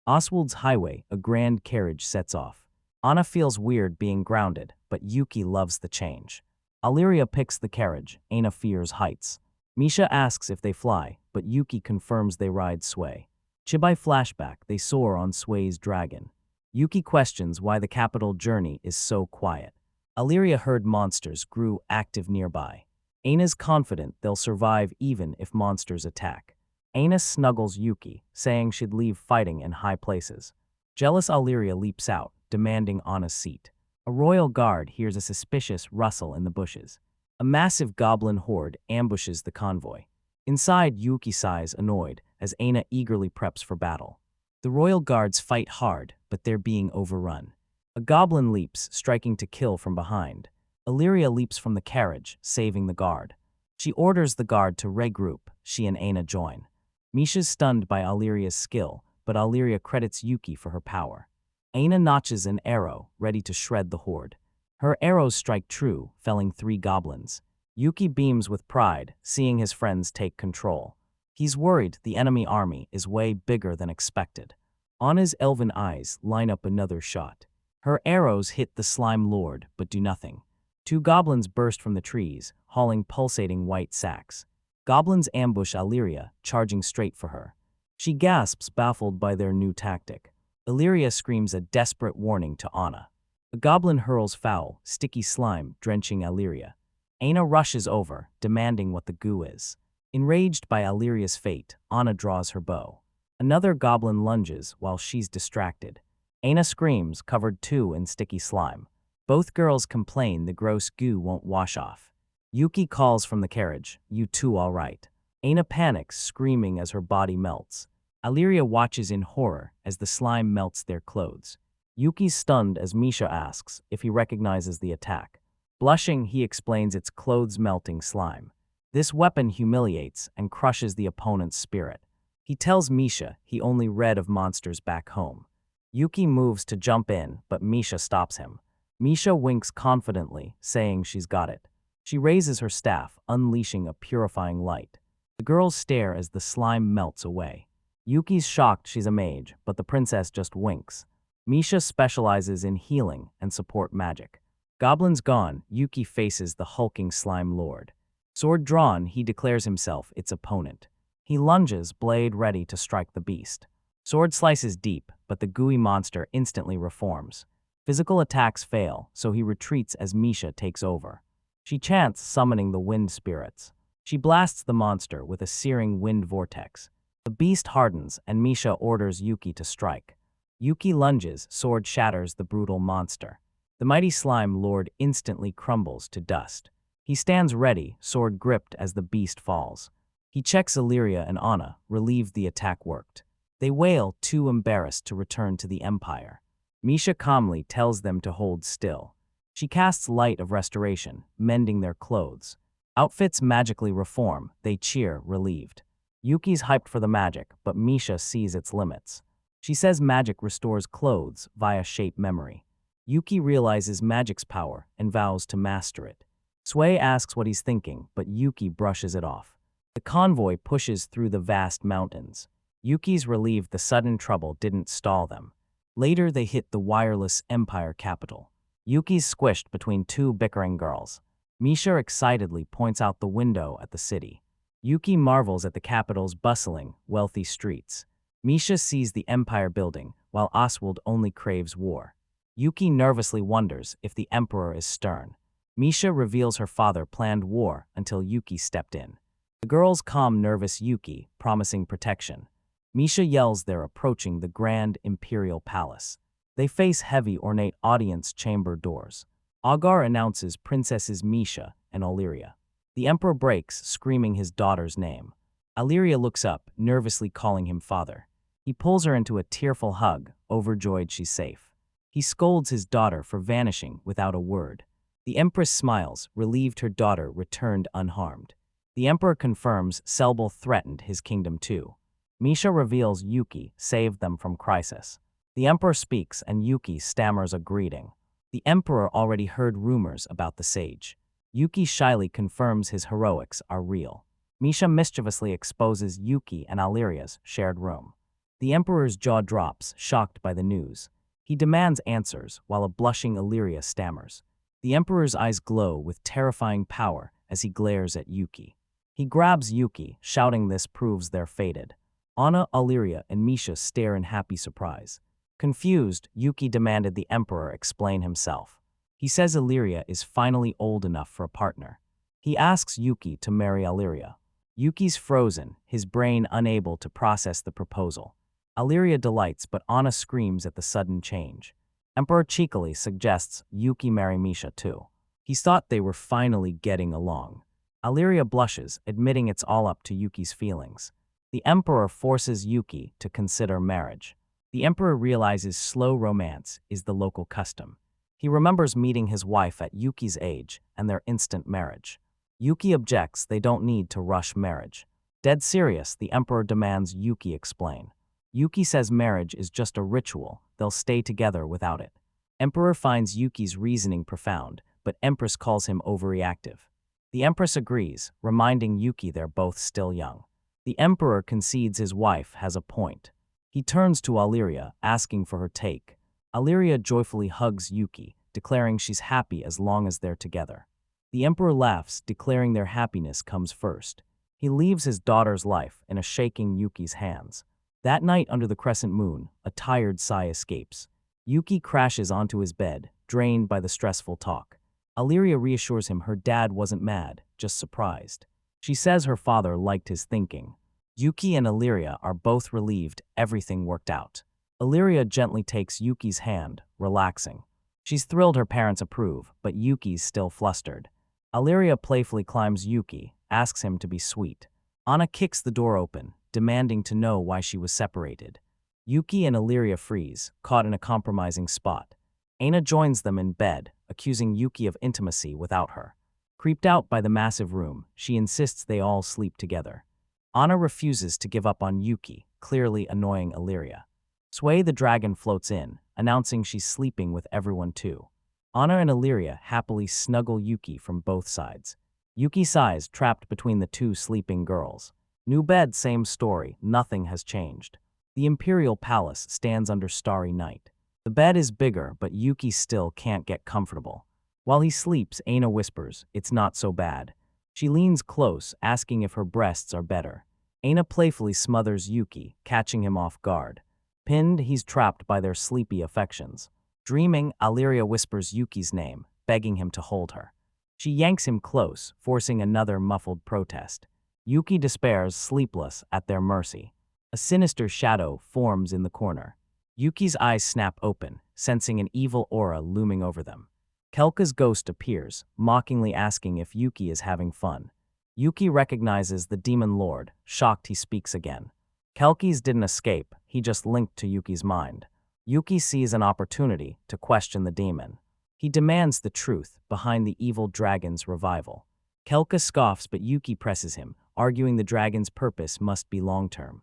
Speaker 1: Oswald's highway, a grand carriage sets off. Anna feels weird being grounded, but Yuki loves the change. Yria picks the carriage, Anna fears heights. Misha asks if they fly, but Yuki confirms they ride Sway. Chibai flashback, they soar on Sway's dragon. Yuki questions why the capital journey is so quiet. Yria heard monsters grew active nearby. Anna's confident they'll survive even if monsters attack. Anna snuggles Yuki, saying she'd leave fighting in high places. Jealous Yria leaps out, demanding Anna's seat. A royal guard hears a suspicious rustle in the bushes. A massive goblin horde ambushes the convoy. Inside, Yuki sighs, annoyed, as Anna eagerly preps for battle. The royal guards fight hard, but they're being overrun. A goblin leaps, striking to kill from behind. Yria leaps from the carriage, saving the guard. She orders the guard to regroup. She and Anna join. Misha's stunned by Yria's skill, but Yria credits Yuki for her power. Anna notches an arrow, ready to shred the horde. Her arrows strike true, felling 3 goblins. Yuki beams with pride, seeing his friends take control. He's worried the enemy army is way bigger than expected. Anna's elven eyes line up another shot. Her arrows hit the slime lord, but do nothing. 2 goblins burst from the trees, hauling pulsating white sacks. Goblins ambush Yria, charging straight for her. She gasps, baffled by their new tactic. Yria screams a desperate warning to Anna. A goblin hurls foul, sticky slime, drenching Yria. Anna rushes over, demanding what the goo is. Enraged by Yria's fate, Anna draws her bow. Another goblin lunges while she's distracted. Anna screams, covered too in sticky slime. Both girls complain the gross goo won't wash off. Yuki calls from the carriage, "You two all right?" Anna panics, screaming as her body melts. Yria watches in horror as the slime melts their clothes. Yuki's stunned as Misha asks if he recognizes the attack. Blushing, he explains it's clothes-melting slime. This weapon humiliates and crushes the opponent's spirit. He tells Misha he only read of monsters back home. Yuki moves to jump in, but Misha stops him. Misha winks confidently, saying she's got it. She raises her staff, unleashing a purifying light. The girls stare as the slime melts away. Yuki's shocked she's a mage, but the princess just winks. Misha specializes in healing and support magic. Goblins gone, Yuki faces the hulking slime lord. Sword drawn, he declares himself its opponent. He lunges, blade ready to strike the beast. Sword slices deep, but the gooey monster instantly reforms. Physical attacks fail, so he retreats as Misha takes over. She chants, summoning the wind spirits. She blasts the monster with a searing wind vortex. The beast hardens, and Misha orders Yuki to strike. Yuki lunges, sword shatters the brutal monster. The mighty slime lord instantly crumbles to dust. He stands ready, sword gripped as the beast falls. He checks Yria and Anna, relieved the attack worked. They wail, too embarrassed to return to the Empire. Misha calmly tells them to hold still. She casts light of restoration, mending their clothes. Outfits magically reform, they cheer, relieved. Yuki's hyped for the magic, but Misha sees its limits. She says magic restores clothes via shape memory. Yuki realizes magic's power and vows to master it. Sui asks what he's thinking, but Yuki brushes it off. The convoy pushes through the vast mountains. Yuki's relieved the sudden trouble didn't stall them. Later they hit the wireless Empire capital. Yuki's squished between two bickering girls. Misha excitedly points out the window at the city. Yuki marvels at the capital's bustling, wealthy streets. Misha sees the Empire building, while Oswald only craves war. Yuki nervously wonders if the Emperor is stern. Misha reveals her father planned war until Yuki stepped in. The girls calm nervous Yuki, promising protection. Misha yells they're approaching the grand Imperial palace. They face heavy, ornate audience chamber doors. Agar announces Princesses Misha and Yria. The Emperor breaks, screaming his daughter's name. Yria looks up, nervously calling him father. He pulls her into a tearful hug, overjoyed she's safe. He scolds his daughter for vanishing without a word. The Empress smiles, relieved her daughter returned unharmed. The Emperor confirms Selbel threatened his kingdom too. Misha reveals Yuki saved them from crisis. The Emperor speaks and Yuki stammers a greeting. The Emperor already heard rumors about the sage. Yuki shyly confirms his heroics are real. Misha mischievously exposes Yuki and Yria's shared room. The Emperor's jaw drops, shocked by the news. He demands answers, while a blushing Yria stammers. The Emperor's eyes glow with terrifying power as he glares at Yuki. He grabs Yuki, shouting this proves they're fated. Anna, Yria, and Misha stare in happy surprise. Confused, Yuki demanded the Emperor explain himself. He says Yria is finally old enough for a partner. He asks Yuki to marry Yria. Yuki's frozen, his brain unable to process the proposal. Yria delights, but Anna screams at the sudden change. Emperor cheekily suggests Yuki marry Misha too. He thought they were finally getting along. Yria blushes, admitting it's all up to Yuki's feelings. The Emperor forces Yuki to consider marriage. The Emperor realizes slow romance is the local custom. He remembers meeting his wife at Yuki's age and their instant marriage. Yuki objects they don't need to rush marriage. Dead serious, the Emperor demands Yuki explain. Yuki says marriage is just a ritual, they'll stay together without it. Emperor finds Yuki's reasoning profound, but Empress calls him overreactive. The Empress agrees, reminding Yuki they're both still young. The Emperor concedes his wife has a point. He turns to Yria, asking for her take. Yria joyfully hugs Yuki, declaring she's happy as long as they're together. The Emperor laughs, declaring their happiness comes first. He leaves his daughter's life in a shaking Yuki's hands. That night under the crescent moon, a tired sigh escapes. Yuki crashes onto his bed, drained by the stressful talk. Yria reassures him her dad wasn't mad, just surprised. She says her father liked his thinking. Yuki and Yria are both relieved everything worked out. Yria gently takes Yuki's hand, relaxing. She's thrilled her parents approve, but Yuki's still flustered. Yria playfully climbs Yuki, asks him to be sweet. Anna kicks the door open, demanding to know why she was separated. Yuki and Yria freeze, caught in a compromising spot. Aina joins them in bed, accusing Yuki of intimacy without her. Creeped out by the massive room, she insists they all sleep together. Anna refuses to give up on Yuki, clearly annoying Yria. Sway the dragon floats in, announcing she's sleeping with everyone too. Anna and Yria happily snuggle Yuki from both sides. Yuki sighs, trapped between the two sleeping girls. New bed, same story, nothing has changed. The Imperial Palace stands under starry night. The bed is bigger, but Yuki still can't get comfortable. While he sleeps, Aina whispers, "It's not so bad." She leans close, asking if her breasts are better. Aina playfully smothers Yuki, catching him off guard. Pinned, he's trapped by their sleepy affections. Dreaming, Yria whispers Yuki's name, begging him to hold her. She yanks him close, forcing another muffled protest. Yuki despairs, sleepless, at their mercy. A sinister shadow forms in the corner. Yuki's eyes snap open, sensing an evil aura looming over them. Kelka's ghost appears, mockingly asking if Yuki is having fun. Yuki recognizes the demon lord, shocked he speaks again. Kelki's didn't escape, he just linked to Yuki's mind. Yuki sees an opportunity to question the demon. He demands the truth behind the evil dragon's revival. Kelka scoffs, but Yuki presses him, arguing the dragon's purpose must be long-term.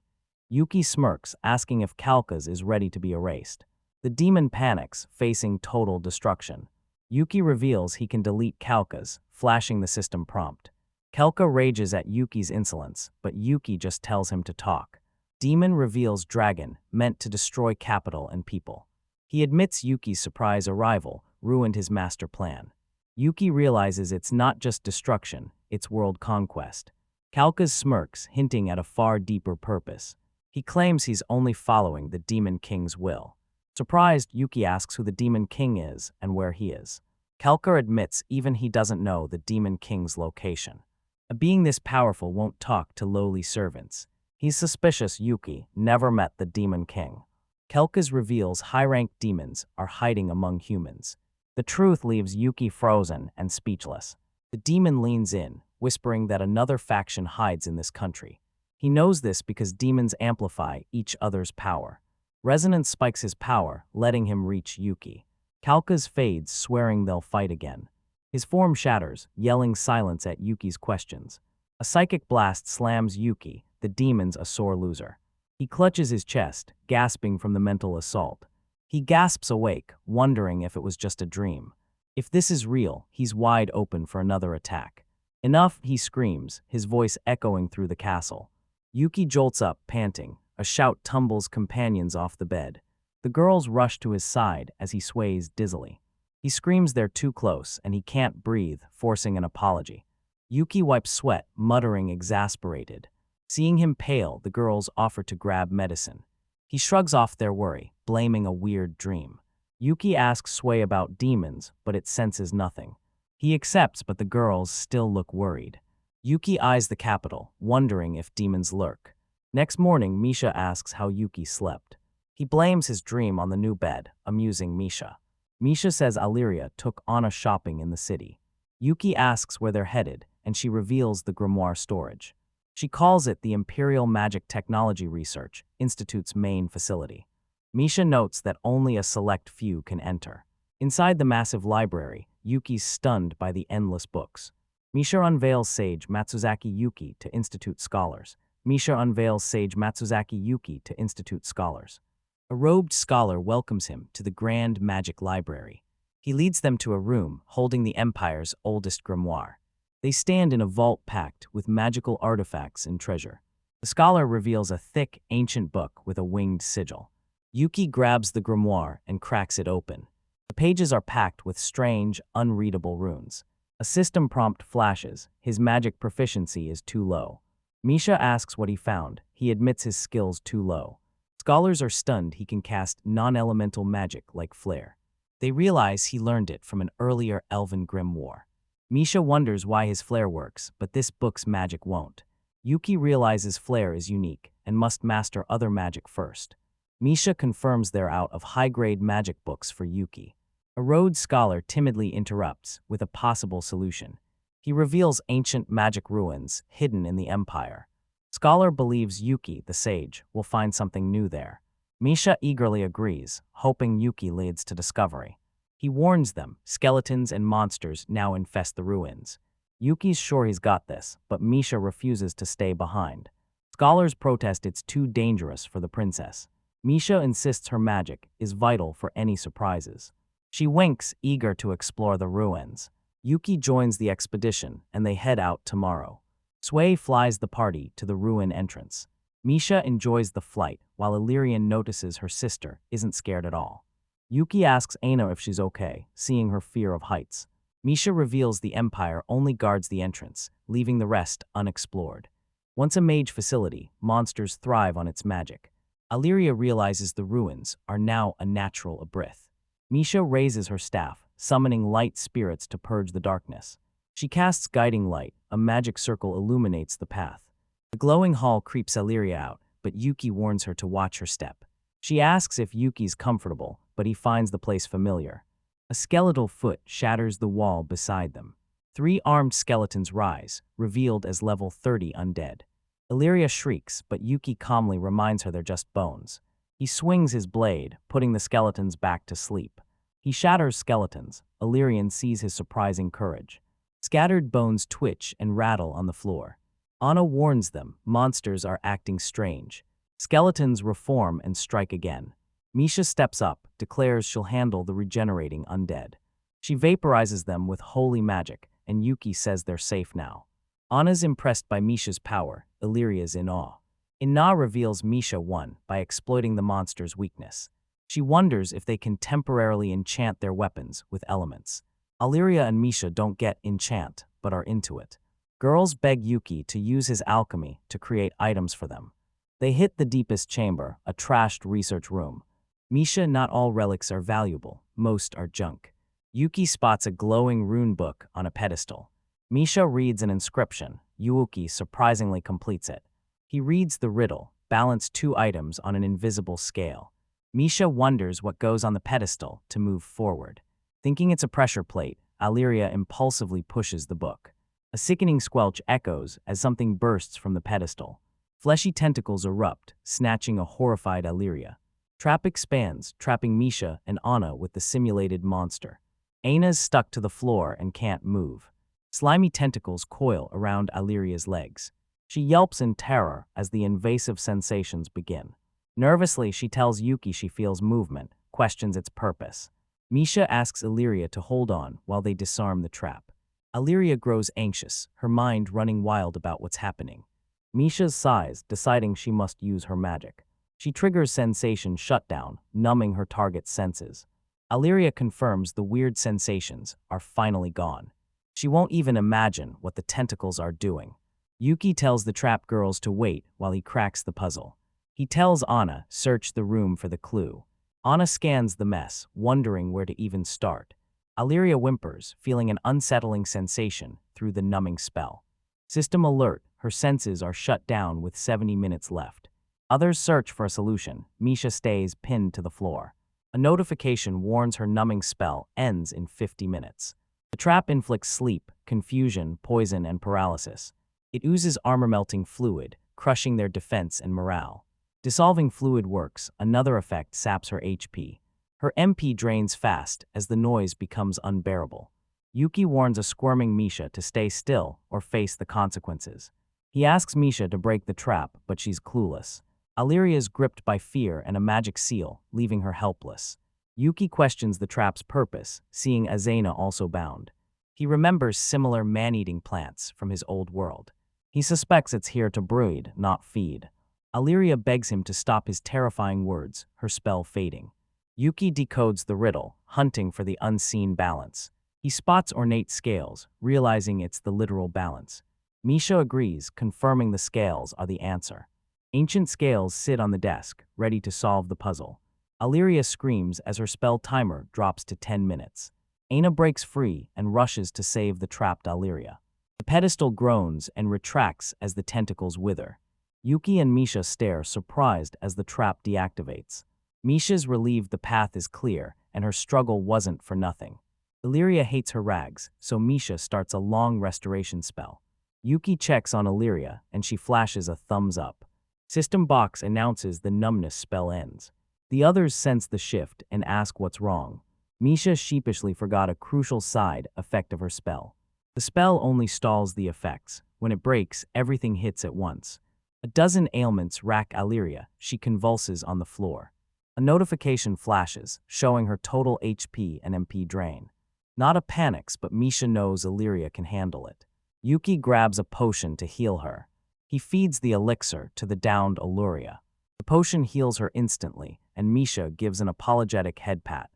Speaker 1: Yuki smirks, asking if Kelka's is ready to be erased. The demon panics, facing total destruction. Yuki reveals he can delete Kelka's, flashing the system prompt. Kelka rages at Yuki's insolence, but Yuki just tells him to talk. Demon reveals dragon, meant to destroy capital and people. He admits Yuki's surprise arrival ruined his master plan. Yuki realizes it's not just destruction, it's world conquest. Kelka's smirks, hinting at a far deeper purpose. He claims he's only following the Demon King's will. Surprised, Yuki asks who the Demon King is and where he is. Kelka admits even he doesn't know the Demon King's location. A being this powerful won't talk to lowly servants. He's suspicious Yuki never met the Demon King. Kelka's reveals high-ranked demons are hiding among humans. The truth leaves Yuki frozen and speechless. The demon leans in, whispering that another faction hides in this country. He knows this because demons amplify each other's power. Resonance spikes his power, letting him reach Yuki. Kelka's fades, swearing they'll fight again. His form shatters, yelling silence at Yuki's questions. A psychic blast slams Yuki, the demon's a sore loser. He clutches his chest, gasping from the mental assault. He gasps awake, wondering if it was just a dream. If this is real, he's wide open for another attack. Enough, he screams, his voice echoing through the castle. Yuki jolts up, panting. A shout tumbles companions off the bed. The girls rush to his side as he sways dizzily. He screams they're too close, and he can't breathe, forcing an apology. Yuki wipes sweat, muttering exasperated. Seeing him pale, the girls offer to grab medicine. He shrugs off their worry, blaming a weird dream. Yuki asks Sway about demons, but it senses nothing. He accepts, but the girls still look worried. Yuki eyes the capital, wondering if demons lurk. Next morning, Misha asks how Yuki slept. He blames his dream on the new bed, amusing Misha. Misha says Yria took Anna shopping in the city. Yuki asks where they're headed, and she reveals the grimoire storage. She calls it the Imperial Magic Technology Research Institute's main facility. Misha notes that only a select few can enter. Inside the massive library, Yuki's stunned by the endless books. Misha unveils Sage Matsuzaki Yuki to Institute scholars. Misha unveils Sage Matsuzaki Yuki to Institute scholars. A robed scholar welcomes him to the Grand Magic Library. He leads them to a room holding the Empire's oldest grimoire. They stand in a vault packed with magical artifacts and treasure. The scholar reveals a thick, ancient book with a winged sigil. Yuki grabs the grimoire and cracks it open. The pages are packed with strange, unreadable runes. A system prompt flashes. His magic proficiency is too low. Misha asks what he found. He admits his skills too low. Scholars are stunned he can cast non-elemental magic like flare. They realize he learned it from an earlier elven grimoire. Misha wonders why his flare works, but this book's magic won't. Yuki realizes flare is unique and must master other magic first. Misha confirms they're out of high-grade magic books for Yuki. A Rhodes scholar timidly interrupts with a possible solution. He reveals ancient magic ruins hidden in the Empire. Scholar believes Yuki, the sage, will find something new there. Misha eagerly agrees, hoping Yuki leads to discovery. He warns them, skeletons and monsters now infest the ruins. Yuki's sure he's got this, but Misha refuses to stay behind. Scholars protest it's too dangerous for the princess. Misha insists her magic is vital for any surprises. She winks, eager to explore the ruins. Yuki joins the expedition, and they head out tomorrow. Sui flies the party to the ruin entrance. Misha enjoys the flight, while Illyrian notices her sister isn't scared at all. Yuki asks Aina if she's okay, seeing her fear of heights. Misha reveals the Empire only guards the entrance, leaving the rest unexplored. Once a mage facility, monsters thrive on its magic. Yria realizes the ruins are now a natural abyss. Misha raises her staff, summoning light spirits to purge the darkness. She casts guiding light, a magic circle illuminates the path. The glowing hall creeps Yria out, but Yuki warns her to watch her step. She asks if Yuki's comfortable, but he finds the place familiar. A skeletal foot shatters the wall beside them. 3 armed skeletons rise, revealed as level 30 undead. Yria shrieks, but Yuki calmly reminds her they're just bones. He swings his blade, putting the skeletons back to sleep. He shatters skeletons. Illyrian sees his surprising courage. Scattered bones twitch and rattle on the floor. Anna warns them, monsters are acting strange. Skeletons reform and strike again. Misha steps up, declares she'll handle the regenerating undead. She vaporizes them with holy magic, and Yuki says they're safe now. Anna's impressed by Misha's power. Illyria's in awe. Inna reveals Misha won by exploiting the monster's weakness. She wonders if they can temporarily enchant their weapons with elements. Yria and Misha don't get enchant, but are into it. Girls beg Yuki to use his alchemy to create items for them. They hit the deepest chamber, a trashed research room. Misha, not all relics are valuable, most are junk. Yuki spots a glowing rune book on a pedestal. Misha reads an inscription. Yuki surprisingly completes it. He reads the riddle, balance 2 items on an invisible scale. Misha wonders what goes on the pedestal to move forward. Thinking it's a pressure plate, Yria impulsively pushes the book. A sickening squelch echoes as something bursts from the pedestal. Fleshy tentacles erupt, snatching a horrified Yria. Trap expands, trapping Misha and Anna with the simulated monster. Aina's stuck to the floor and can't move. Slimy tentacles coil around Yria's legs. She yelps in terror as the invasive sensations begin. Nervously, she tells Yuki she feels movement, questions its purpose. Misha asks Yria to hold on while they disarm the trap. Yria grows anxious, her mind running wild about what's happening. Misha sighs, deciding she must use her magic. She triggers sensation shutdown, numbing her target's senses. Yria confirms the weird sensations are finally gone. She won't even imagine what the tentacles are doing. Yuki tells the trap girls to wait while he cracks the puzzle. He tells Anna, search the room for the clue. Anna scans the mess, wondering where to even start. Yria whimpers, feeling an unsettling sensation through the numbing spell. System alert, her senses are shut down with 70 minutes left. Others search for a solution. Misha stays pinned to the floor. A notification warns her numbing spell ends in 50 minutes. The trap inflicts sleep, confusion, poison, and paralysis. It oozes armor-melting fluid, crushing their defense and morale. Dissolving fluid works, another effect saps her HP. Her MP drains fast as the noise becomes unbearable. Yuki warns a squirming Misha to stay still or face the consequences. He asks Misha to break the trap, but she's clueless. Yria is gripped by fear and a magic seal, leaving her helpless. Yuki questions the trap's purpose, seeing Azena also bound. He remembers similar man-eating plants from his old world. He suspects it's here to breed, not feed. Yria begs him to stop his terrifying words, her spell fading. Yuki decodes the riddle, hunting for the unseen balance. He spots ornate scales, realizing it's the literal balance. Misha agrees, confirming the scales are the answer. Ancient scales sit on the desk, ready to solve the puzzle. Yria screams as her spell timer drops to 10 minutes. Aina breaks free and rushes to save the trapped Yria. The pedestal groans and retracts as the tentacles wither. Yuki and Misha stare, surprised as the trap deactivates. Misha's relieved the path is clear, and her struggle wasn't for nothing. Yria hates her rags, so Misha starts a long restoration spell. Yuki checks on Yria, and she flashes a thumbs up. System box announces the numbness spell ends. The others sense the shift and ask what's wrong. Misha sheepishly forgot a crucial side effect of her spell. The spell only stalls the effects. When it breaks, everything hits at once. A dozen ailments rack Yria. She convulses on the floor. A notification flashes, showing her total HP and MP drain. Not a panics, but Misha knows Yria can handle it. Yuki grabs a potion to heal her. He feeds the elixir to the downed Yria. The potion heals her instantly, and Misha gives an apologetic head pat.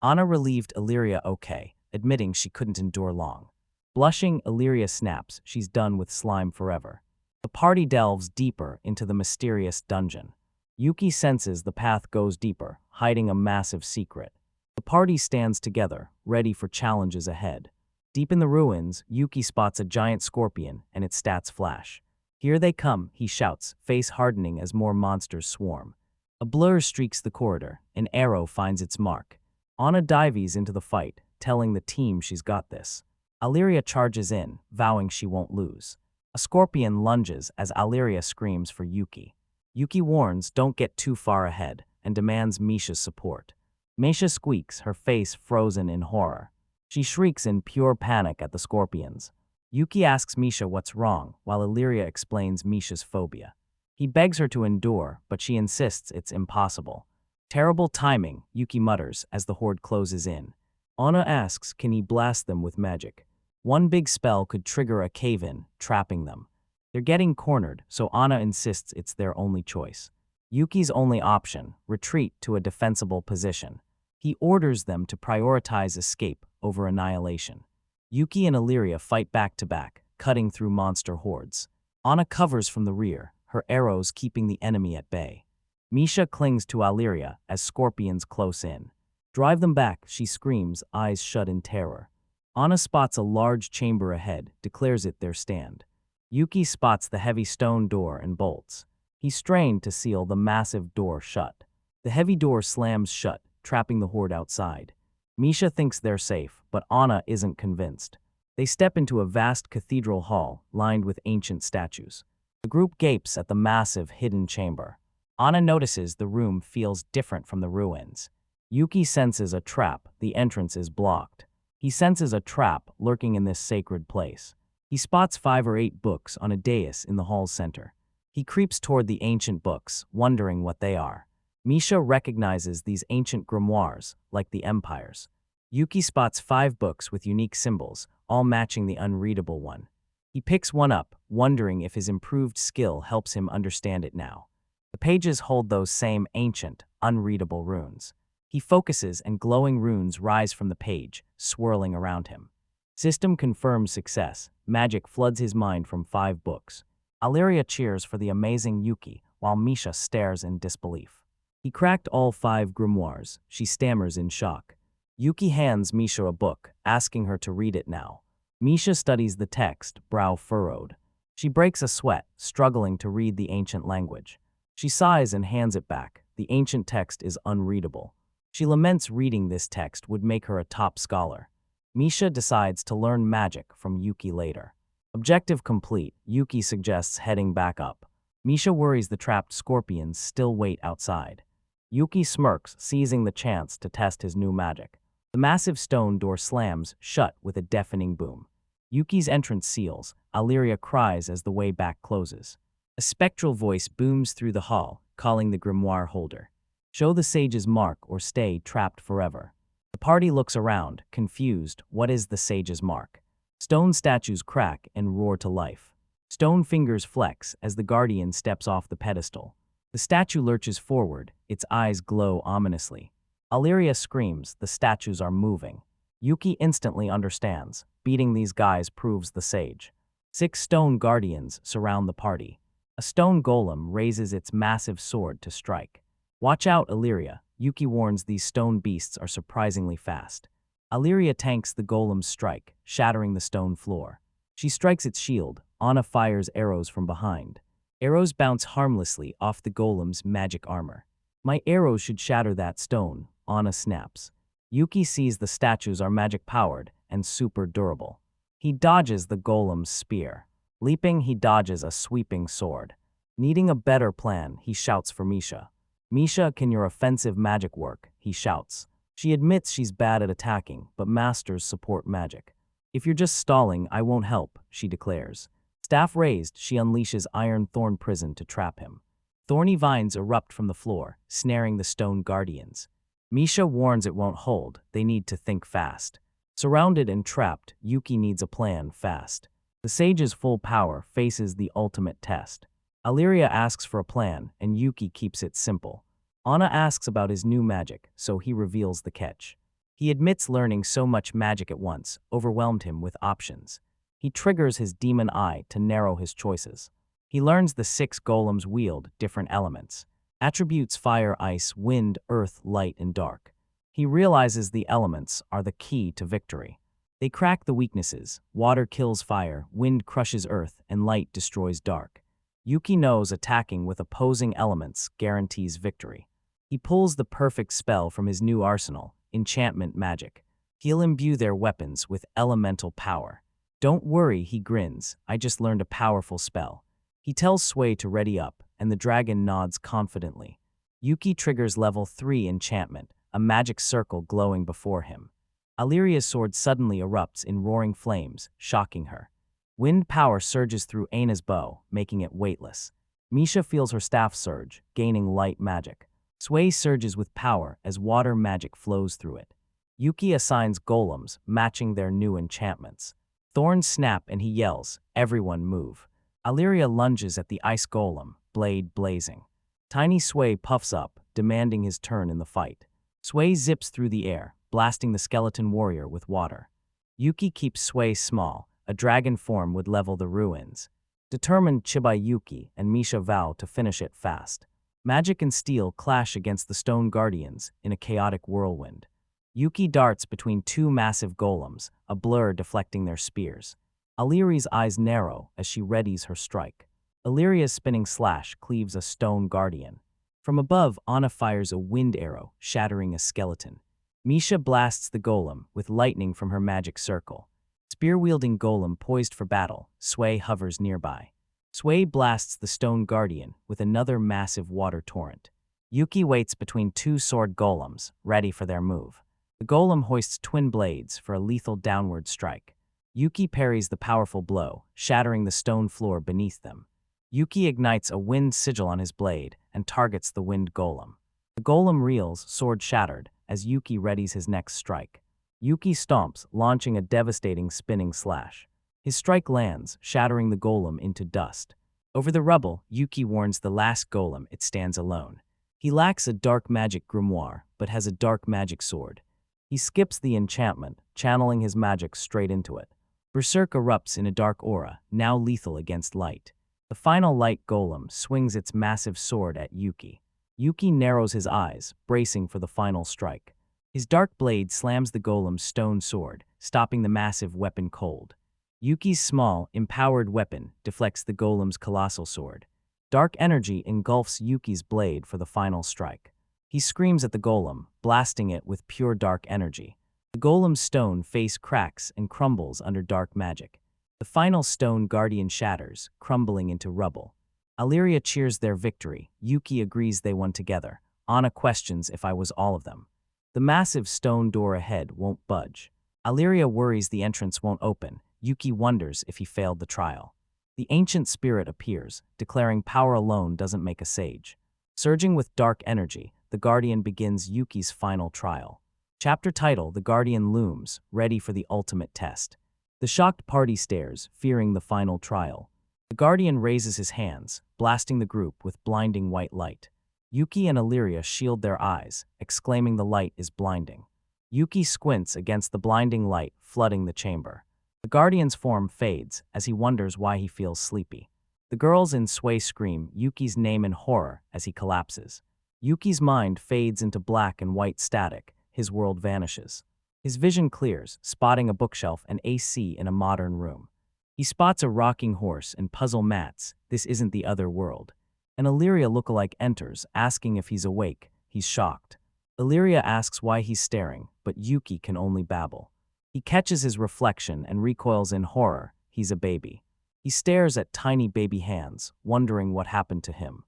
Speaker 1: Anna relieved Yria okay, admitting she couldn't endure long. Blushing, Yria snaps she's done with slime forever. The party delves deeper into the mysterious dungeon. Yuki senses the path goes deeper, hiding a massive secret. The party stands together, ready for challenges ahead. Deep in the ruins, Yuki spots a giant scorpion and its stats flash. "Here they come," he shouts, face hardening as more monsters swarm. A blur streaks the corridor, an arrow finds its mark. Anna dives into the fight, telling the team she's got this. Yria charges in, vowing she won't lose. A scorpion lunges as Yria screams for Yuki. Yuki warns, "Don't get too far ahead," and demands Misha's support. Misha squeaks, her face frozen in horror. She shrieks in pure panic at the scorpions. Yuki asks Misha what's wrong, while Yria explains Misha's phobia. He begs her to endure, but she insists it's impossible. "Terrible timing," Yuki mutters as the horde closes in. Anna asks, can he blast them with magic? One big spell could trigger a cave-in, trapping them. They're getting cornered, so Anna insists it's their only choice. Yuki's only option, retreat to a defensible position. He orders them to prioritize escape over annihilation. Yuki and Yria fight back to back, cutting through monster hordes. Anna covers from the rear, her arrows keeping the enemy at bay. Misha clings to Yria as scorpions close in. "Drive them back," she screams, eyes shut in terror. Anna spots a large chamber ahead, declares it their stand. Yuki spots the heavy stone door and bolts. He strained to seal the massive door shut. The heavy door slams shut, trapping the horde outside. Misha thinks they're safe, but Anna isn't convinced. They step into a vast cathedral hall, lined with ancient statues. The group gapes at the massive hidden chamber. Anna notices the room feels different from the ruins. Yuki senses a trap, the entrance is blocked. He senses a trap lurking in this sacred place. He spots 5 or 8 books on a dais in the hall's center. He creeps toward the ancient books, wondering what they are. Misha recognizes these ancient grimoires, like the Empire's. Yuki spots 5 books with unique symbols, all matching the unreadable one. He picks one up, wondering if his improved skill helps him understand it now. The pages hold those same ancient, unreadable runes. He focuses and glowing runes rise from the page, swirling around him. System confirms success. Magic floods his mind from 5 books. Yria cheers for the amazing Yuki, while Misha stares in disbelief. He cracked all 5 grimoires. She stammers in shock. Yuki hands Misha a book, asking her to read it now. Misha studies the text, brow furrowed. She breaks a sweat, struggling to read the ancient language. She sighs and hands it back. The ancient text is unreadable. She laments reading this text would make her a top scholar. Misha decides to learn magic from Yuki later. Objective complete, Yuki suggests heading back up. Misha worries the trapped scorpions still wait outside. Yuki smirks, seizing the chance to test his new magic. The massive stone door slams shut with a deafening boom. Yuki's entrance seals. Yria cries as the way back closes. A spectral voice booms through the hall, calling the grimoire holder. "Show the sage's mark or stay trapped forever." The party looks around, confused. What is the sage's mark? Stone statues crack and roar to life. Stone fingers flex as the guardian steps off the pedestal. The statue lurches forward, its eyes glow ominously. Yria screams, the statues are moving. Yuki instantly understands. Beating these guys proves the sage. 6 stone guardians surround the party. A stone golem raises its massive sword to strike. Watch out, Yria. Yuki warns these stone beasts are surprisingly fast. Yria tanks the golem's strike, shattering the stone floor. She strikes its shield. Anna fires arrows from behind. Arrows bounce harmlessly off the golem's magic armor. My arrows should shatter that stone, Anna snaps. Yuki sees the statues are magic-powered and super durable. He dodges the golem's spear. Leaping, he dodges a sweeping sword. Needing a better plan, he shouts for Misha. Misha, can your offensive magic work? He shouts. She admits she's bad at attacking, but masters support magic. If you're just stalling, I won't help, she declares. Staff raised, she unleashes Iron Thorn Prison to trap him. Thorny vines erupt from the floor, snaring the stone guardians. Misha warns it won't hold, they need to think fast. Surrounded and trapped, Yuki needs a plan fast. The sage's full power faces the ultimate test. Yria asks for a plan, and Yuki keeps it simple. Anna asks about his new magic, so he reveals the catch. He admits learning so much magic at once overwhelmed him with options. He triggers his demon eye to narrow his choices. He learns the 6 golems wield different elements. Attributes fire, ice, wind, earth, light, and dark. He realizes the elements are the key to victory. They crack the weaknesses. Water kills fire, wind crushes earth, and light destroys dark. Yuki knows attacking with opposing elements guarantees victory. He pulls the perfect spell from his new arsenal, enchantment magic. He'll imbue their weapons with elemental power. Don't worry, he grins, I just learned a powerful spell. He tells Sway to ready up, and the dragon nods confidently. Yuki triggers level 3 enchantment, a magic circle glowing before him. Yria's sword suddenly erupts in roaring flames, shocking her. Wind power surges through Aina's bow, making it weightless. Misha feels her staff surge, gaining light magic. Sway surges with power as water magic flows through it. Yuki assigns golems, matching their new enchantments. Thorns snap and he yells, everyone move. Yria lunges at the ice golem, blade blazing. Tiny Sway puffs up, demanding his turn in the fight. Sway zips through the air, blasting the skeleton warrior with water. Yuki keeps Sway small. A dragon form would level the ruins. Determined, Chibai Yuki and Misha vow to finish it fast. Magic and steel clash against the stone guardians in a chaotic whirlwind. Yuki darts between 2 massive golems, a blur deflecting their spears. Yria's eyes narrow as she readies her strike. Yria's spinning slash cleaves a stone guardian. From above, Anna fires a wind arrow, shattering a skeleton. Misha blasts the golem with lightning from her magic circle. Spear-wielding golem poised for battle, Sway hovers nearby. Sway blasts the stone guardian with another massive water torrent. Yuki waits between 2 sword golems, ready for their move. The golem hoists twin blades for a lethal downward strike. Yuki parries the powerful blow, shattering the stone floor beneath them. Yuki ignites a wind sigil on his blade and targets the wind golem. The golem reels, sword shattered, as Yuki readies his next strike. Yuki stomps, launching a devastating spinning slash. His strike lands, shattering the golem into dust. Over the rubble, Yuki warns the last golem it stands alone. He lacks a dark magic grimoire, but has a dark magic sword. He skips the enchantment, channeling his magic straight into it. Berserk erupts in a dark aura, now lethal against light. The final light golem swings its massive sword at Yuki. Yuki narrows his eyes, bracing for the final strike. His dark blade slams the golem's stone sword, stopping the massive weapon cold. Yuki's small, empowered weapon deflects the golem's colossal sword. Dark energy engulfs Yuki's blade for the final strike. He screams at the golem, blasting it with pure dark energy. The golem's stone face cracks and crumbles under dark magic. The final stone guardian shatters, crumbling into rubble. Yria cheers their victory. Yuki agrees they won together. Anna questions if I was all of them. The massive stone door ahead won't budge. Yria worries the entrance won't open. Yuki wonders if he failed the trial. The ancient spirit appears, declaring power alone doesn't make a sage. Surging with dark energy, the guardian begins Yuki's final trial. Chapter title: The Guardian looms, ready for the ultimate test. The shocked party stares, fearing the final trial. The guardian raises his hands, blasting the group with blinding white light. Yuki and Yria shield their eyes, exclaiming the light is blinding. Yuki squints against the blinding light, flooding the chamber. The guardian's form fades as he wonders why he feels sleepy. The girls in Sway scream Yuki's name in horror as he collapses. Yuki's mind fades into black and white static, his world vanishes. His vision clears, spotting a bookshelf and AC in a modern room. He spots a rocking horse and puzzle mats. This isn't the other world. An Yria lookalike enters, asking if he's awake. He's shocked. Yria asks why he's staring, but Yuki can only babble. He catches his reflection and recoils in horror. He's a baby. He stares at tiny baby hands, wondering what happened to him.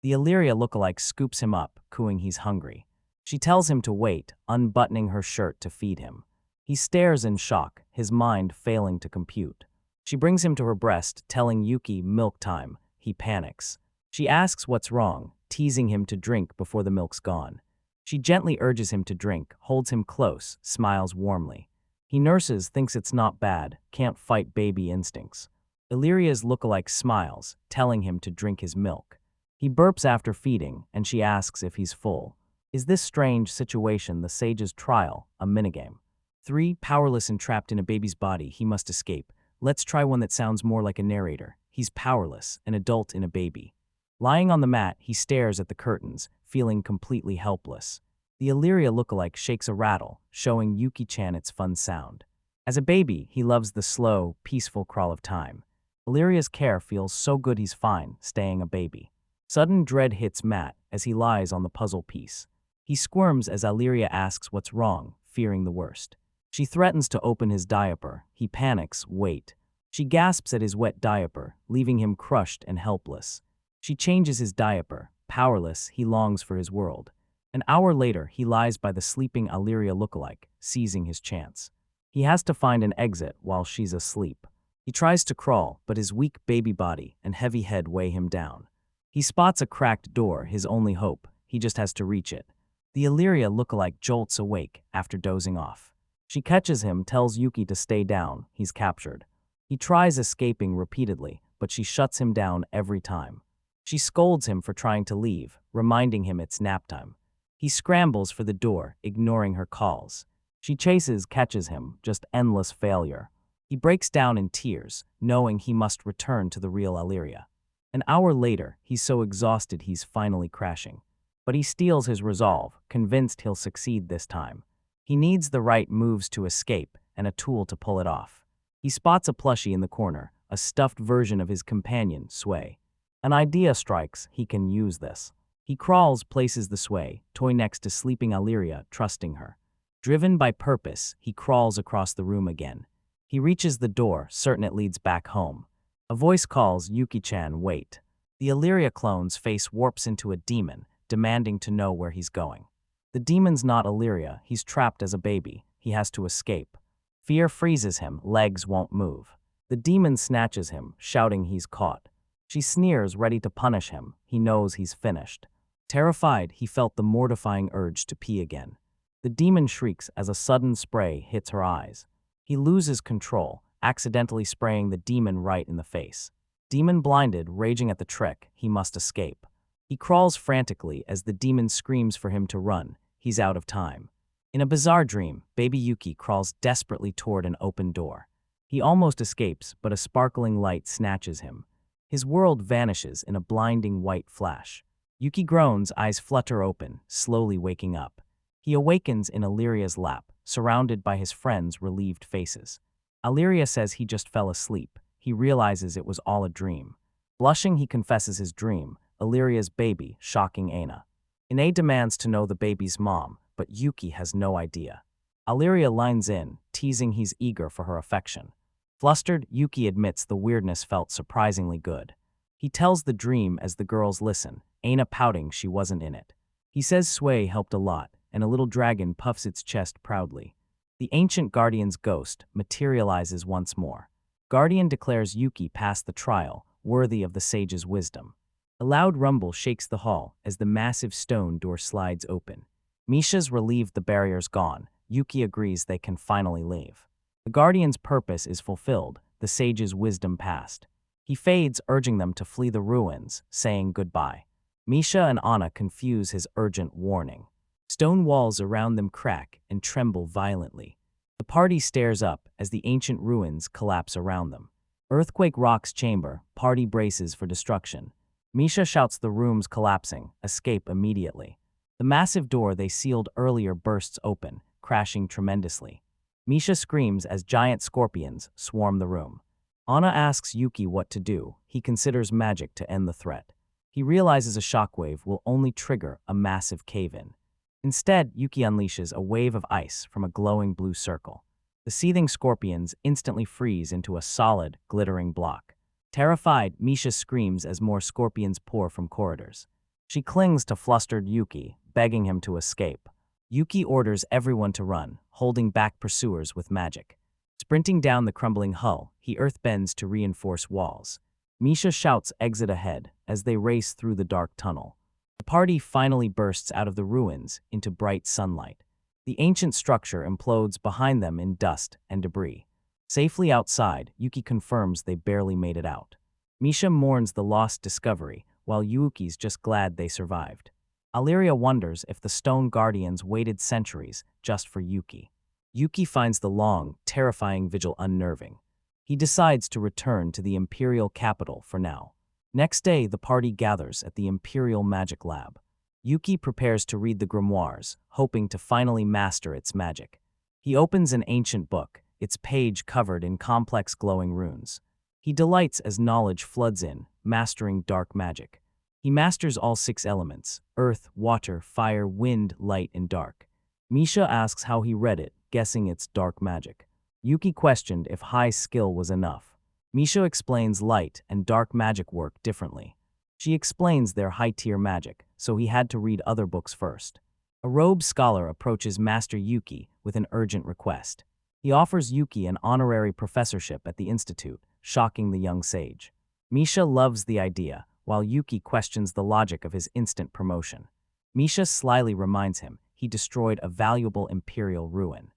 Speaker 1: The Yria lookalike scoops him up, cooing he's hungry. She tells him to wait, unbuttoning her shirt to feed him. He stares in shock, his mind failing to compute. She brings him to her breast, telling Yuki milk time. He panics. She asks what's wrong, teasing him to drink before the milk's gone. She gently urges him to drink, holds him close, smiles warmly. He nurses, thinks it's not bad, can't fight baby instincts. Illyria's lookalike smiles, telling him to drink his milk. He burps after feeding, and she asks if he's full. Is this strange situation the sage's trial, a minigame? 3. Powerless and trapped in a baby's body, he must escape. Let's try one that sounds more like a narrator. He's powerless, an adult in a baby. Lying on the mat, he stares at the curtains, feeling completely helpless. The Yria lookalike shakes a rattle, showing Yuki-chan its fun sound. As a baby, he loves the slow, peaceful crawl of time. Yria's care feels so good he's fine, staying a baby. Sudden dread hits Matt as he lies on the puzzle piece. He squirms as Yria asks what's wrong, fearing the worst. She threatens to open his diaper. He panics, wait. She gasps at his wet diaper, leaving him crushed and helpless. She changes his diaper. Powerless, he longs for his world. An hour later, he lies by the sleeping Yria lookalike, seizing his chance. He has to find an exit while she's asleep. He tries to crawl, but his weak baby body and heavy head weigh him down. He spots a cracked door, his only hope. He just has to reach it. The Yria lookalike jolts awake after dozing off. She catches him, tells Yuki to stay down. He's captured. He tries escaping repeatedly, but she shuts him down every time. She scolds him for trying to leave, reminding him it's nap time. He scrambles for the door, ignoring her calls. She chases, catches him, just endless failure. He breaks down in tears, knowing he must return to the real Yria. An hour later, he's so exhausted he's finally crashing. But he steals his resolve, convinced he'll succeed this time. He needs the right moves to escape and a tool to pull it off. He spots a plushie in the corner, a stuffed version of his companion, Sway. An idea strikes, he can use this. He crawls, places the Sway, toy next to sleeping Yria, trusting her. Driven by purpose, he crawls across the room again. He reaches the door, certain it leads back home. A voice calls, Yuki-chan, wait. The Yria clone's face warps into a demon, demanding to know where he's going. The demon's not Yria, he's trapped as a baby. He has to escape. Fear freezes him, legs won't move. The demon snatches him, shouting he's caught. She sneers, ready to punish him. He knows he's finished. Terrified, he felt the mortifying urge to pee again. The demon shrieks as a sudden spray hits her eyes. He loses control, accidentally spraying the demon right in the face. Demon blinded, raging at the trick, he must escape. He crawls frantically as the demon screams for him to run. He's out of time. In a bizarre dream, baby Yuki crawls desperately toward an open door. He almost escapes, but a sparkling light snatches him. His world vanishes in a blinding white flash. Yuki groans, eyes flutter open, slowly waking up. He awakens in Yria's lap, surrounded by his friends' relieved faces. Yria says he just fell asleep. He realizes it was all a dream. Blushing, he confesses his dream, Yria's baby, shocking Aina. Ine demands to know the baby's mom, but Yuki has no idea. Yria lines in, teasing he's eager for her affection. Flustered, Yuki admits the weirdness felt surprisingly good. He tells the dream as the girls listen, Aina pouting she wasn't in it. He says Sway helped a lot, and a little dragon puffs its chest proudly. The ancient guardian's ghost materializes once more. Guardian declares Yuki passed the trial, worthy of the sage's wisdom. A loud rumble shakes the hall as the massive stone door slides open. Misha's relieved the barrier's gone. Yuki agrees they can finally leave. The guardian's purpose is fulfilled, the sage's wisdom passed. He fades, urging them to flee the ruins, saying goodbye. Misha and Anna confuse his urgent warning. Stone walls around them crack and tremble violently. The party stares up as the ancient ruins collapse around them. Earthquake rocks chamber, party braces for destruction. Misha shouts the room's collapsing, escape immediately. The massive door they sealed earlier bursts open, crashing tremendously. Misha screams as giant scorpions swarm the room. Anna asks Yuki what to do. He considers magic to end the threat. He realizes a shockwave will only trigger a massive cave-in. Instead, Yuki unleashes a wave of ice from a glowing blue circle. The seething scorpions instantly freeze into a solid, glittering block. Terrified, Misha screams as more scorpions pour from corridors. She clings to flustered Yuki, begging him to escape. Yuki orders everyone to run, holding back pursuers with magic. Sprinting down the crumbling hull, he earthbends to reinforce walls. Misha shouts exit ahead as they race through the dark tunnel. The party finally bursts out of the ruins into bright sunlight. The ancient structure implodes behind them in dust and debris. Safely outside, Yuki confirms they barely made it out. Misha mourns the lost discovery, while Yuki's just glad they survived. Yria wonders if the stone guardians waited centuries just for Yuki. Yuki finds the long, terrifying vigil unnerving. He decides to return to the Imperial capital for now. Next day, the party gathers at the Imperial magic lab. Yuki prepares to read the grimoires, hoping to finally master its magic. He opens an ancient book, its page covered in complex glowing runes. He delights as knowledge floods in, mastering dark magic. He masters all 6 elements: earth, water, fire, wind, light, and dark. Misha asks how he read it, guessing it's dark magic. Yuki questioned if high skill was enough. Misha explains light and dark magic work differently. She explains their high-tier magic, so he had to read other books first. A robed scholar approaches Master Yuki with an urgent request. He offers Yuki an honorary professorship at the institute, shocking the young sage. Misha loves the idea, while Yuki questions the logic of his instant promotion. Misha slyly reminds him he destroyed a valuable Imperial ruin.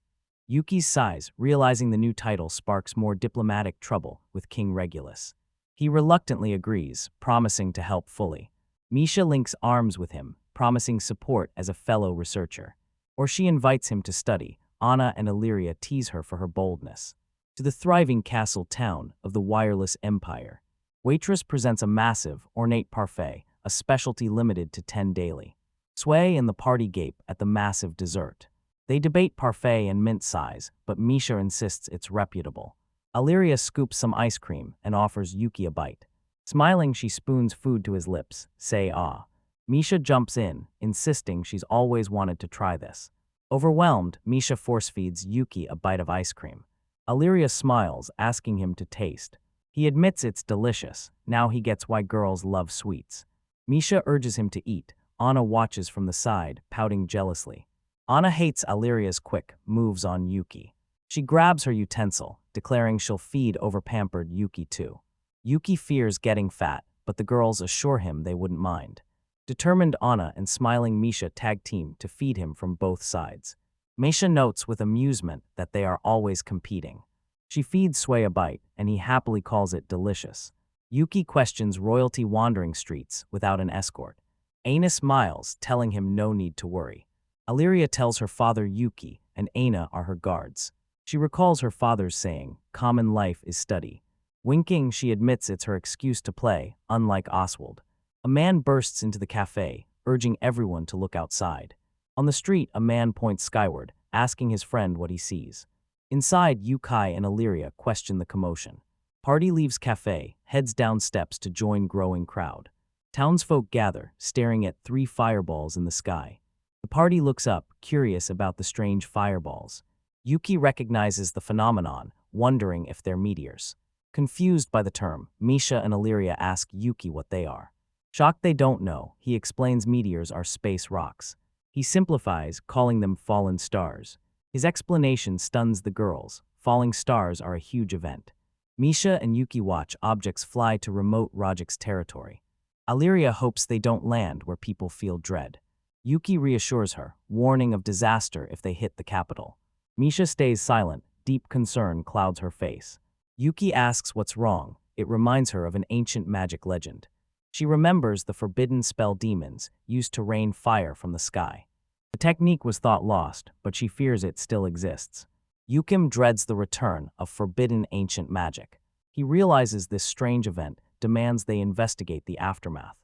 Speaker 1: Yuki sighs, realizing the new title sparks more diplomatic trouble with King Regulus. He reluctantly agrees, promising to help fully. Misha links arms with him, promising support as a fellow researcher. Or she invites him to study. Anna and Yria tease her for her boldness. To the thriving castle town of the wireless empire. Waitress presents a massive, ornate parfait, a specialty limited to 10 daily. Sway and the party gape at the massive dessert. They debate parfait and mint size, but Misha insists it's reputable. Yria scoops some ice cream and offers Yuki a bite. Smiling, she spoons food to his lips, say ah. Misha jumps in, insisting she's always wanted to try this. Overwhelmed, Misha force-feeds Yuki a bite of ice cream. Yria smiles, asking him to taste. He admits it's delicious. Now he gets why girls love sweets. Misha urges him to eat. Anna watches from the side, pouting jealously. Anna hates Yria's quick moves on Yuki. She grabs her utensil, declaring she'll feed over-pampered Yuki too. Yuki fears getting fat, but the girls assure him they wouldn't mind. Determined Anna and smiling Misha tag team to feed him from both sides. Misha notes with amusement that they are always competing. She feeds Sway a bite, and he happily calls it delicious. Yuki questions royalty wandering streets without an escort. Aina smiles, telling him no need to worry. Yria tells her father Yuki and Aina are her guards. She recalls her father's saying, common life is study. Winking, she admits it's her excuse to play, unlike Oswald. A man bursts into the cafe, urging everyone to look outside. On the street, a man points skyward, asking his friend what he sees. Inside, Yuki and Yria question the commotion. Party leaves cafe, heads down steps to join growing crowd. Townsfolk gather, staring at 3 fireballs in the sky. The party looks up, curious about the strange fireballs. Yuki recognizes the phenomenon, wondering if they're meteors. Confused by the term, Misha and Yria ask Yuki what they are. Shocked they don't know, he explains meteors are space rocks. He simplifies, calling them fallen stars. His explanation stuns the girls. Falling stars are a huge event. Misha and Yuki watch objects fly to remote Rajik's territory. Yria hopes they don't land where people feel dread. Yuki reassures her, warning of disaster if they hit the capital. Misha stays silent, deep concern clouds her face. Yuki asks what's wrong. It reminds her of an ancient magic legend. She remembers the forbidden spell demons used to rain fire from the sky. The technique was thought lost, but she fears it still exists. Yukim dreads the return of forbidden ancient magic. He realizes this strange event demands they investigate the aftermath.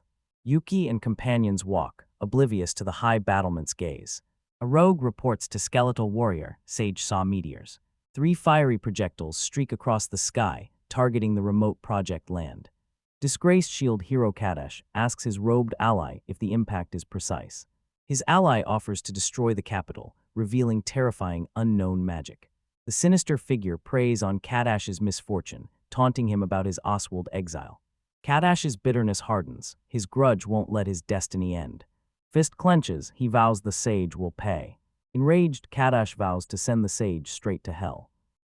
Speaker 1: Yuki and companions walk, oblivious to the high battlement's gaze. A rogue reports to skeletal warrior, Sage saw meteors. 3 fiery projectiles streak across the sky, targeting the remote project land. Disgraced shield hero Kadash asks his robed ally if the impact is precise. His ally offers to destroy the capital, revealing terrifying unknown magic. The sinister figure preys on Kadash's misfortune, taunting him about his Oswald exile. Kadash's bitterness hardens, his grudge won't let his destiny end. Fist clenches, he vows the sage will pay. Enraged, Kadash vows to send the sage straight to hell.